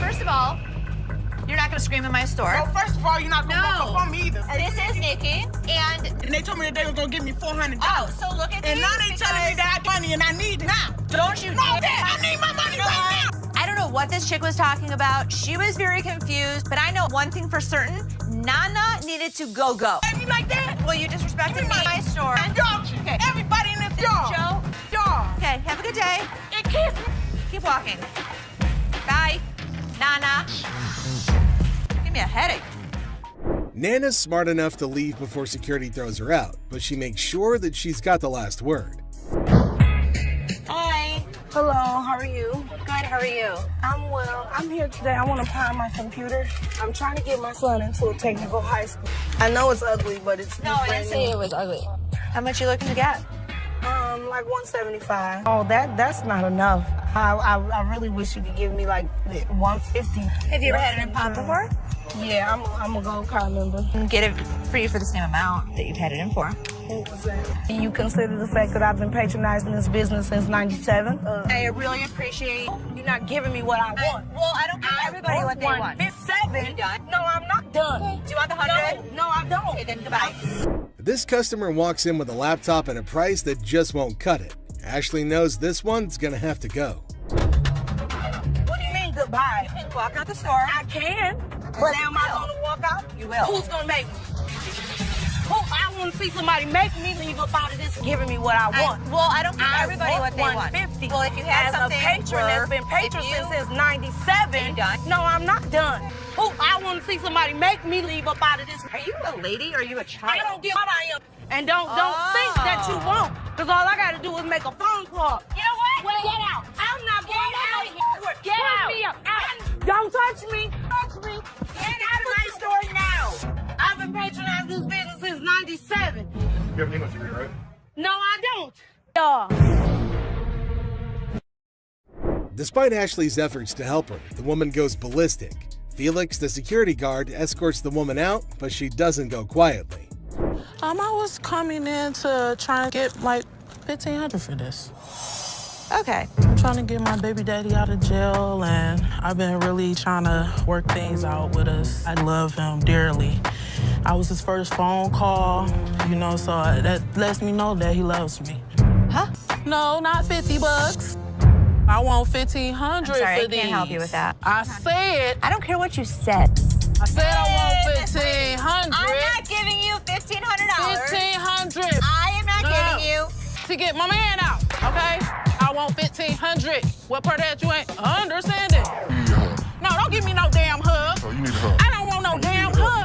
First of all, you're not gonna scream in my store. Well, first of all, you're not gonna walk up on me either. This is Nikki, and they told me that they were gonna give me $400. Oh, so look at and these. And now they telling me that I have money and I need it now. Don't you? No, Dad, I need my money right now. I don't know what this chick was talking about. She was very confused, but I know one thing for certain. Nana needed to go. You like that? Well, you disrespected me in my store. Don't you? Okay. Everybody in this yard. Joe. Okay, have a good day. And kiss me. Keep walking. Bye. Nana. Give me a headache. Nana's smart enough to leave before security throws her out, but she makes sure that she's got the last word. Hi. Hello, how are you? Good, how are you? I'm well. I'm here today. I want to pawn my computer. I'm trying to get my son into a technical high school. I know it's ugly, but it's No, I didn't say it was ugly. How much you looking to get? Like 175. Oh, that's not enough. I really wish you could give me like 150. Have you ever had it in pawn before? Yeah, I'm a gold card member. Get it for you for the same amount that you've had it in for. What was that? You consider the fact that I've been patronizing this business since '97? I really appreciate you're not giving me what I want. Well, I don't give everybody what they want. It's 7. You done? No, I'm not done. Okay. Do you want the 100? No, I don't. Okay, then goodbye. This customer walks in with a laptop and a price that just won't cut it. Ashley knows this one's gonna have to go. What do you mean goodbye? You can walk out the store. I can. But am I gonna walk out? You will. Who's gonna make me? I want to see somebody make me leave up out of this giving me what I want. I don't give everybody what they want. 150. Well, if you had something as a patron that's been patron since '97. No, I'm not done. I want to see somebody make me leave up out of this. Are you a lady or are you a child? I don't give what I am. And don't think that you won't. Because all I got to do is make a phone call. You know what? Well, get out. I'm not going out of here. Get out. Me up. Don't touch me. Touch me. Get out of my store now. I've been patronizing this business since '97. You have an English degree, right? No, I don't. Despite Ashley's efforts to help her, the woman goes ballistic. Felix, the security guard, escorts the woman out, but she doesn't go quietly. I was coming in to try and get like $1,500 for this. Okay. I'm trying to get my baby daddy out of jail, and I've been really trying to work things out with us. I love him dearly. I was his first phone call, so that lets me know that he loves me. Huh? No, not $50. I want $1,500 I'm sorry, for these. I can't help you with that. I said. I don't care what you said. I said I want $1,500. I'm not giving you $1,500. $1,500. I am not giving you. To get my man out, okay? I want $1,500. What part of that you ain't understanding? You need a hug. No, don't give me no damn hug. Oh, you need a hug. I don't want no damn hug.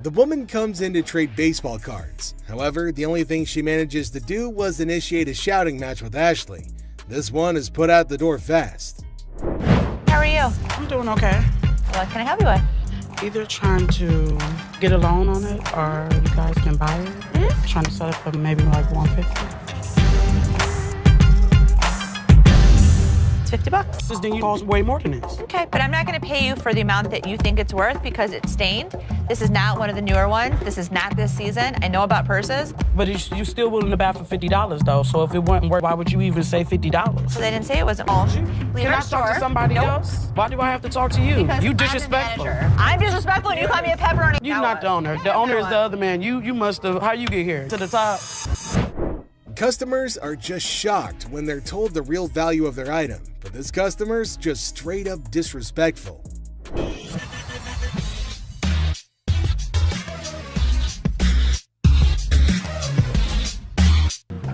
The woman comes in to trade baseball cards. However, the only thing she manages to do was initiate a shouting match with Ashley. This one is put out the door fast. How are you? I'm doing okay. What can I help you with? Either trying to get a loan on it or you guys can buy it. Mm-hmm. Trying to sell it for maybe like $150. It's $50. This thing costs way more than this. Okay, but I'm not going to pay you for the amount that you think it's worth because it's stained. This is not one of the newer ones. This is not this season. I know about purses. But you still willing to buy for $50 though. So if it wasn't worth, why would you even say $50? So they didn't say it wasn't. Leave Can I our talk to store. somebody Nope. else? Why do I have to talk to you? Because You I'm the disrespectful. manager. I'm disrespectful and you call me a pepperoni. You're not the owner. The owner is the other man. You must have. How you get here? To the top. Customers are just shocked when they're told the real value of their item, but this customer's just straight up disrespectful.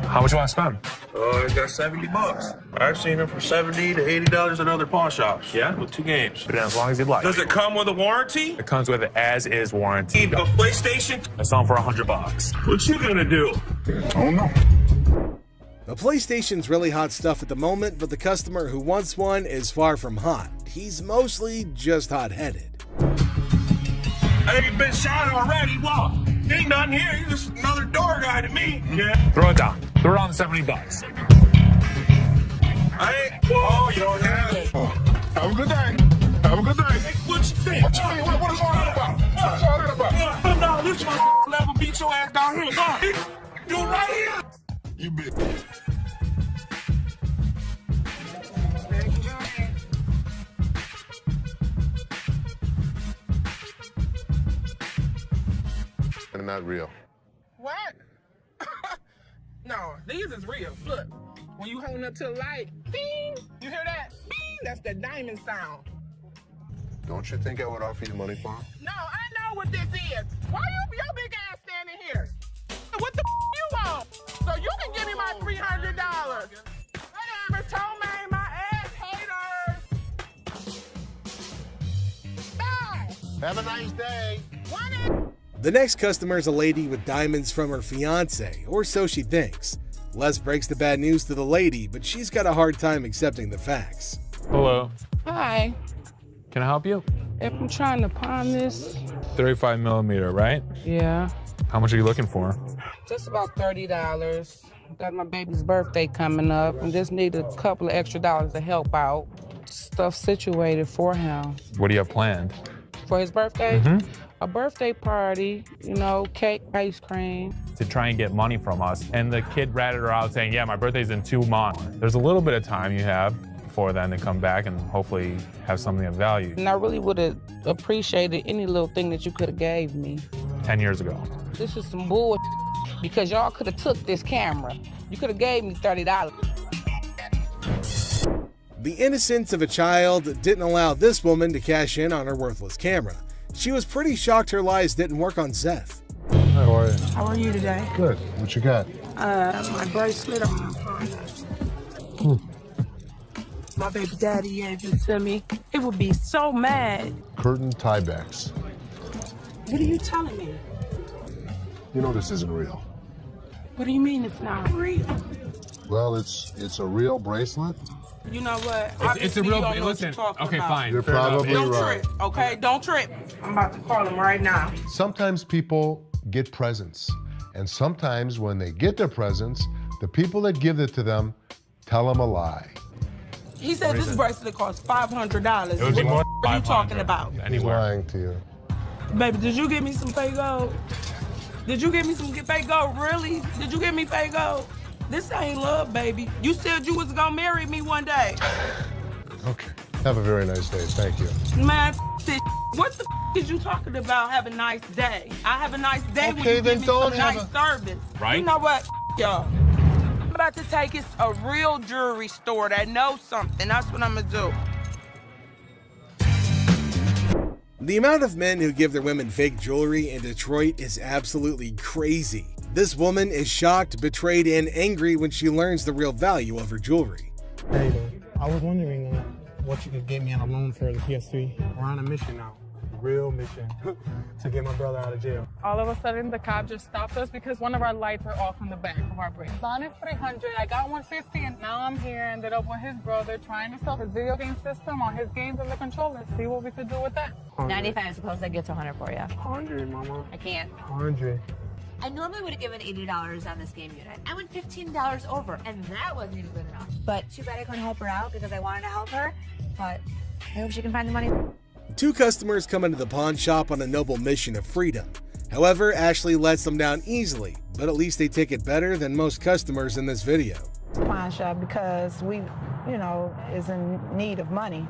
How much you want to spend? I got $70. I've seen them for $70 to $80 at other pawn shops. Yeah? With 2 games. Put it in as long as you'd like. Does it come with a warranty? It comes with an as-is warranty. A PlayStation? I sell them for $100. What you gonna do? I don't know. The PlayStation's really hot stuff at the moment, but the customer who wants one is far from hot. He's mostly just hot-headed. I ain't been shot already. What? Ain't nothing here. You're just another door guy to me. Yeah. Throw it down. Throw it on the $70. I ain't. Oh, you don't have it. Have a good day. Have a good day. Hey, what you think? What you mean? What is all that about? What is all that about? No, this is my level. Beat your ass down here. Go on. Do it right here. You bitch. And not real. What? No, these is real. Look, when you hold up to the light, bing, you hear that? Bing, that's the diamond sound. Don't you think I would offer you money for them? No, I know what this is. Why your big ass standing here? What the you want? So you can give me my $300. Whatever, Tomei, my ass haters. Bye. Have a nice day. The next customer is a lady with diamonds from her fiance, or so she thinks. Les breaks the bad news to the lady, but she's got a hard time accepting the facts. Hello. Hi. Can I help you? If I'm trying to pawn this, 35 millimeter, right? yeah, How much are you looking for? just about $30. Got my baby's birthday coming up and just need a couple of extra dollars to help out. Stuff situated for him. What do you have planned? For his birthday? Mm-hmm. A birthday party, you know, cake, ice cream. To try and get money from us. And the kid ratted her out saying, yeah, my birthday's in 2 months. There's a little bit of time you have before then to come back and hopefully have something of value. And I really would have appreciated any little thing that you could have gave me. 10 years ago. This is some bull because y'all could have took this camera. You could have gave me $30. The innocence of a child didn't allow this woman to cash in on her worthless camera. She was pretty shocked her lies didn't work on Zeph. How are you? How are you today? Good. What you got? My bracelet. My baby daddy gave it to me. It would be so mad. Curtain tiebacks. What are you telling me? You know this isn't real. What do you mean it's not real? Well, it's a real bracelet. You know what? It's a real. Listen. Okay, fine. You're Fair enough. probably Don't right. trip, okay? Don't trip. I'm about to call him right now. Sometimes people get presents, and sometimes when they get their presents, the people that give it to them tell them a lie. He said this bracelet costs $500. It would be more What are you talking about? He's Anywhere. lying to you. Baby, did you give me some fake gold? Did you give me some fake gold? Really? Did you give me fake gold? This ain't love, baby. You said you was gonna marry me one day. Okay. Have a very nice day. Thank you. Man, this. What the is you talking about? Have a nice day. I have a nice day when Okay, you then give me don't some have nice service. Right? You know what, y'all? I'm about to take it to a real jewelry store that knows something. That's what I'm gonna do. The amount of men who give their women fake jewelry in Detroit is absolutely crazy. This woman is shocked, betrayed, and angry when she learns the real value of her jewelry. Hey, I was wondering what you could get me on a loan for the PS3. We're on a mission now. real mission to get my brother out of jail. All of a sudden, the cop just stopped us because one of our lights were off in the back of our brake. Bonnet 300, I got 150, and now I'm here, ended up with his brother trying to sell his video game system on his games and the controller. See what we could do with that. 95 is close. That gets 100 for you. 100, mama. I can't. 100. I normally would have given $80 on this game unit. I went $15 over, and that wasn't even good enough. But too bad I couldn't help her out because I wanted to help her. But I hope she can find the money. Two customers come into the pawn shop on a noble mission of freedom. However, Ashley lets them down easily, but at least they take it better than most customers in this video. Pawn shop because we, is in need of money.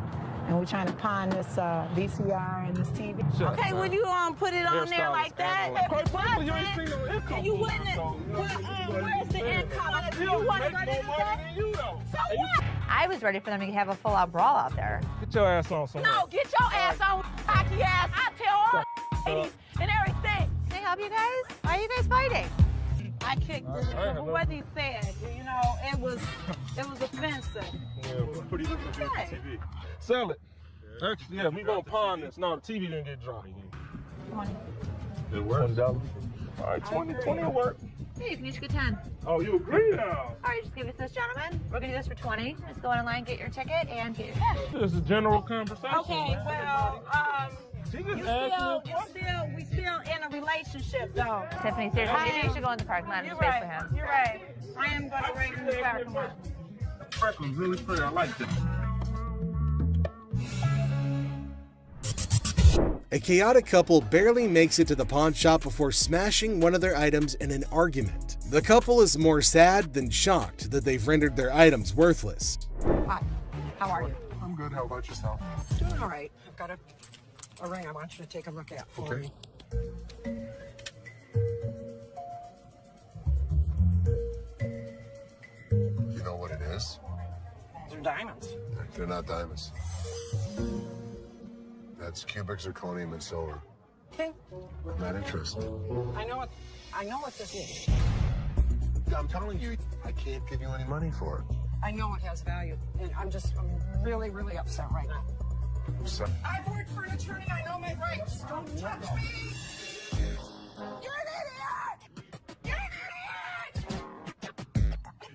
And we're trying to pawn this VCR and this TV. Okay, would you put it on there like that? And you wouldn't. Where's the income? You want to go to so what? I was ready for them to have a full-out brawl out there. Get your ass on somewhere. No, get your ass on, hockey ass. I tell all ladies and everything. Can I help you guys? Why are you guys fighting? I kicked what he said. It was offensive. Yeah, what are you looking at on TV? Sell it. Actually, yeah, we gonna pawn this. No, the TV didn't get dropped. It works. $20. All right, 20 will work. Hey, you can each get 10. Oh, you agree now? All right, just give it to this gentleman. We're gonna do this for 20. Let's go online, get your ticket, and get your cash. This is a general conversation. Okay, well, we still in a relationship, though. Tiffany, seriously, maybe you should go in the parking lot and just wait for him. You're right. I am gonna wait in the parking lot. Franklin's really pretty. I like that. A chaotic couple barely makes it to the pawn shop before smashing one of their items in an argument. The couple is more sad than shocked that they've rendered their items worthless. Hi, how are you? I'm good. How about yourself? Doing all right. I've got a ring I want you to take a look at for me. You know what it is? They're diamonds. They're not diamonds. That's cubic zirconium and silver. Okay. I'm not interested. I know what this is. I'm telling you, I can't give you any money for it. I know it has value, and I'm really, really upset right now. So, I've worked for an attorney. I know my rights. Don't touch me. You're an idiot. You're an idiot.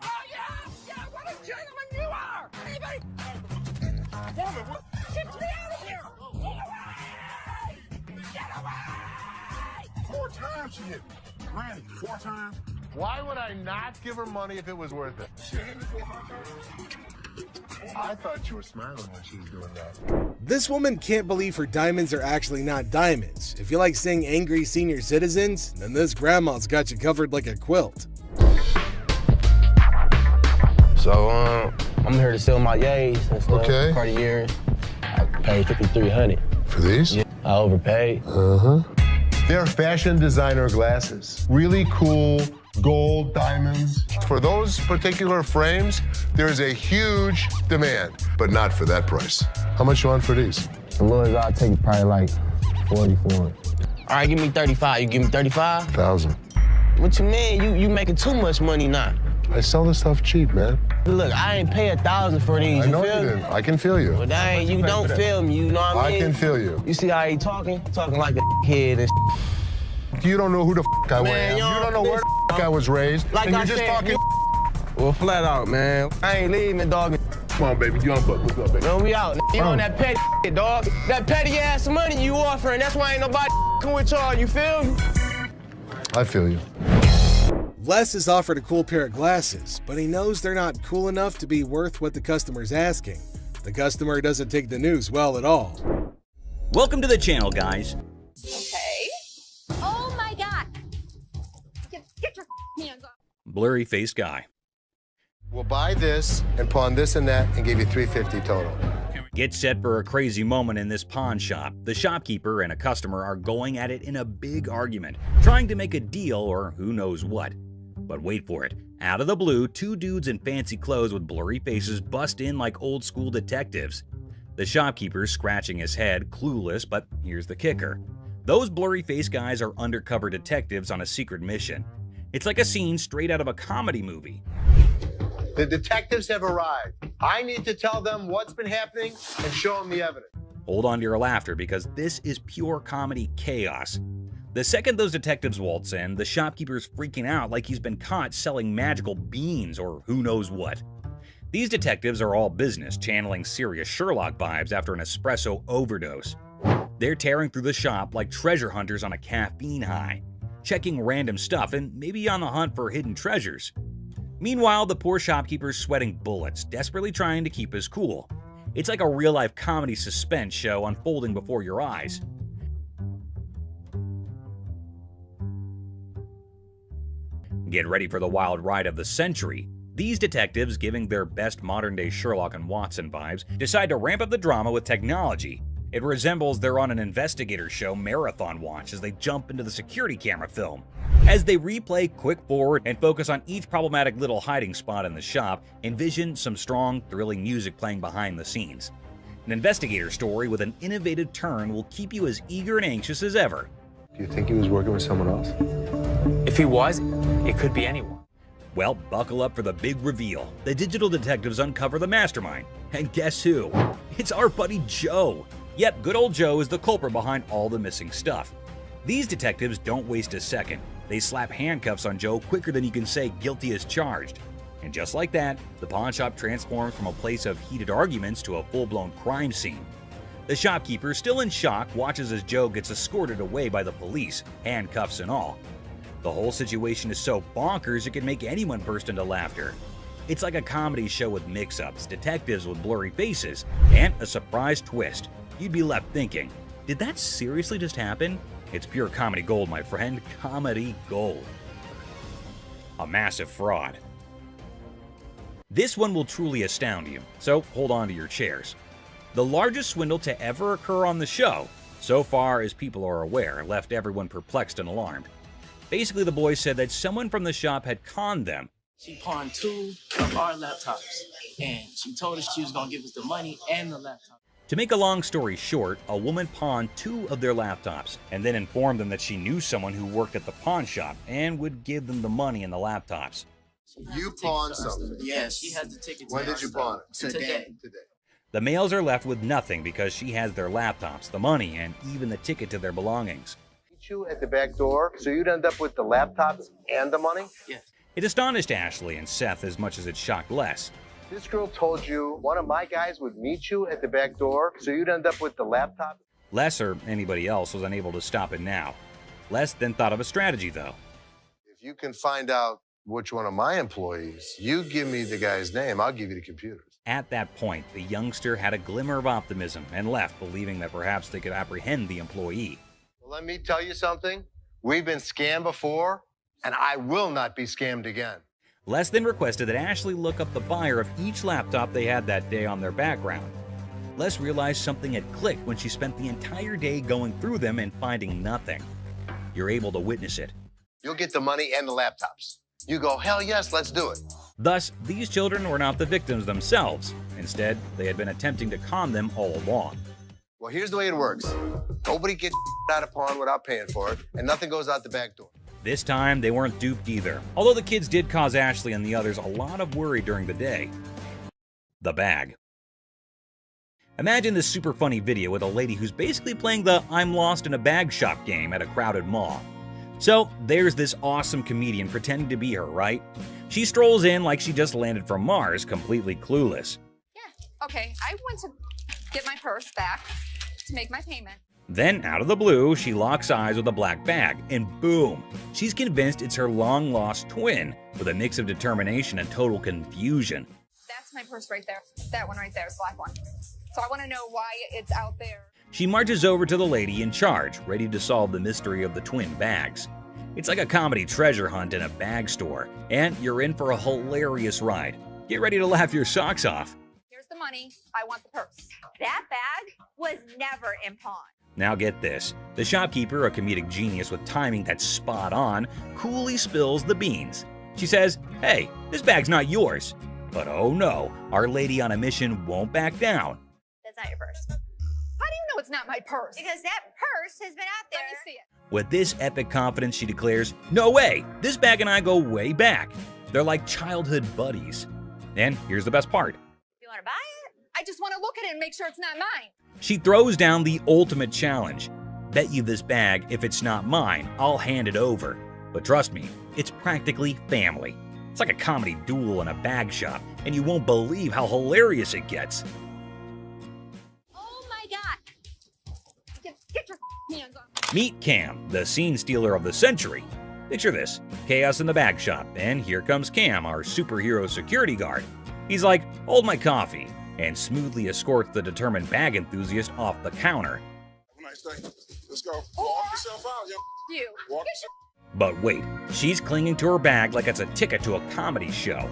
Oh yeah, what a gentleman you are. Anybody? Woman, what? Get me out of here. Get away. Get away. 4 times she hit me. Randy, 4 times? Why would I not give her money if it was worth it? I thought you were smiling when she was doing that. This woman can't believe her diamonds are actually not diamonds. If you like seeing angry senior citizens, then this grandma's got you covered like a quilt. So, I'm here to sell my Yays and stuff. Okay. Cartier. I paid $5,300. For these? Yeah, I overpaid. They're fashion designer glasses. Really cool gold diamonds. For those particular frames, there's a huge demand, but not for that price. How much you want for these? The lowest I'll take probably like 40 for it. All right, give me 35. You give me 35? 1,000. What you mean? You making too much money now. I sell this stuff cheap, man. Look, I ain't pay 1,000 for these. I know you you didn't. I can feel you. Well, dang, you don't feel me. You know what I mean? I can feel you. You see how he talking? Talking like a kid and You don't know who the I Man, am. You don't know where the I was raised. Like and I you're just said, talking. Well, flat out, man. I ain't leaving, dog. Come on, baby. You on butt. What's up, baby? Man, we out. You on that petty shit, dog. That petty ass money you offering. That's why ain't nobody with y'all. You feel me? I feel you. Les is offered a cool pair of glasses, but he knows they're not cool enough to be worth what the customer's asking. The customer doesn't take the news well at all. Welcome to the channel, guys. Okay. Oh my God. Get your hands off. Blurry-faced guy. We'll buy this and pawn this and that and give you $350 total. Get set for a crazy moment in this pawn shop. The shopkeeper and a customer are going at it in a big argument, trying to make a deal or who knows what. But wait for it. Out of the blue, 2 dudes in fancy clothes with blurry faces bust in like old school detectives. The shopkeeper's scratching his head, clueless, but here's the kicker. Those blurry-faced guys are undercover detectives on a secret mission. It's like a scene straight out of a comedy movie. The detectives have arrived. I need to tell them what's been happening and show them the evidence. Hold on to your laughter because this is pure comedy chaos. The second those detectives waltz in, the shopkeeper's freaking out like he's been caught selling magical beans or who knows what. These detectives are all business, channeling serious Sherlock vibes after an espresso overdose. They're tearing through the shop like treasure hunters on a caffeine high, checking random stuff and maybe on the hunt for hidden treasures. Meanwhile, the poor shopkeeper's sweating bullets, desperately trying to keep his cool. It's like a real-life comedy suspense show unfolding before your eyes. Get ready for the wild ride of the century. These detectives, giving their best modern-day Sherlock and Watson vibes, decide to ramp up the drama with technology. It resembles they're on an investigator show marathon watch as they jump into the security camera film. As they replay quick forward and focus on each problematic little hiding spot in the shop, envision some strong, thrilling music playing behind the scenes. An investigator story with an innovative turn will keep you as eager and anxious as ever. Do you think he was working with someone else? If he was, it could be anyone. Well, buckle up for the big reveal. The digital detectives uncover the mastermind. And guess who? It's our buddy Joe. Yep, good old Joe is the culprit behind all the missing stuff. These detectives don't waste a second. They slap handcuffs on Joe quicker than you can say guilty as charged. And just like that, the pawn shop transforms from a place of heated arguments to a full-blown crime scene. The shopkeeper, still in shock, watches as Joe gets escorted away by the police, handcuffs and all. The whole situation is so bonkers it can make anyone burst into laughter. It's like a comedy show with mix-ups, detectives with blurry faces, and a surprise twist. You'd be left thinking, did that seriously just happen? It's pure comedy gold, my friend. Comedy gold. A massive fraud. This one will truly astound you, so hold on to your chairs. The largest swindle to ever occur on the show, so far as people are aware, left everyone perplexed and alarmed. Basically, the boys said that someone from the shop had conned them. She pawned 2 of our laptops, and she told us she was gonna give us the money and the laptop. To make a long story short, a woman pawned 2 of their laptops and then informed them that she knew someone who worked at the pawn shop and would give them the money and the laptops. You pawned something? Yeah, she has the ticket. When did you pawn it? Today. The males are left with nothing because she has their laptops, the money, and even the ticket to their belongings. You at the back door, so you'd end up with the laptops and the money? Yes. It astonished Ashley and Seth as much as it shocked Les. This girl told you one of my guys would meet you at the back door, so you'd end up with the laptop? Les, or anybody else, was unable to stop it now. Les then thought of a strategy, though. If you can find out which one of my employees, you give me the guy's name, I'll give you the computers. At that point, the youngster had a glimmer of optimism and left, believing that perhaps they could apprehend the employee. Well, let me tell you something. We've been scammed before, and I will not be scammed again. Les then requested that Ashley look up the buyer of each laptop they had that day on their background. Les realized something had clicked when she spent the entire day going through them and finding nothing. You're able to witness it. You'll get the money and the laptops. You go, hell yes, let's do it. Thus, these children were not the victims themselves. Instead, they had been attempting to con them all along. Well, here's the way it works. Nobody gets out of pawn without paying for it, and nothing goes out the back door. This time, they weren't duped either, although the kids did cause Ashley and the others a lot of worry during the day. The bag. Imagine this super funny video with a lady who's basically playing the I'm lost in a bag shop game at a crowded mall. So there's this awesome comedian pretending to be her, right? She strolls in like she just landed from Mars, completely clueless. Yeah, okay, I went to get my purse back to make my payment. Then, out of the blue, she locks eyes with a black bag, and boom! She's convinced it's her long-lost twin, with a mix of determination and total confusion. That's my purse right there. That one right there, the black one. So I want to know why it's out there. She marches over to the lady in charge, ready to solve the mystery of the twin bags. It's like a comedy treasure hunt in a bag store, and you're in for a hilarious ride. Get ready to laugh your socks off. Here's the money. I want the purse. That bag was never in pawn. Now get this. The shopkeeper, a comedic genius with timing that's spot on, coolly spills the beans. She says, hey, this bag's not yours. But oh no, our lady on a mission won't back down. That's not your purse. How do you know it's not my purse? Because that purse has been out there. Let me see it. With this epic confidence, she declares, no way, this bag and I go way back. They're like childhood buddies. And here's the best part. If you want to buy it, I just want to look at it and make sure it's not mine. She throws down the ultimate challenge. Bet you this bag, if it's not mine, I'll hand it over. But trust me, it's practically family. It's like a comedy duel in a bag shop, and you won't believe how hilarious it gets. Oh my God. Get your hands off. Meet Cam, the scene stealer of the century. Picture this, chaos in the bag shop, and here comes Cam, our superhero security guard. He's like, hold my coffee, and smoothly escorts the determined bag enthusiast off the counter. Nice day. Let's go. Walk yourself out, yo. You. Walk yourself. But wait, she's clinging to her bag like it's a ticket to a comedy show.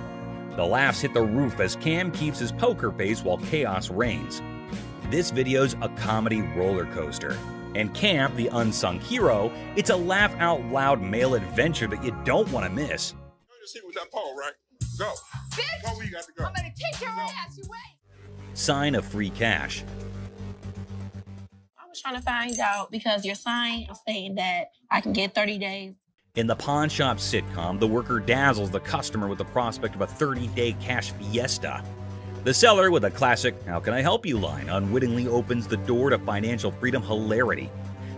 The laughs hit the roof as Cam keeps his poker face while chaos reigns. This video's a comedy roller coaster. And Cam, the unsung hero, it's a laugh-out-loud male adventure that you don't want to miss. Just hit with that pole, right? Go. Bitch. Go where you got to go. I'm gonna kick your ass. You wait. Sign of free cash. I was trying to find out because your sign is saying that I can get 30 days. In the pawn shop sitcom, the worker dazzles the customer with the prospect of a 30-day cash fiesta. The seller, with a classic "How can I help you?" line, unwittingly opens the door to financial freedom hilarity.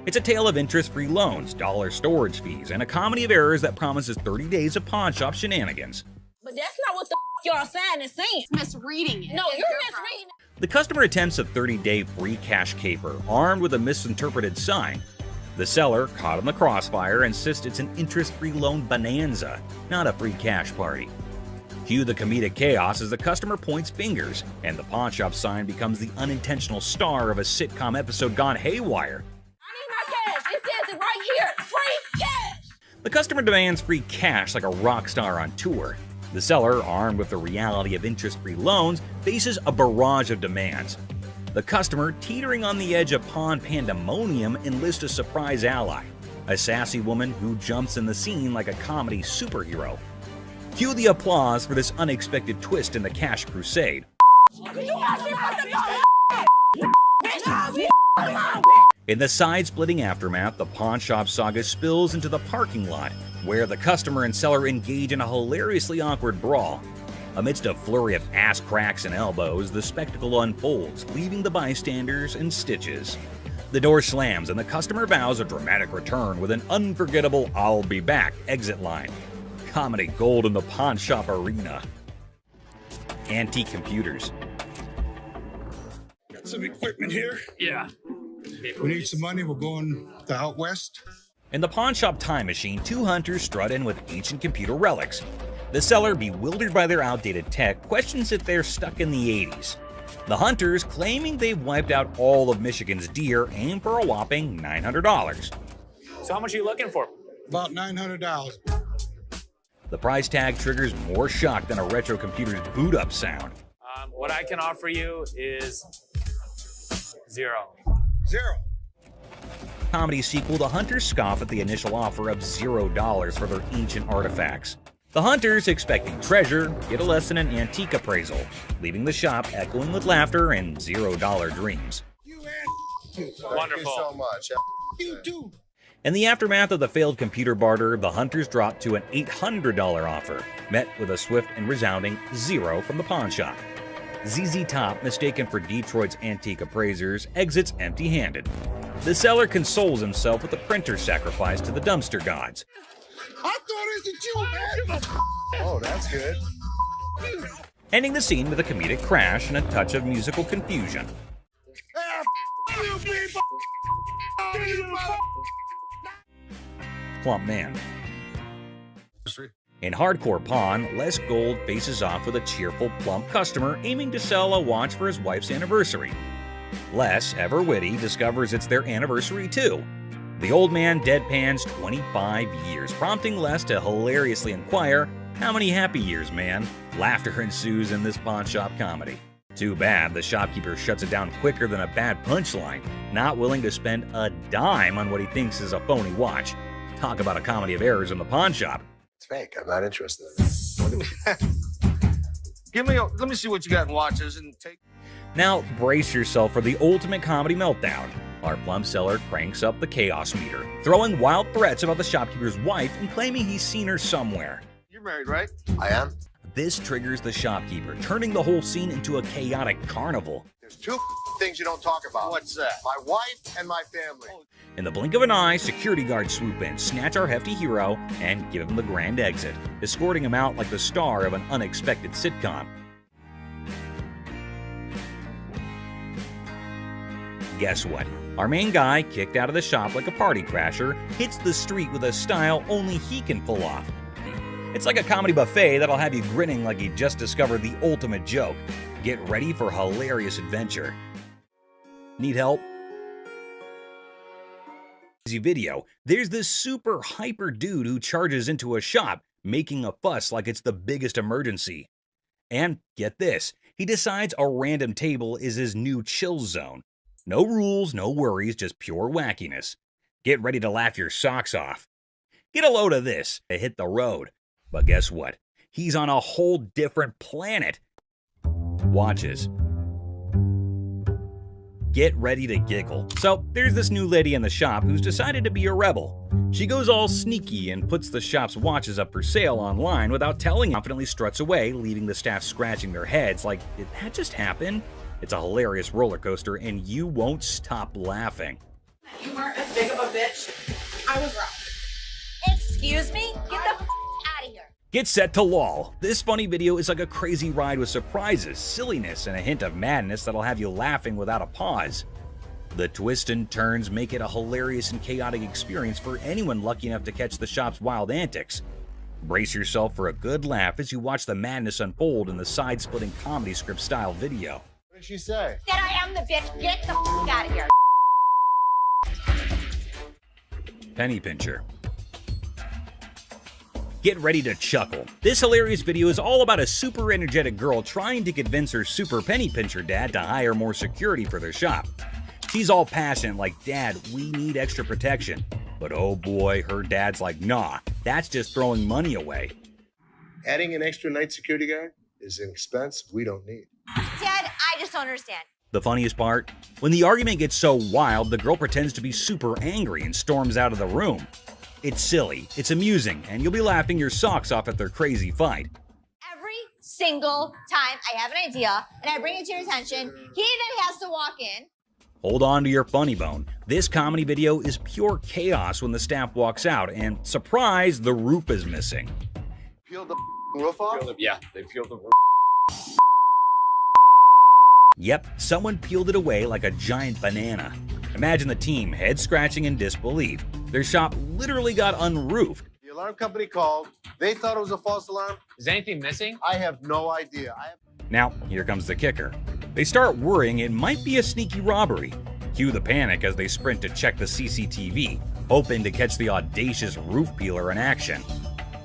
It's a tale of interest-free loans, dollar storage fees, and a comedy of errors that promises 30 days of pawn shop shenanigans. But that's not what the your sign is saying. Misreading it. No, you're misreading it. The customer attempts a 30-day free cash caper, armed with a misinterpreted sign. The seller, caught in the crossfire, insists it's an interest-free loan bonanza, not a free cash party. Cue the comedic chaos as the customer points fingers, and the pawn shop sign becomes the unintentional star of a sitcom episode gone haywire. I need my cash. It says it right here. Free cash. The customer demands free cash like a rock star on tour. The seller, armed with the reality of interest-free loans, faces a barrage of demands. The customer, teetering on the edge of pawn pandemonium, enlists a surprise ally, a sassy woman who jumps in the scene like a comedy superhero. Cue the applause for this unexpected twist in the cash crusade. In the side-splitting aftermath, the pawn shop saga spills into the parking lot, where the customer and seller engage in a hilariously awkward brawl. Amidst a flurry of ass cracks and elbows, the spectacle unfolds, leaving the bystanders in stitches. The door slams and the customer vows a dramatic return with an unforgettable "I'll be back" exit line. Comedy gold in the pawn shop arena. Antique computers. Got some equipment here. Yeah. We need some money. We're going to out west. In the pawn shop time machine, two hunters strut in with ancient computer relics. The seller, bewildered by their outdated tech, questions if they're stuck in the 80s. The hunters, claiming they've wiped out all of Michigan's deer, aim for a whopping $900. So how much are you looking for? About $900. The price tag triggers more shock than a retro computer's boot up sound. What I can offer you is zero. Zero. Comedy sequel, the Hunters scoff at the initial offer of $0 for their ancient artifacts. The Hunters, expecting treasure, get a lesson in antique appraisal, leaving the shop echoing with laughter and $0 dreams. Wonderful. Thank you so much. You too. In the aftermath of the failed computer barter, the Hunters dropped to an $800 offer, met with a swift and resounding zero from the pawn shop. ZZ Top, mistaken for Detroit's antique appraisers, exits empty-handed. The seller consoles himself with a printer sacrifice to the dumpster gods. I thought it was you, man. Oh, that's good. Ending the scene with a comedic crash and a touch of musical confusion. Plump man. In Hardcore Pawn, Les Gold faces off with a cheerful, plump customer aiming to sell a watch for his wife's anniversary. Les, ever witty, discovers it's their anniversary too. The old man deadpans 25 years, prompting Les to hilariously inquire, "How many happy years, man?" Laughter ensues in this pawn shop comedy. Too bad the shopkeeper shuts it down quicker than a bad punchline, not willing to spend a dime on what he thinks is a phony watch. Talk about a comedy of errors in the pawn shop. It's fake. I'm not interested in it. Let me see what you got in watches and take. Now brace yourself for the ultimate comedy meltdown. Our plum seller cranks up the chaos meter, throwing wild threats about the shopkeeper's wife and claiming he's seen her somewhere. You're married, right? I am. This triggers the shopkeeper, turning the whole scene into a chaotic carnival. There's two things you don't talk about. What's that? My wife and my family. In the blink of an eye, security guards swoop in, snatch our hefty hero, and give him the grand exit, escorting him out like the star of an unexpected sitcom. Guess what? Our main guy, kicked out of the shop like a party crasher, hits the street with a style only he can pull off. It's like a comedy buffet that'll have you grinning like you just discovered the ultimate joke. Get ready for hilarious adventure. Need help? Video, there's this super hyper dude who charges into a shop, making a fuss like it's the biggest emergency. And get this, he decides a random table is his new chill zone. No rules, no worries, just pure wackiness. Get ready to laugh your socks off. Get a load of this to hit the road. But guess what? He's on a whole different planet. Watches. Get ready to giggle. So there's this new lady in the shop who's decided to be a rebel. She goes all sneaky and puts the shop's watches up for sale online without telling, confidently struts away, leaving the staff scratching their heads like, did that just happen? It's a hilarious roller coaster and you won't stop laughing. You weren't as big of a bitch. I was wrong. Excuse me? Get the out of here. Get set to lol. This funny video is like a crazy ride with surprises, silliness, and a hint of madness that'll have you laughing without a pause. The twists and turns make it a hilarious and chaotic experience for anyone lucky enough to catch the shop's wild antics. Brace yourself for a good laugh as you watch the madness unfold in the side-splitting comedy script style video. What did she say? That I am the bitch. Get the out of here. Penny pincher. Get ready to chuckle. This hilarious video is all about a super energetic girl trying to convince her super penny pincher dad to hire more security for their shop. She's all passionate like, "Dad, we need extra protection." But oh boy, her dad's like, "Nah, that's just throwing money away." Adding an extra night security guard is an expense we don't need. Dad, I just don't understand. The funniest part? When the argument gets so wild, the girl pretends to be super angry and storms out of the room. It's silly, it's amusing, and you'll be laughing your socks off at their crazy fight. Every single time I have an idea and I bring it to your attention, he then has to walk in. Hold on to your funny bone. This comedy video is pure chaos when the staff walks out, and surprise, the roof is missing. Peeled the roof off? Yeah, they peeled the roof. Yep, someone peeled it away like a giant banana. Imagine the team head scratching in disbelief. Their shop literally got unroofed. The alarm company called. They thought it was a false alarm. Is anything missing? I have no idea. Now, here comes the kicker. They start worrying it might be a sneaky robbery. Cue the panic as they sprint to check the CCTV, hoping to catch the audacious roof peeler in action.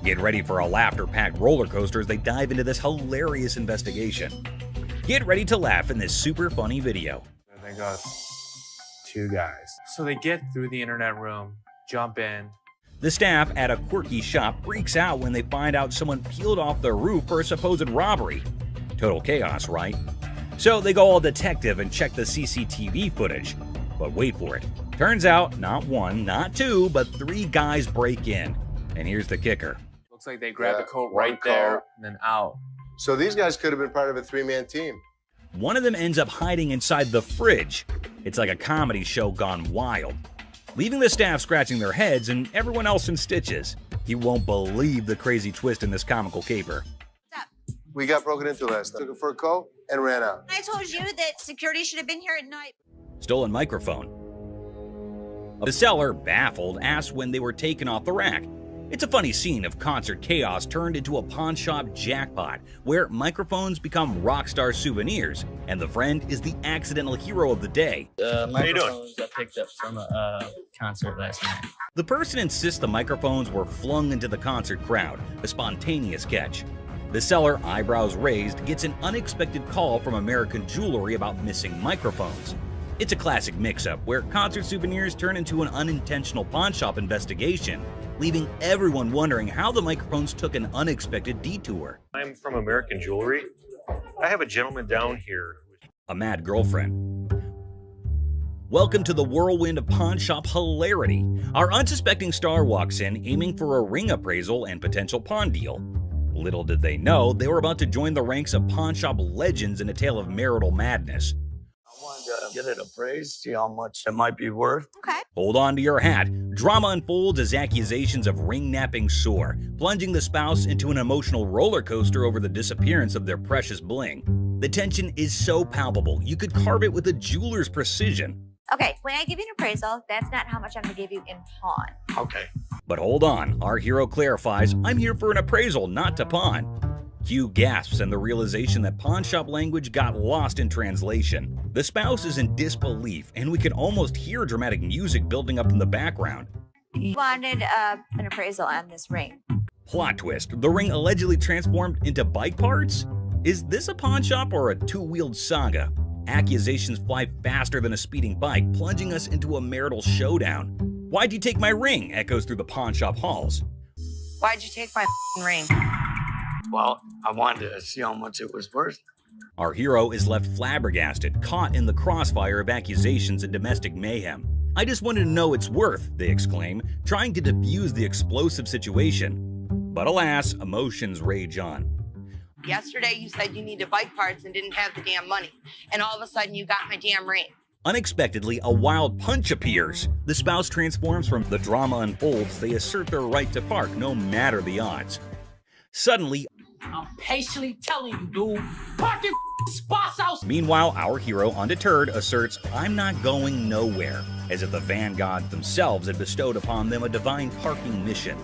Get ready for a laughter-packed roller coaster as they dive into this hilarious investigation. Get ready to laugh in this super funny video. They got two guys. So they get through the internet room, jump in. The staff at a quirky shop freaks out when they find out someone peeled off the roof for a supposed robbery. Total chaos, right? So they go all detective and check the CCTV footage. But wait for it. Turns out, not one, not two, but three guys break in. And here's the kicker. Looks like they grabbed the coat right there and then out. So these guys could have been part of a three-man team. One of them ends up hiding inside the fridge. It's like a comedy show gone wild, leaving the staff scratching their heads and everyone else in stitches. You won't believe the crazy twist in this comical caper. We got broken into last night. Took it for a coat and ran out. I told you that security should have been here at night. Stolen microphone. The seller, baffled, asks when they were taken off the rack. It's a funny scene of concert chaos turned into a pawn shop jackpot, where microphones become rock star souvenirs, and the friend is the accidental hero of the day. Microphones I picked up from a concert last night. The person insists the microphones were flung into the concert crowd, a spontaneous catch. The seller, eyebrows raised, gets an unexpected call from American Jewelry about missing microphones. It's a classic mix-up where concert souvenirs turn into an unintentional pawn shop investigation, leaving everyone wondering how the microphones took an unexpected detour. I'm from American Jewelry. I have a gentleman down here. A mad girlfriend. Welcome to the whirlwind of pawn shop hilarity. Our unsuspecting star walks in aiming for a ring appraisal and potential pawn deal. Little did they know, they were about to join the ranks of pawn shop legends in a tale of marital madness. I wanted to get it appraised, see how much it might be worth. Okay. Hold on to your hat. Drama unfolds as accusations of ring-napping soar, plunging the spouse into an emotional roller coaster over the disappearance of their precious bling. The tension is so palpable, you could carve it with a jeweler's precision. Okay, when I give you an appraisal, that's not how much I'm gonna give you in pawn. Okay. But hold on, our hero clarifies, I'm here for an appraisal, not to pawn. Q gasps in the realization that pawn shop language got lost in translation. The spouse is in disbelief, and we can almost hear dramatic music building up in the background. You wanted an appraisal on this ring. Plot twist, the ring allegedly transformed into bike parts? Is this a pawn shop or a two-wheeled saga? Accusations fly faster than a speeding bike, plunging us into a marital showdown. Why'd you take my ring? Echoes through the pawn shop halls. Why'd you take my ring? Well, I wanted to see how much it was worth. Our hero is left flabbergasted, caught in the crossfire of accusations and domestic mayhem. I just wanted to know its worth, they exclaim, trying to defuse the explosive situation. But alas, emotions rage on. Yesterday you said you needed bike parts and didn't have the damn money. And all of a sudden you got my damn ring. Unexpectedly, a wild punch appears. The spouse transforms from the drama unfolds. They assert their right to park no matter the odds. Suddenly, I'm patiently telling you, dude. Park your spots out. Meanwhile, our hero, undeterred, asserts, I'm not going nowhere, as if the van gods themselves had bestowed upon them a divine parking mission.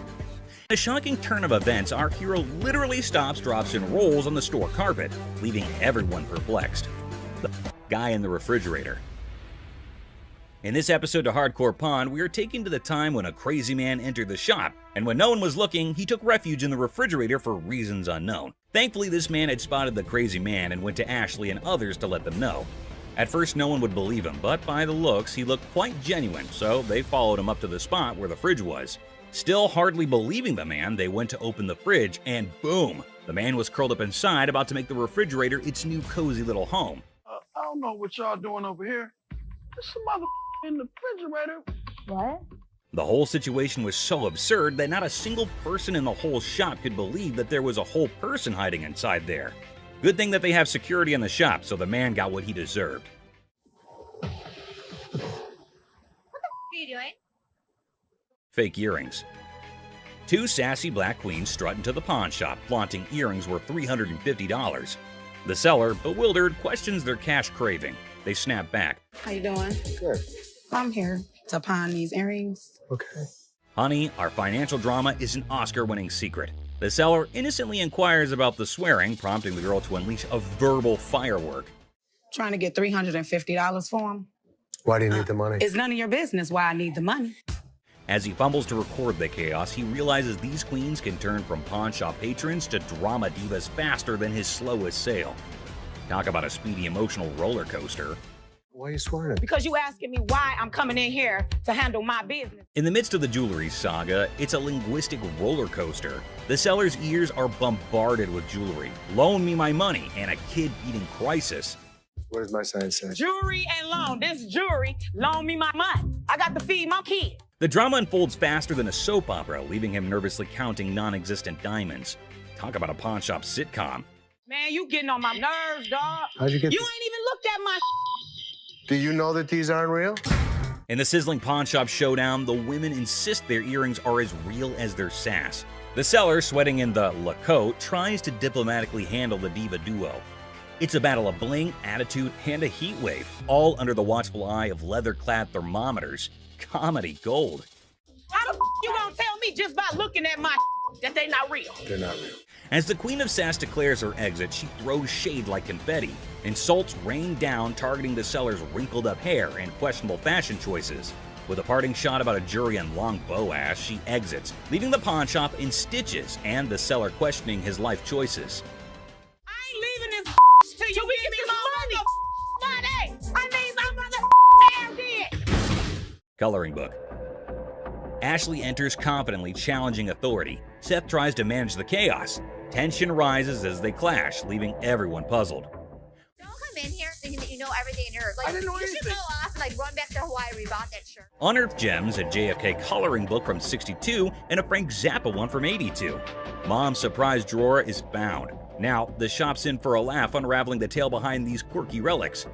In a shocking turn of events, our hero literally stops, drops, and rolls on the store carpet, leaving everyone perplexed. The guy in the refrigerator. In this episode of Hardcore Pawn, we are taken to the time when a crazy man entered the shop, and when no one was looking, he took refuge in the refrigerator for reasons unknown. Thankfully, this man had spotted the crazy man and went to Ashley and others to let them know. At first, no one would believe him, but by the looks, he looked quite genuine, so they followed him up to the spot where the fridge was. Still hardly believing the man, they went to open the fridge, and boom! The man was curled up inside, about to make the refrigerator its new cozy little home. I don't know what y'all doing over here. There's some other in the refrigerator. What? The whole situation was so absurd that not a single person in the whole shop could believe that there was a whole person hiding inside there. Good thing that they have security in the shop, so the man got what he deserved. What the are you doing? Fake earrings. Two sassy black queens strut into the pawn shop, flaunting earrings worth $350. The seller, bewildered, questions their cash craving. They snap back. How you doing? Good. I'm here to pawn these earrings. Okay. Honey, our financial drama is an Oscar-winning secret. The seller innocently inquires about the swearing, prompting the girl to unleash a verbal firework. Trying to get $350 for them. Why do you need the money? It's none of your business why I need the money. As he fumbles to record the chaos, he realizes these queens can turn from pawn shop patrons to drama divas faster than his slowest sale. Talk about a speedy emotional roller coaster. Why are you swearing at me? Because you asking me why I'm coming in here to handle my business. In the midst of the jewelry saga, it's a linguistic roller coaster. The seller's ears are bombarded with jewelry, loan me my money, and a kid-eating crisis. What does my sign say? Jewelry and loan. This jewelry, loan me my money. I got to feed my kid. The drama unfolds faster than a soap opera, leaving him nervously counting non-existent diamonds. Talk about a pawn shop sitcom. Man, you getting on my nerves, dog. How'd you get You this? ain't even looked at my Do you know that these aren't real? In the sizzling pawn shop showdown, the women insist their earrings are as real as their sass. The seller, sweating in the Lacote, tries to diplomatically handle the diva duo. It's a battle of bling, attitude, and a heat wave, all under the watchful eye of leather-clad thermometers. Comedy gold. How the you gonna tell me just by looking at my that they not real? They're not real. As the Queen of Sass declares her exit, she throws shade like confetti. Insults rain down, targeting the seller's wrinkled-up hair and questionable fashion choices. With a parting shot about a jury and long bow ass, she exits, leaving the pawn shop in stitches and the seller questioning his life choices. I ain't leaving this till you give me my money. I need my mother dead. Coloring book. Ashley enters confidently, challenging authority. Seth tries to manage the chaos. Tension rises as they clash, leaving everyone puzzled. Don't come in here thinking that you know everything in your like. I didn't know you should anything. go off and like run back to Hawaii where you bought that shirt. Unearthed Gems, a JFK coloring book from '62, and a Frank Zappa one from '82. Mom's surprise drawer is found. Now, the shop's in for a laugh, unraveling the tale behind these quirky relics.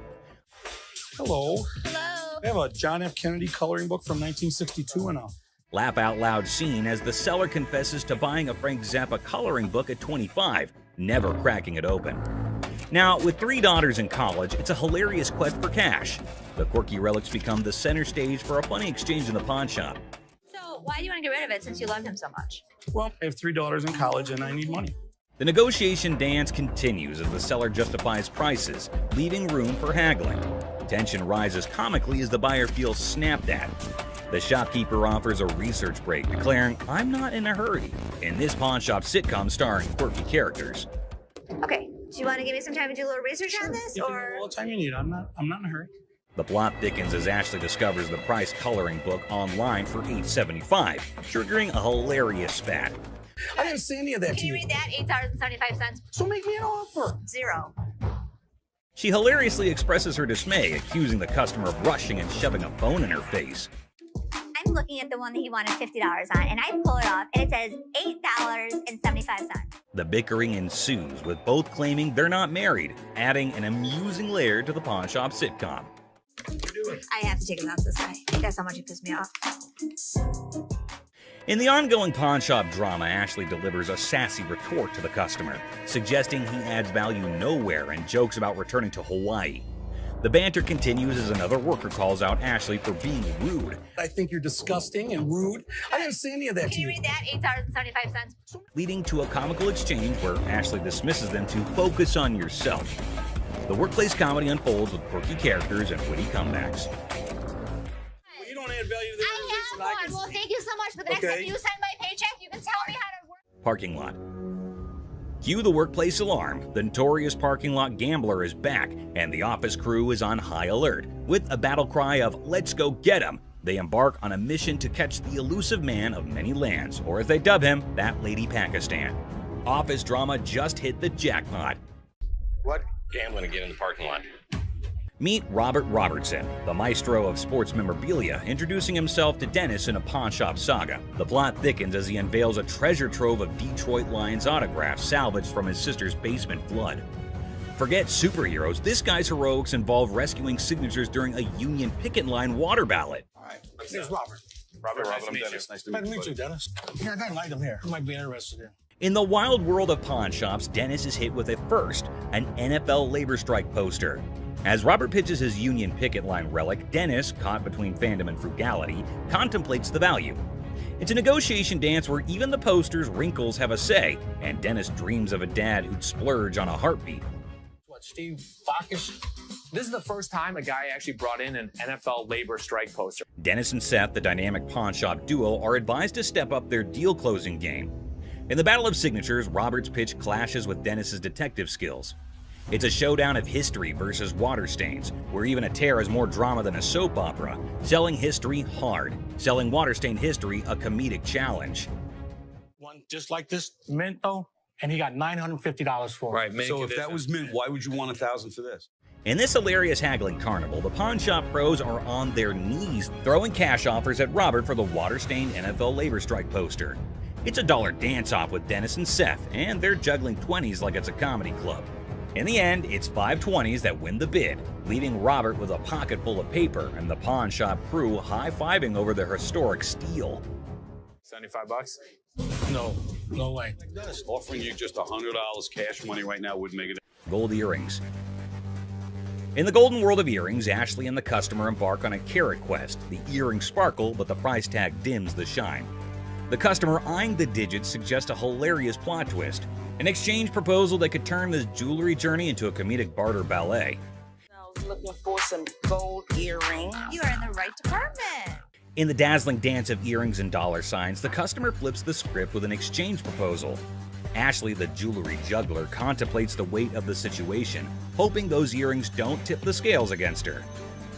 Hello. Hello. I have a John F. Kennedy coloring book from 1962 and a Laugh out loud scene as the seller confesses to buying a Frank Zappa coloring book at 25, never cracking it open. Now, with 3 daughters in college, it's a hilarious quest for cash. The quirky relics become the center stage for a funny exchange in the pawn shop. So why do you want to get rid of it since you loved him so much? well, I have 3 daughters in college and I need money. The negotiation dance continues as the seller justifies prices, leaving room for haggling. Tension rises comically as the buyer feels snapped at. The shopkeeper offers a research break, declaring, "I'm not in a hurry," in this pawn shop sitcom starring quirky characters. Okay, do you want to give me some time to do a little research on this, You can or? have all the time you need. I'm not in a hurry. The plot thickens as Ashley discovers the price coloring book online for $8.75, triggering a hilarious spat. I didn't say any of that Can to you you. read that? $8.75. So make me an offer. 0. She hilariously expresses her dismay, accusing the customer of rushing and shoving a phone in her face. I'm looking at the one that he wanted $50 on, and I pull it off, and it says $8.75. The bickering ensues, with both claiming they're not married, adding an amusing layer to the pawn shop sitcom. I have to take it out this guy. That's how much he pissed me off. In the ongoing pawn shop drama, Ashley delivers a sassy retort to the customer, suggesting he adds value nowhere and jokes about returning to Hawaii. The banter continues as another worker calls out Ashley for being rude, I think you're disgusting and rude. I didn't say any of that Can to you you. read that? $8.75. leading to a comical exchange where Ashley dismisses them to focus on yourself. The workplace comedy unfolds with quirky characters and witty comebacks. Well, you don't add value to the organization. I have one. Well, thank you so much. But the next Okay. time you send my paycheck, you can tell me how to work. Parking lot. Cue the workplace alarm. The notorious parking lot gambler is back, and the office crew is on high alert. With a battle cry of "Let's go get him!" they embark on a mission to catch the elusive man of many lands, or as they dub him, That Lady Pakistan. Office drama just hit the jackpot. What gambling to get in the parking lot? Meet Robert Robertson, the maestro of sports memorabilia, introducing himself to Dennis in a pawn shop saga. The plot thickens as he unveils a treasure trove of Detroit Lions autographs salvaged from his sister's basement flood. Forget superheroes, this guy's heroics involve rescuing signatures during a Union picket line water ballot. All right. Here's Robert. Robert, Nice to I'm meet Dennis. you. Nice to Nice meet to you. meet you, Dennis. Yeah, I got an item here. You might be interested in. In the wild world of pawn shops, Dennis is hit with a first, an NFL labor strike poster. As Robert pitches his Union picket line relic, Dennis, caught between fandom and frugality, contemplates the value. It's a negotiation dance where even the poster's wrinkles have a say, and Dennis dreams of a dad who'd splurge on a heartbeat. What, Steve Backus? This is the first time a guy actually brought in an NFL labor strike poster. Dennis and Seth, the dynamic pawn shop duo, are advised to step up their deal-closing game. In the battle of signatures, Robert's pitch clashes with Dennis's detective skills. It's a showdown of history versus water stains, where even a tear is more drama than a soap opera, selling history hard, selling water-stained history a comedic challenge. One just like this mint, though, and he got $950 for it. Right, man. So if that was mint, why would you want $1,000 for this? In this hilarious haggling carnival, the pawn shop pros are on their knees, throwing cash offers at Robert for the water-stained NFL labor strike poster. It's a dollar dance-off with Dennis and Seth, and they're juggling 20s like it's a comedy club. In the end, it's 5 20s that win the bid, leaving Robert with a pocket full of paper and the pawn shop crew high-fiving over their historic steal. $75? No way. Dennis, offering you just $100 cash money right now would make it. Gold earrings. In the golden world of earrings, Ashley and the customer embark on a carrot quest. The earrings sparkle, but the price tag dims the shine. The customer eyeing the digits suggests a hilarious plot twist, an exchange proposal that could turn this jewelry journey into a comedic barter ballet. I was looking for some gold earrings. You are in the right department. In the dazzling dance of earrings and dollar signs, the customer flips the script with an exchange proposal. Ashley, the jewelry juggler, contemplates the weight of the situation, hoping those earrings don't tip the scales against her.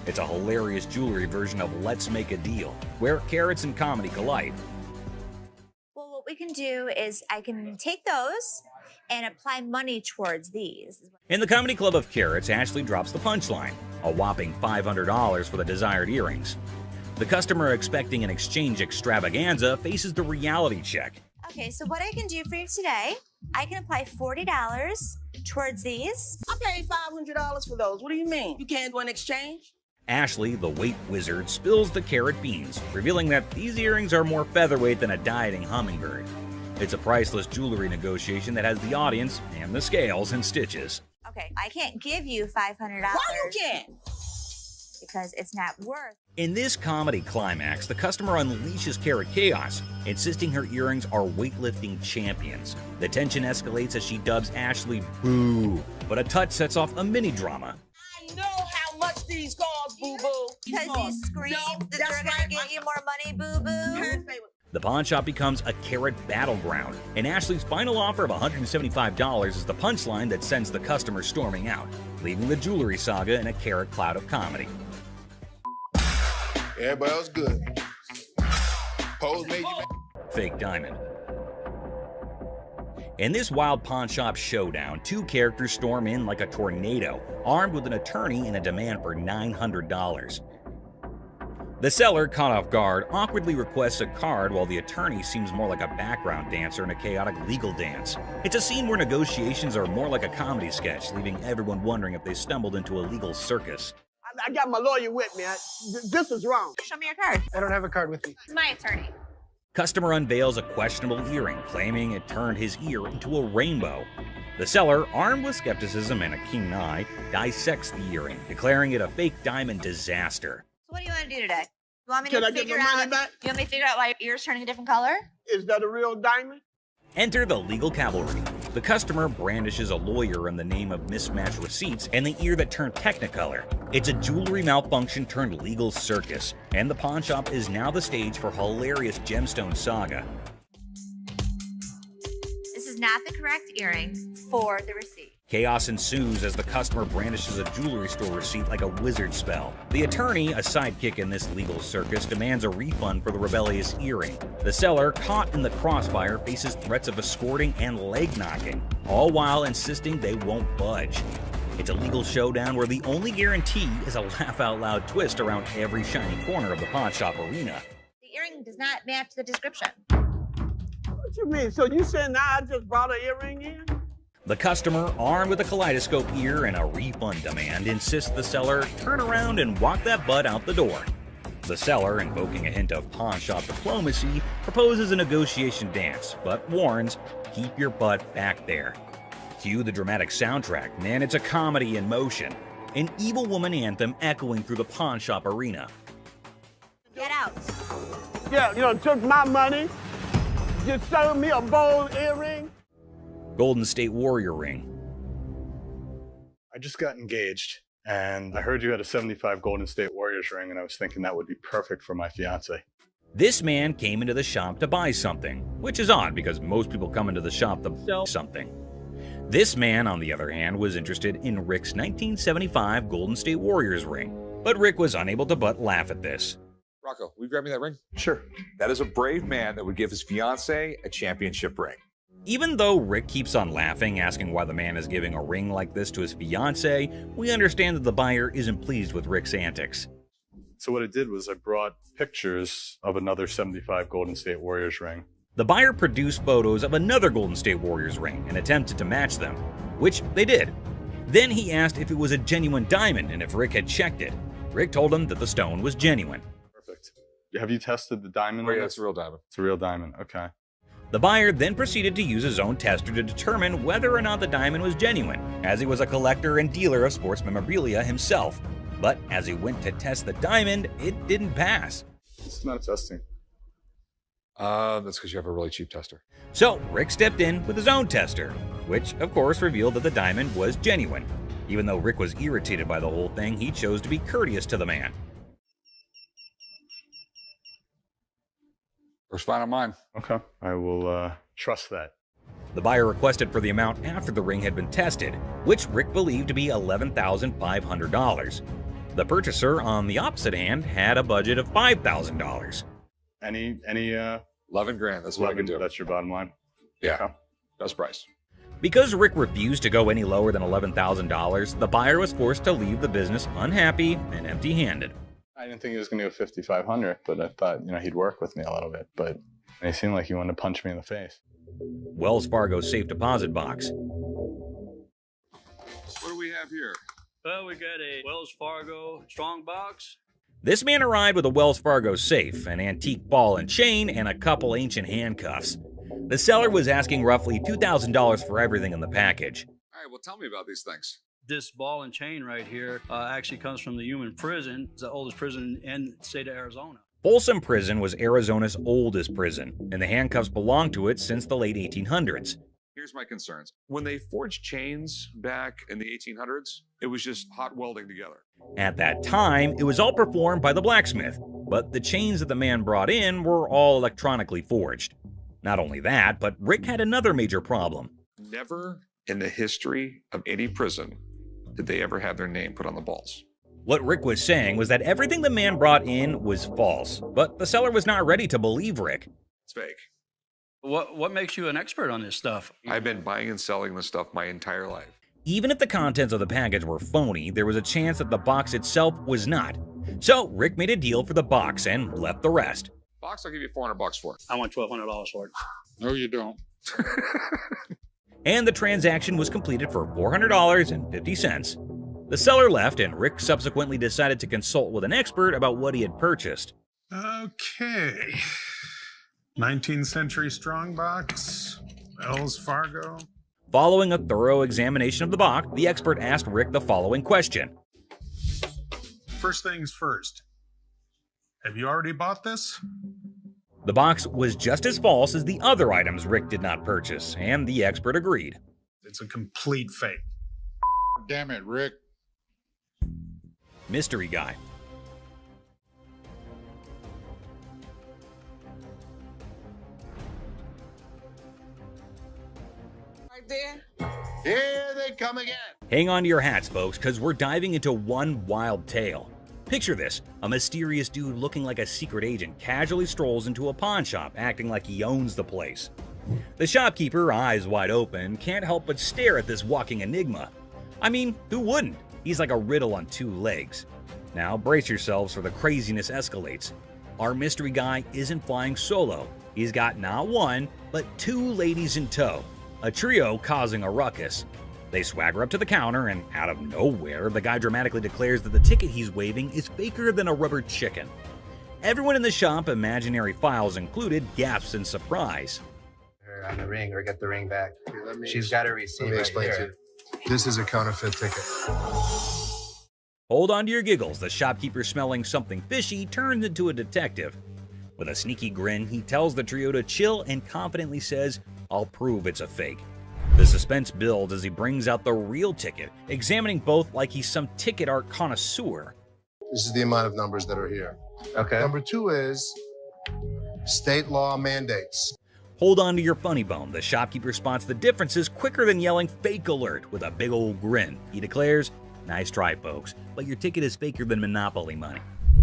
It's a hilarious jewelry version of Let's Make a Deal, where carrots and comedy collide. Well, what we can do is I can take those and apply money towards these. In the Comedy Club of Carrots, Ashley drops the punchline, a whopping $500 for the desired earrings. The customer expecting an exchange extravaganza faces the reality check. Okay, so what I can do for you today, I can apply $40 towards these. I paid $500 for those. What do you mean? You can't do an exchange? Ashley, the weight wizard, spills the carrot beans, revealing that these earrings are more featherweight than a dieting hummingbird. It's a priceless jewelry negotiation that has the audience and the scales in stitches. Okay, I can't give you $500. Why you can't? Because it's not worth. In this comedy climax, the customer unleashes carrot chaos, insisting her earrings are weightlifting champions. The tension escalates as she dubs Ashley boo, but a touch sets off a mini drama. I know how much these cost, boo-boo. Because you scream that they're gonna get you more money, boo-boo. The pawn shop becomes a carrot battleground, and Ashley's final offer of $175 is the punchline that sends the customer storming out, leaving the jewelry saga in a carrot cloud of comedy. Everybody else good. Pose made you Fake diamond. In this wild pawn shop showdown, two characters storm in like a tornado, armed with an attorney and a demand for $900. The seller, caught off guard, awkwardly requests a card while the attorney seems more like a background dancer in a chaotic legal dance. It's a scene where negotiations are more like a comedy sketch, leaving everyone wondering if they stumbled into a legal circus. I got my lawyer with me. This is wrong. Show me your card. I don't have a card with me. My attorney. Customer unveils a questionable earring, claiming it turned his ear into a rainbow. The seller, armed with skepticism and a keen eye, dissects the earring, declaring it a fake diamond disaster. So what do you want to do today? You want me Can to I get figure my money out? back? You want me to figure out why your ear's turning a different color? Is that a real diamond? Enter the legal cavalry. The customer brandishes a lawyer in the name of mismatched receipts and the ear that turned technicolor. It's a jewelry malfunction turned legal circus, and the pawn shop is now the stage for hilarious gemstone saga. This is not the correct earring for the receipt. Chaos ensues as the customer brandishes a jewelry store receipt like a wizard spell. The attorney, a sidekick in this legal circus, demands a refund for the rebellious earring. The seller, caught in the crossfire, faces threats of escorting and leg knocking, all while insisting they won't budge. It's a legal showdown where the only guarantee is a laugh-out-loud twist around every shiny corner of the pawn shop arena. The earring does not match the description. What you mean? So you saying now I just brought an earring in? The customer, armed with a kaleidoscope ear and a refund demand, insists the seller turn around and walk that butt out the door. The seller, invoking a hint of pawn shop diplomacy, proposes a negotiation dance, but warns, keep your butt back there. Cue the dramatic soundtrack, man, it's a comedy in motion. An evil woman anthem echoing through the pawn shop arena. Get out. Yeah, you know, took my money, just sold me a bold earring. Golden State Warrior ring. I just got engaged, and I heard you had a 75 Golden State Warriors ring, and I was thinking that would be perfect for my fiance. This man came into the shop to buy something, which is odd because most people come into the shop to sell something. This man, on the other hand, was interested in Rick's 1975 Golden State Warriors ring, but Rick was unable to but laugh at this. Rocco, will you grab me that ring? Sure. That is a brave man that would give his fiance a championship ring. Even though Rick keeps on laughing, asking why the man is giving a ring like this to his fiance, we understand that the buyer isn't pleased with Rick's antics. So what I did was I brought pictures of another 75 Golden State Warriors ring. The buyer produced photos of another Golden State Warriors ring and attempted to match them, which they did. Then he asked if it was a genuine diamond and if Rick had checked it. Rick told him that the stone was genuine. Perfect. Have you tested the diamond? Oh, yeah, it's a real diamond. It's a real diamond, okay. The buyer then proceeded to use his own tester to determine whether or not the diamond was genuine, as he was a collector and dealer of sports memorabilia himself. But as he went to test the diamond, it didn't pass. It's not testing. That's because you have a really cheap tester. So Rick stepped in with his own tester, which of course revealed that the diamond was genuine. Even though Rick was irritated by the whole thing, he chose to be courteous to the man. First fine on mine. Okay. I will trust that. The buyer requested for the amount after the ring had been tested, which Rick believed to be $11,500. The purchaser, on the opposite hand, had a budget of $5,000. Any 11 grand, that's what I can do. That's your bottom line? Yeah, best price. Because Rick refused to go any lower than $11,000, the buyer was forced to leave the business unhappy and empty-handed. I didn't think he was going to go 5,500, but I thought, he'd work with me a little bit. But he seemed like he wanted to punch me in the face. Wells Fargo's safe deposit box. What do we have here? Well, we got a Wells Fargo strong box. This man arrived with a Wells Fargo safe, an antique ball and chain, and a couple ancient handcuffs. The seller was asking roughly $2,000 for everything in the package. All right, well, tell me about these things. This ball and chain right here actually comes from the Human Prison. It's the oldest prison in the state of Arizona. Folsom Prison was Arizona's oldest prison, and the handcuffs belonged to it since the late 1800s. Here's my concerns. When they forged chains back in the 1800s, it was just hot welding together. At that time, it was all performed by the blacksmith, but the chains that the man brought in were all electronically forged. Not only that, but Rick had another major problem. Never in the history of any prison did they ever have their name put on the balls. What Rick was saying was that everything the man brought in was false, but the seller was not ready to believe Rick. It's fake. What makes you an expert on this stuff? I've been buying and selling this stuff my entire life. Even if the contents of the package were phony, there was a chance that the box itself was not. So Rick made a deal for the box and left the rest. Box, I'll give you $400 for it. I want $1,200 for it. No, you don't. And the transaction was completed for $400.50. The seller left, and Rick subsequently decided to consult with an expert about what he had purchased. Okay. 19th century strongbox, Wells Fargo. Following a thorough examination of the box, the expert asked Rick the following question. First things first. Have you already bought this? The box was just as false as the other items Rick did not purchase, and the expert agreed. It's a complete fake. Damn it, Rick. Mystery guy. Right there. Here they come again. Hang on to your hats, folks, because we're diving into one wild tale. Picture this, a mysterious dude looking like a secret agent casually strolls into a pawn shop, acting like he owns the place. The shopkeeper, eyes wide open, can't help but stare at this walking enigma. I mean, who wouldn't? He's like a riddle on two legs. Now brace yourselves for the craziness escalates. Our mystery guy isn't flying solo. He's got not one, but two ladies in tow, a trio causing a ruckus. They swagger up to the counter, and out of nowhere, the guy dramatically declares that the ticket he's waving is faker than a rubber chicken. Everyone in the shop, imaginary files included, gasps in surprise. Her on the ring, or get the ring back. She's got a receipt. Let me explain to you. This is a counterfeit ticket. Hold on to your giggles. The shopkeeper, smelling something fishy, turns into a detective. With a sneaky grin, he tells the trio to chill and confidently says, "I'll prove it's a fake." The suspense builds as he brings out the real ticket, examining both like he's some ticket art connoisseur. This is the amount of numbers that are here. Okay. Number 2 is state law mandates. Hold on to your funny bone. The shopkeeper spots the differences quicker than yelling "fake alert" with a big old grin. He declares, "Nice try, folks, but your ticket is faker than Monopoly money."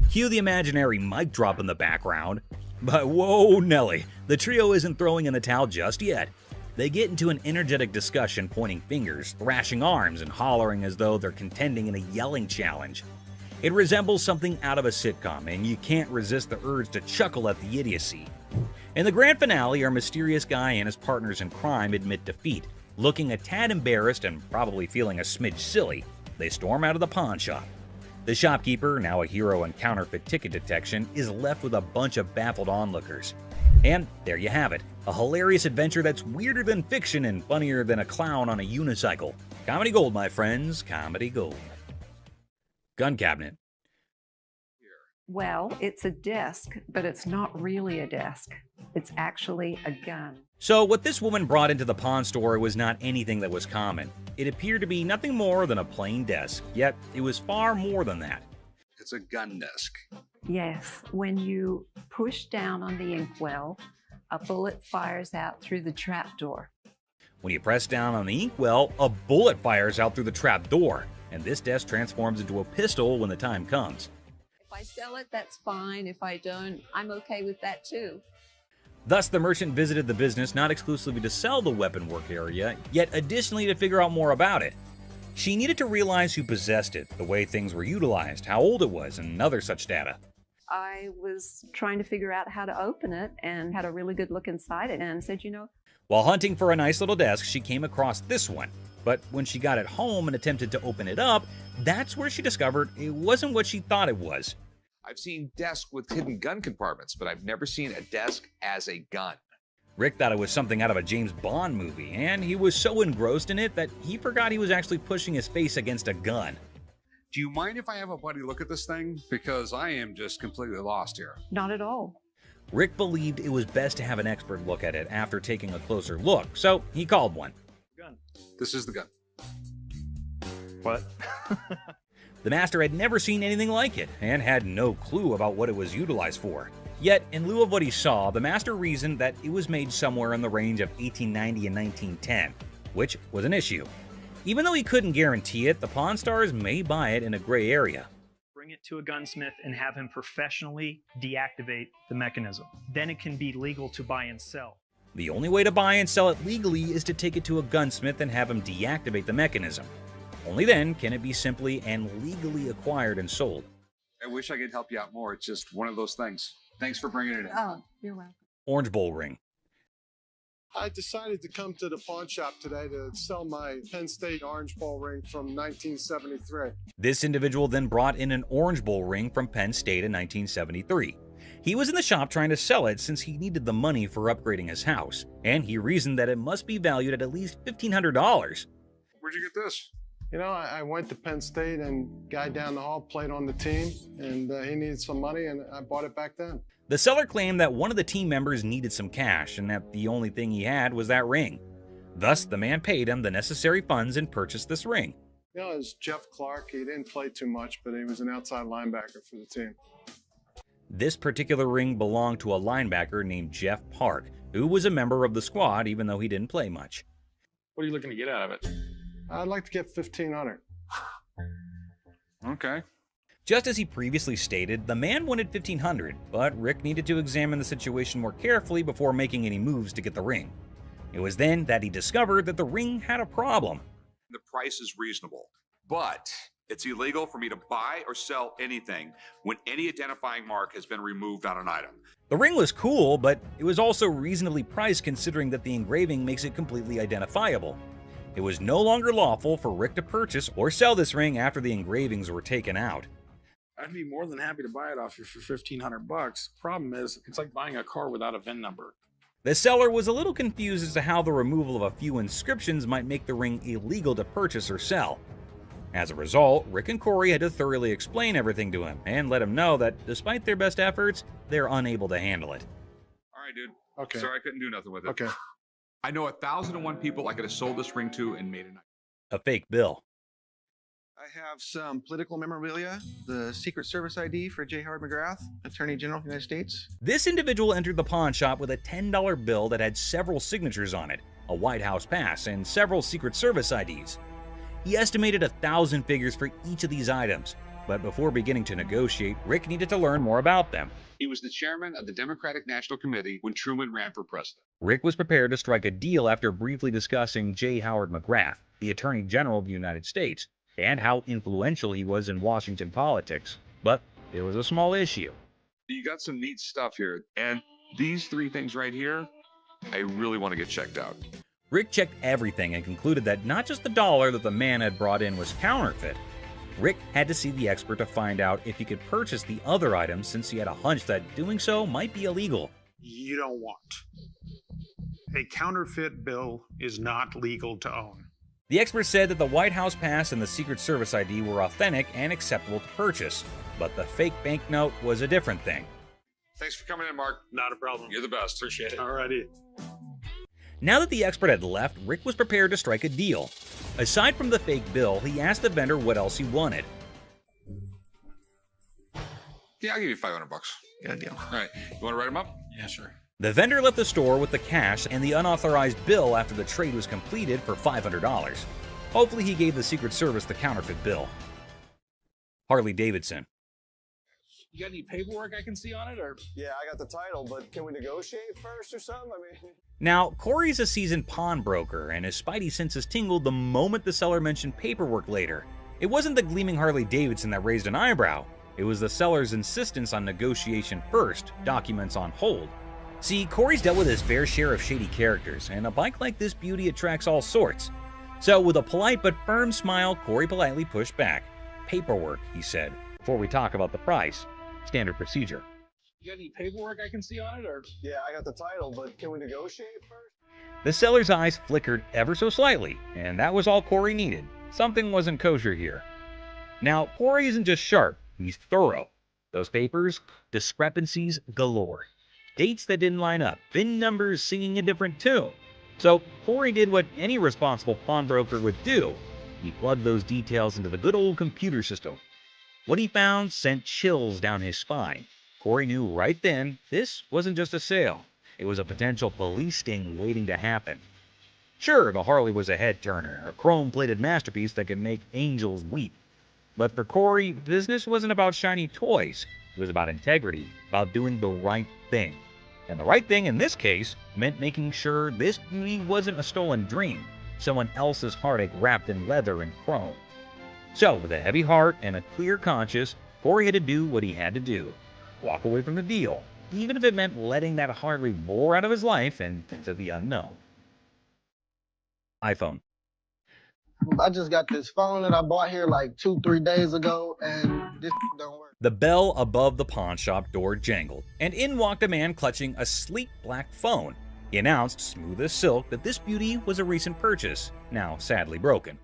Cue the imaginary mic drop in the background. But whoa, Nelly, the trio isn't throwing in the towel just yet. They get into an energetic discussion, pointing fingers, thrashing arms, and hollering as though they're contending in a yelling challenge. It resembles something out of a sitcom, and you can't resist the urge to chuckle at the idiocy. In the grand finale, our mysterious guy and his partners in crime admit defeat. Looking a tad embarrassed and probably feeling a smidge silly, they storm out of the pawn shop. The shopkeeper, now a hero in counterfeit ticket detection, is left with a bunch of baffled onlookers. And there you have it, a hilarious adventure that's weirder than fiction and funnier than a clown on a unicycle. Comedy gold, my friends, comedy gold. Gun cabinet. Well, it's a desk, but it's not really a desk. It's actually a gun. So what this woman brought into the pawn store was not anything that was common. It appeared to be nothing more than a plain desk, yet it was far more than that. It's a gun desk. Yes, when you push down on the inkwell, a bullet fires out through the trapdoor. When you press down on the inkwell, a bullet fires out through the trap door, and this desk transforms into a pistol when the time comes. If I sell it, that's fine. If I don't, I'm okay with that too. Thus, the merchant visited the business not exclusively to sell the weapon work area, yet additionally to figure out more about it. She needed to realize who possessed it, the way things were utilized, how old it was, and other such data. I was trying to figure out how to open it and had a really good look inside it and said, you know. While hunting for a nice little desk, she came across this one. But when she got it home and attempted to open it up, that's where she discovered it wasn't what she thought it was. I've seen desks with hidden gun compartments, but I've never seen a desk as a gun. Rick thought it was something out of a James Bond movie, and he was so engrossed in it that he forgot he was actually pushing his face against a gun. Do you mind if I have a buddy look at this thing? Because I am just completely lost here. Not at all. Rick believed it was best to have an expert look at it after taking a closer look, so he called one. Gun. This is the gun. What? The master had never seen anything like it and had no clue about what it was utilized for. Yet, in lieu of what he saw, the master reasoned that it was made somewhere in the range of 1890 and 1910, which was an issue. Even though he couldn't guarantee it, the Pawn Stars may buy it in a gray area. Bring it to a gunsmith and have him professionally deactivate the mechanism. Then it can be legal to buy and sell. The only way to buy and sell it legally is to take it to a gunsmith and have him deactivate the mechanism. Only then can it be simply and legally acquired and sold. I wish I could help you out more. It's just one of those things. Thanks for bringing it in. Oh, you're welcome. Orange Bowl ring. I decided to come to the pawn shop today to sell my Penn State Orange Bowl ring from 1973. This individual then brought in an Orange Bowl ring from Penn State in 1973. He was in the shop trying to sell it since he needed the money for upgrading his house, and he reasoned that it must be valued at least $1,500. Where'd you get this? You know, I went to Penn State and guy down the hall played on the team, and he needed some money, and I bought it back then. The seller claimed that one of the team members needed some cash and that the only thing he had was that ring. Thus, the man paid him the necessary funds and purchased this ring. You know, it was Jeff Clark. He didn't play too much, but he was an outside linebacker for the team. This particular ring belonged to a linebacker named Jeff Park, who was a member of the squad even though he didn't play much. What are you looking to get out of it? I'd like to get $1,500. Okay. Just as he previously stated, the man wanted $1,500, but Rick needed to examine the situation more carefully before making any moves to get the ring. It was then that he discovered that the ring had a problem. The price is reasonable, but it's illegal for me to buy or sell anything when any identifying mark has been removed on an item. The ring was cool, but it was also reasonably priced considering that the engraving makes it completely identifiable. It was no longer lawful for Rick to purchase or sell this ring after the engravings were taken out. I'd be more than happy to buy it off you for $1,500. Problem is, it's like buying a car without a VIN number. The seller was a little confused as to how the removal of a few inscriptions might make the ring illegal to purchase or sell. As a result, Rick and Corey had to thoroughly explain everything to him and let him know that despite their best efforts, they're unable to handle it. All right, dude. Okay. Sorry I couldn't do nothing with it. Okay. I know 1,001 people I could have sold this ring to and made a fake bill. I have some political memorabilia, the Secret Service ID for J. Howard McGrath, Attorney General of the United States. This individual entered the pawn shop with a $10 bill that had several signatures on it, a White House pass, and several Secret Service IDs. He estimated 1,000 figures for each of these items, but before beginning to negotiate, Rick needed to learn more about them. He was the chairman of the Democratic National Committee when Truman ran for president. Rick was prepared to strike a deal after briefly discussing J. Howard McGrath, the Attorney General of the United States, and how influential he was in Washington politics. But it was a small issue. You got some neat stuff here, and these three things right here, I really want to get checked out. Rick checked everything and concluded that not just the dollar that the man had brought in was counterfeit. Rick had to see the expert to find out if he could purchase the other items since he had a hunch that doing so might be illegal. You don't want. A counterfeit bill is not legal to own. The expert said that the White House pass and the Secret Service ID were authentic and acceptable to purchase, but the fake banknote was a different thing. Thanks for coming in, Mark. Not a problem. You're the best. Appreciate it. Alrighty. Now that the expert had left, Rick was prepared to strike a deal. Aside from the fake bill, he asked the vendor what else he wanted. Yeah, I'll give you $500. Good deal. All right. You want to write them up? Yeah, sure. The vendor left the store with the cash and the unauthorized bill after the trade was completed for $500. Hopefully he gave the Secret Service the counterfeit bill. Harley Davidson. You got any paperwork I can see on it, or? Yeah, I got the title, but can we negotiate first or something? I mean... Now, Corey's a seasoned pawnbroker, and his spidey senses tingled the moment the seller mentioned paperwork later. It wasn't the gleaming Harley Davidson that raised an eyebrow. It was the seller's insistence on negotiation first, documents on hold. See, Corey's dealt with his fair share of shady characters, and a bike like this beauty attracts all sorts. So with a polite but firm smile, Corey politely pushed back. Paperwork, he said, before we talk about the price. Standard procedure. You got any paperwork I can see on it, or? Yeah, I got the title, but can we negotiate first? The seller's eyes flickered ever so slightly, and that was all Corey needed. Something wasn't kosher here. Now, Corey isn't just sharp, he's thorough. Those papers, discrepancies galore. Dates that didn't line up, VIN numbers singing a different tune. So Corey did what any responsible pawnbroker would do. He plugged those details into the good old computer system. What he found sent chills down his spine. Corey knew right then this wasn't just a sale. It was a potential police sting waiting to happen. Sure, the Harley was a head-turner, a chrome-plated masterpiece that could make angels weep. But for Corey, business wasn't about shiny toys. It was about integrity, about doing the right thing. And the right thing in this case meant making sure this beauty wasn't a stolen dream, someone else's heartache wrapped in leather and chrome. So, with a heavy heart and a clear conscience, Corey had to do what he had to do. Walk away from the deal, even if it meant letting that Harley roar out of his life and into the unknown. iPhone. I just got this phone that I bought here like 2-3 days ago, and this don't work. The bell above the pawn shop door jangled, and in walked a man clutching a sleek black phone. He announced, smooth as silk, that this beauty was a recent purchase, now sadly broken.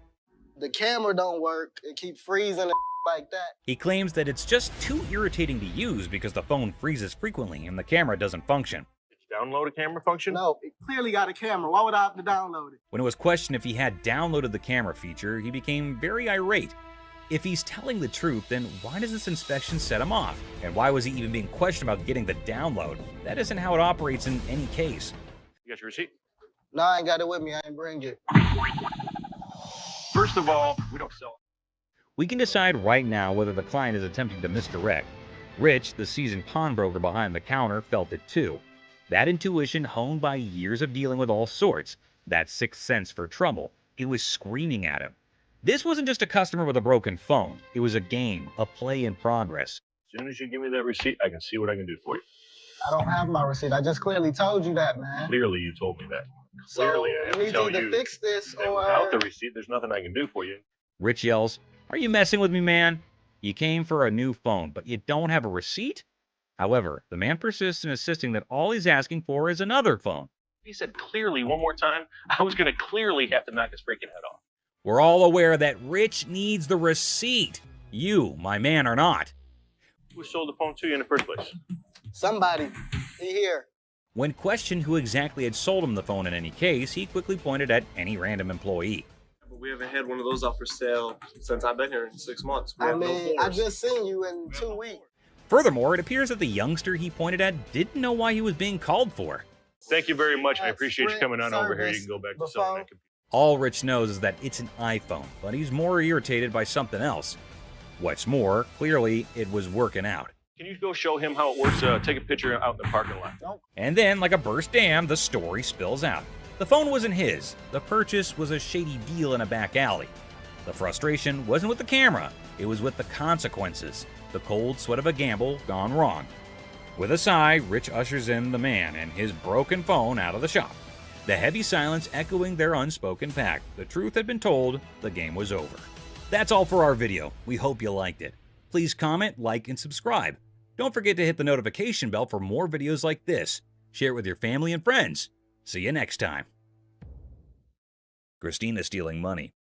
The camera don't work. It keeps freezing and like that. He claims that it's just too irritating to use because the phone freezes frequently and the camera doesn't function. Did you download a camera function? No, it clearly got a camera. Why would I have to download it? When it was questioned if he had downloaded the camera feature, he became very irate. If he's telling the truth, then why does this inspection set him off? And why was he even being questioned about getting the download? That isn't how it operates in any case. You got your receipt? No, I ain't got it with me. I ain't bring it. First of all, we don't sell. We can decide right now whether the client is attempting to misdirect. Rich, the seasoned pawnbroker behind the counter, felt it too. That intuition honed by years of dealing with all sorts, that sixth sense for trouble, it was screaming at him. This wasn't just a customer with a broken phone. It was a game, a play in progress. As soon as you give me that receipt, I can see what I can do for you. I don't have my receipt. I just clearly told you that, man. Clearly, you told me that. So Clearly, I have you to need tell to you either fix this that or... without the receipt, there's nothing I can do for you. Rich yells, "Are you messing with me, man? You came for a new phone, but you don't have a receipt?" However, the man persists in insisting that all he's asking for is another phone. He said clearly one more time, I was going to clearly have to knock his freaking head off. We're all aware that Rich needs the receipt. You, my man, are not. Who sold the phone to you in the first place? Somebody. He here. When questioned who exactly had sold him the phone in any case, he quickly pointed at any random employee. We haven't had one of those up for sale since I've been here in 6 months. I mean, I just seen you in 2 weeks. Furthermore, it appears that the youngster he pointed at didn't know why he was being called for. Thank you very much. I appreciate you coming on over here. You can go back to selling that computer. All Rich knows is that it's an iPhone, but he's more irritated by something else. What's more, clearly it was working out. Can you go show him how it works? Take a picture out in the parking lot. Nope. And then, like a burst dam, the story spills out. The phone wasn't his. The purchase was a shady deal in a back alley. The frustration wasn't with the camera. It was with the consequences. The cold sweat of a gamble gone wrong. With a sigh, Rich ushers in the man and his broken phone out of the shop. The heavy silence echoing their unspoken pact. The truth had been told, the game was over. That's all for our video. We hope you liked it. Please comment, like, and subscribe. Don't forget to hit the notification bell for more videos like this. Share it with your family and friends. See you next time. Christina stealing money.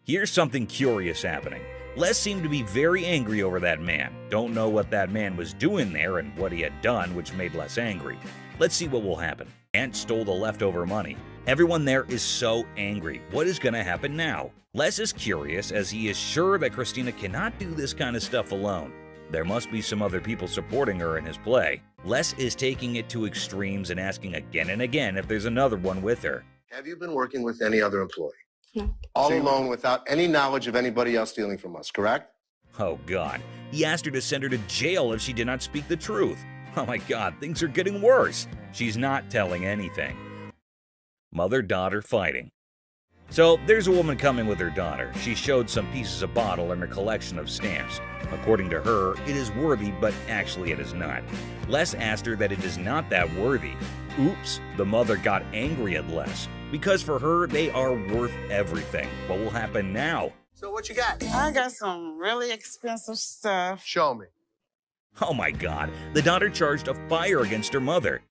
Here's something curious happening. Les seemed to be very angry over that man. Don't know what that man was doing there and what he had done, which made Les angry. Let's see what will happen. Ant stole the leftover money. Everyone there is so angry. What is going to happen now? Les is curious as he is sure that Christina cannot do this kind of stuff alone. There must be some other people supporting her in his play. Les is taking it to extremes and asking again and again if there's another one with her. Have you been working with any other employee? No. All alone without any knowledge of anybody else stealing from us, correct? Oh God, he asked her to send her to jail if she did not speak the truth. Oh my God, things are getting worse. She's not telling anything. Mother-daughter fighting. So there's a woman coming with her daughter. She showed some pieces of bottle in her collection of stamps. According to her, it is worthy, but actually it is not. Les asked her that it is not that worthy. Oops, the mother got angry at Les, because for her, they are worth everything. What will happen now? So what you got? I got some really expensive stuff. Show me. Oh my God, the daughter charged a fire against her mother.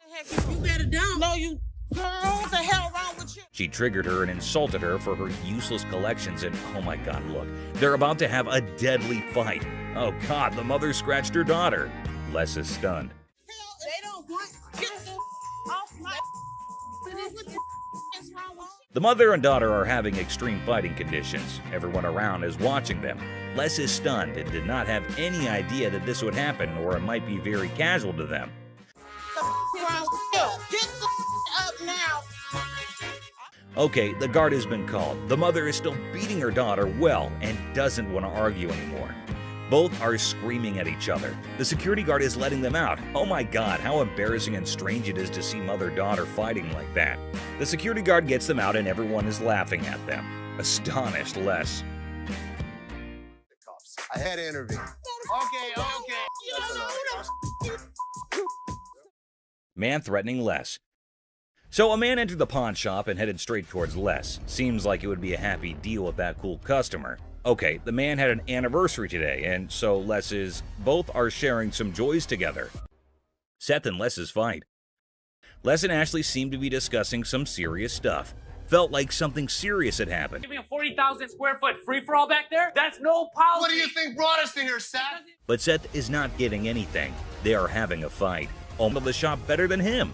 You better down. No, you. Girl, what the hell wrong with you? She triggered her and insulted her for her useless collections, and oh my God, look, they're about to have a deadly fight. Oh God, the mother scratched her daughter. Les is stunned. They don't want. Get the off my. What the is wrong with you? The mother and daughter are having extreme fighting conditions. Everyone around is watching them. Les is stunned and did not have any idea that this would happen, or it might be very casual to them. Get the up now. Okay, the guard has been called. The mother is still beating her daughter well and doesn't want to argue anymore. Both are screaming at each other. The security guard is letting them out. Oh my God, how embarrassing and strange it is to see mother-daughter fighting like that. The security guard gets them out and everyone is laughing at them. Astonished Les. I had to intervene. Okay. Man threatening Les. So a man entered the pawn shop and headed straight towards Les. Seems like it would be a happy deal with that cool customer. Okay, the man had an anniversary today, and so both are sharing some joys together. Seth and Les's fight. Les and Ashley seemed to be discussing some serious stuff. Felt like something serious had happened. Giving a 40,000 square foot free-for-all back there? That's no policy. What do you think brought us to here, Seth? But Seth is not getting anything. They are having a fight. Owner of the shop better than him.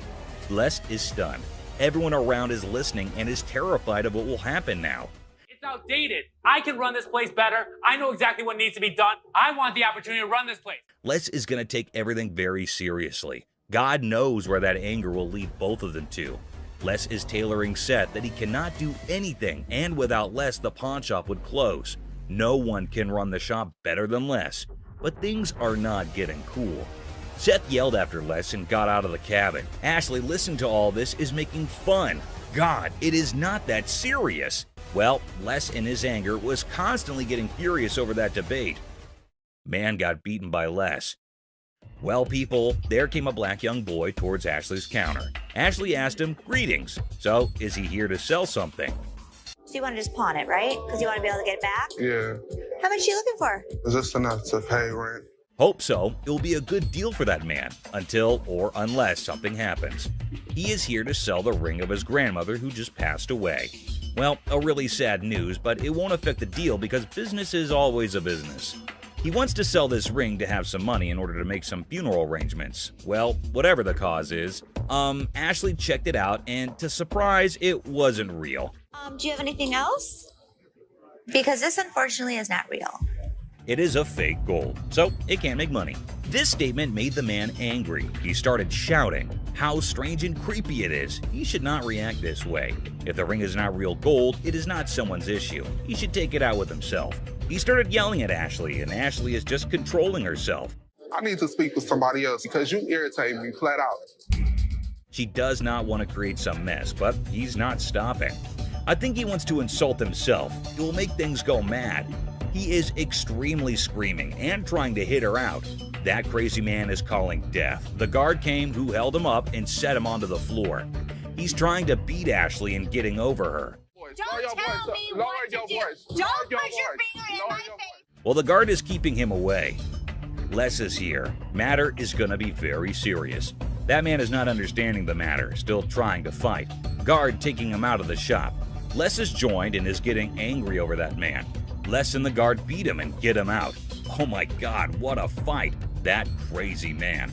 Les is stunned. Everyone around is listening and is terrified of what will happen now. It's outdated. I can run this place better. I know exactly what needs to be done. I want the opportunity to run this place. Les is going to take everything very seriously. God knows where that anger will lead both of them to. Les is tailoring Seth that he cannot do anything, and without Les, the pawn shop would close. No one can run the shop better than Les. But things are not getting cool. Seth yelled after Les and got out of the cabin. Ashley, listening to all this, is making fun. God, it is not that serious. Well, Les in his anger was constantly getting furious over that debate. Man got beaten by Les. Well, people, there came a black young boy towards Ashley's counter. Ashley asked him, "Greetings. So, is he here to sell something?" So you want to just pawn it, right? Because you want to be able to get it back? Yeah. How much are you looking for? Is this enough to pay rent? Hope so. It will be a good deal for that man, until or unless something happens. He is here to sell the ring of his grandmother who just passed away. Well, a really sad news, but it won't affect the deal because business is always a business. He wants to sell this ring to have some money in order to make some funeral arrangements. Well, whatever the cause is, Ashley checked it out, and to surprise, it wasn't real. Do you have anything else? Because this unfortunately is not real. It is a fake gold, so it can't make money. This statement made the man angry. He started shouting how strange and creepy it is. He should not react this way. If the ring is not real gold, it is not someone's issue. He should take it out with himself. He started yelling at Ashley, and Ashley is just controlling herself. I need to speak with somebody else because you irritate me flat out. She does not want to create some mess, but he's not stopping. I think he wants to insult himself. It will make things go mad. He is extremely screaming and trying to hit her out. That crazy man is calling death. The guard came who held him up and set him onto the floor. He's trying to beat Ashley and getting over her. Don't tell me what to do. Don't put your finger in my face. Well, the guard is keeping him away. Les is here. Matter is gonna be very serious. That man is not understanding the matter, still trying to fight. Guard taking him out of the shop. Les is joined and is getting angry over that man. Les and the guard beat him and get him out. Oh my God, what a fight. That crazy man.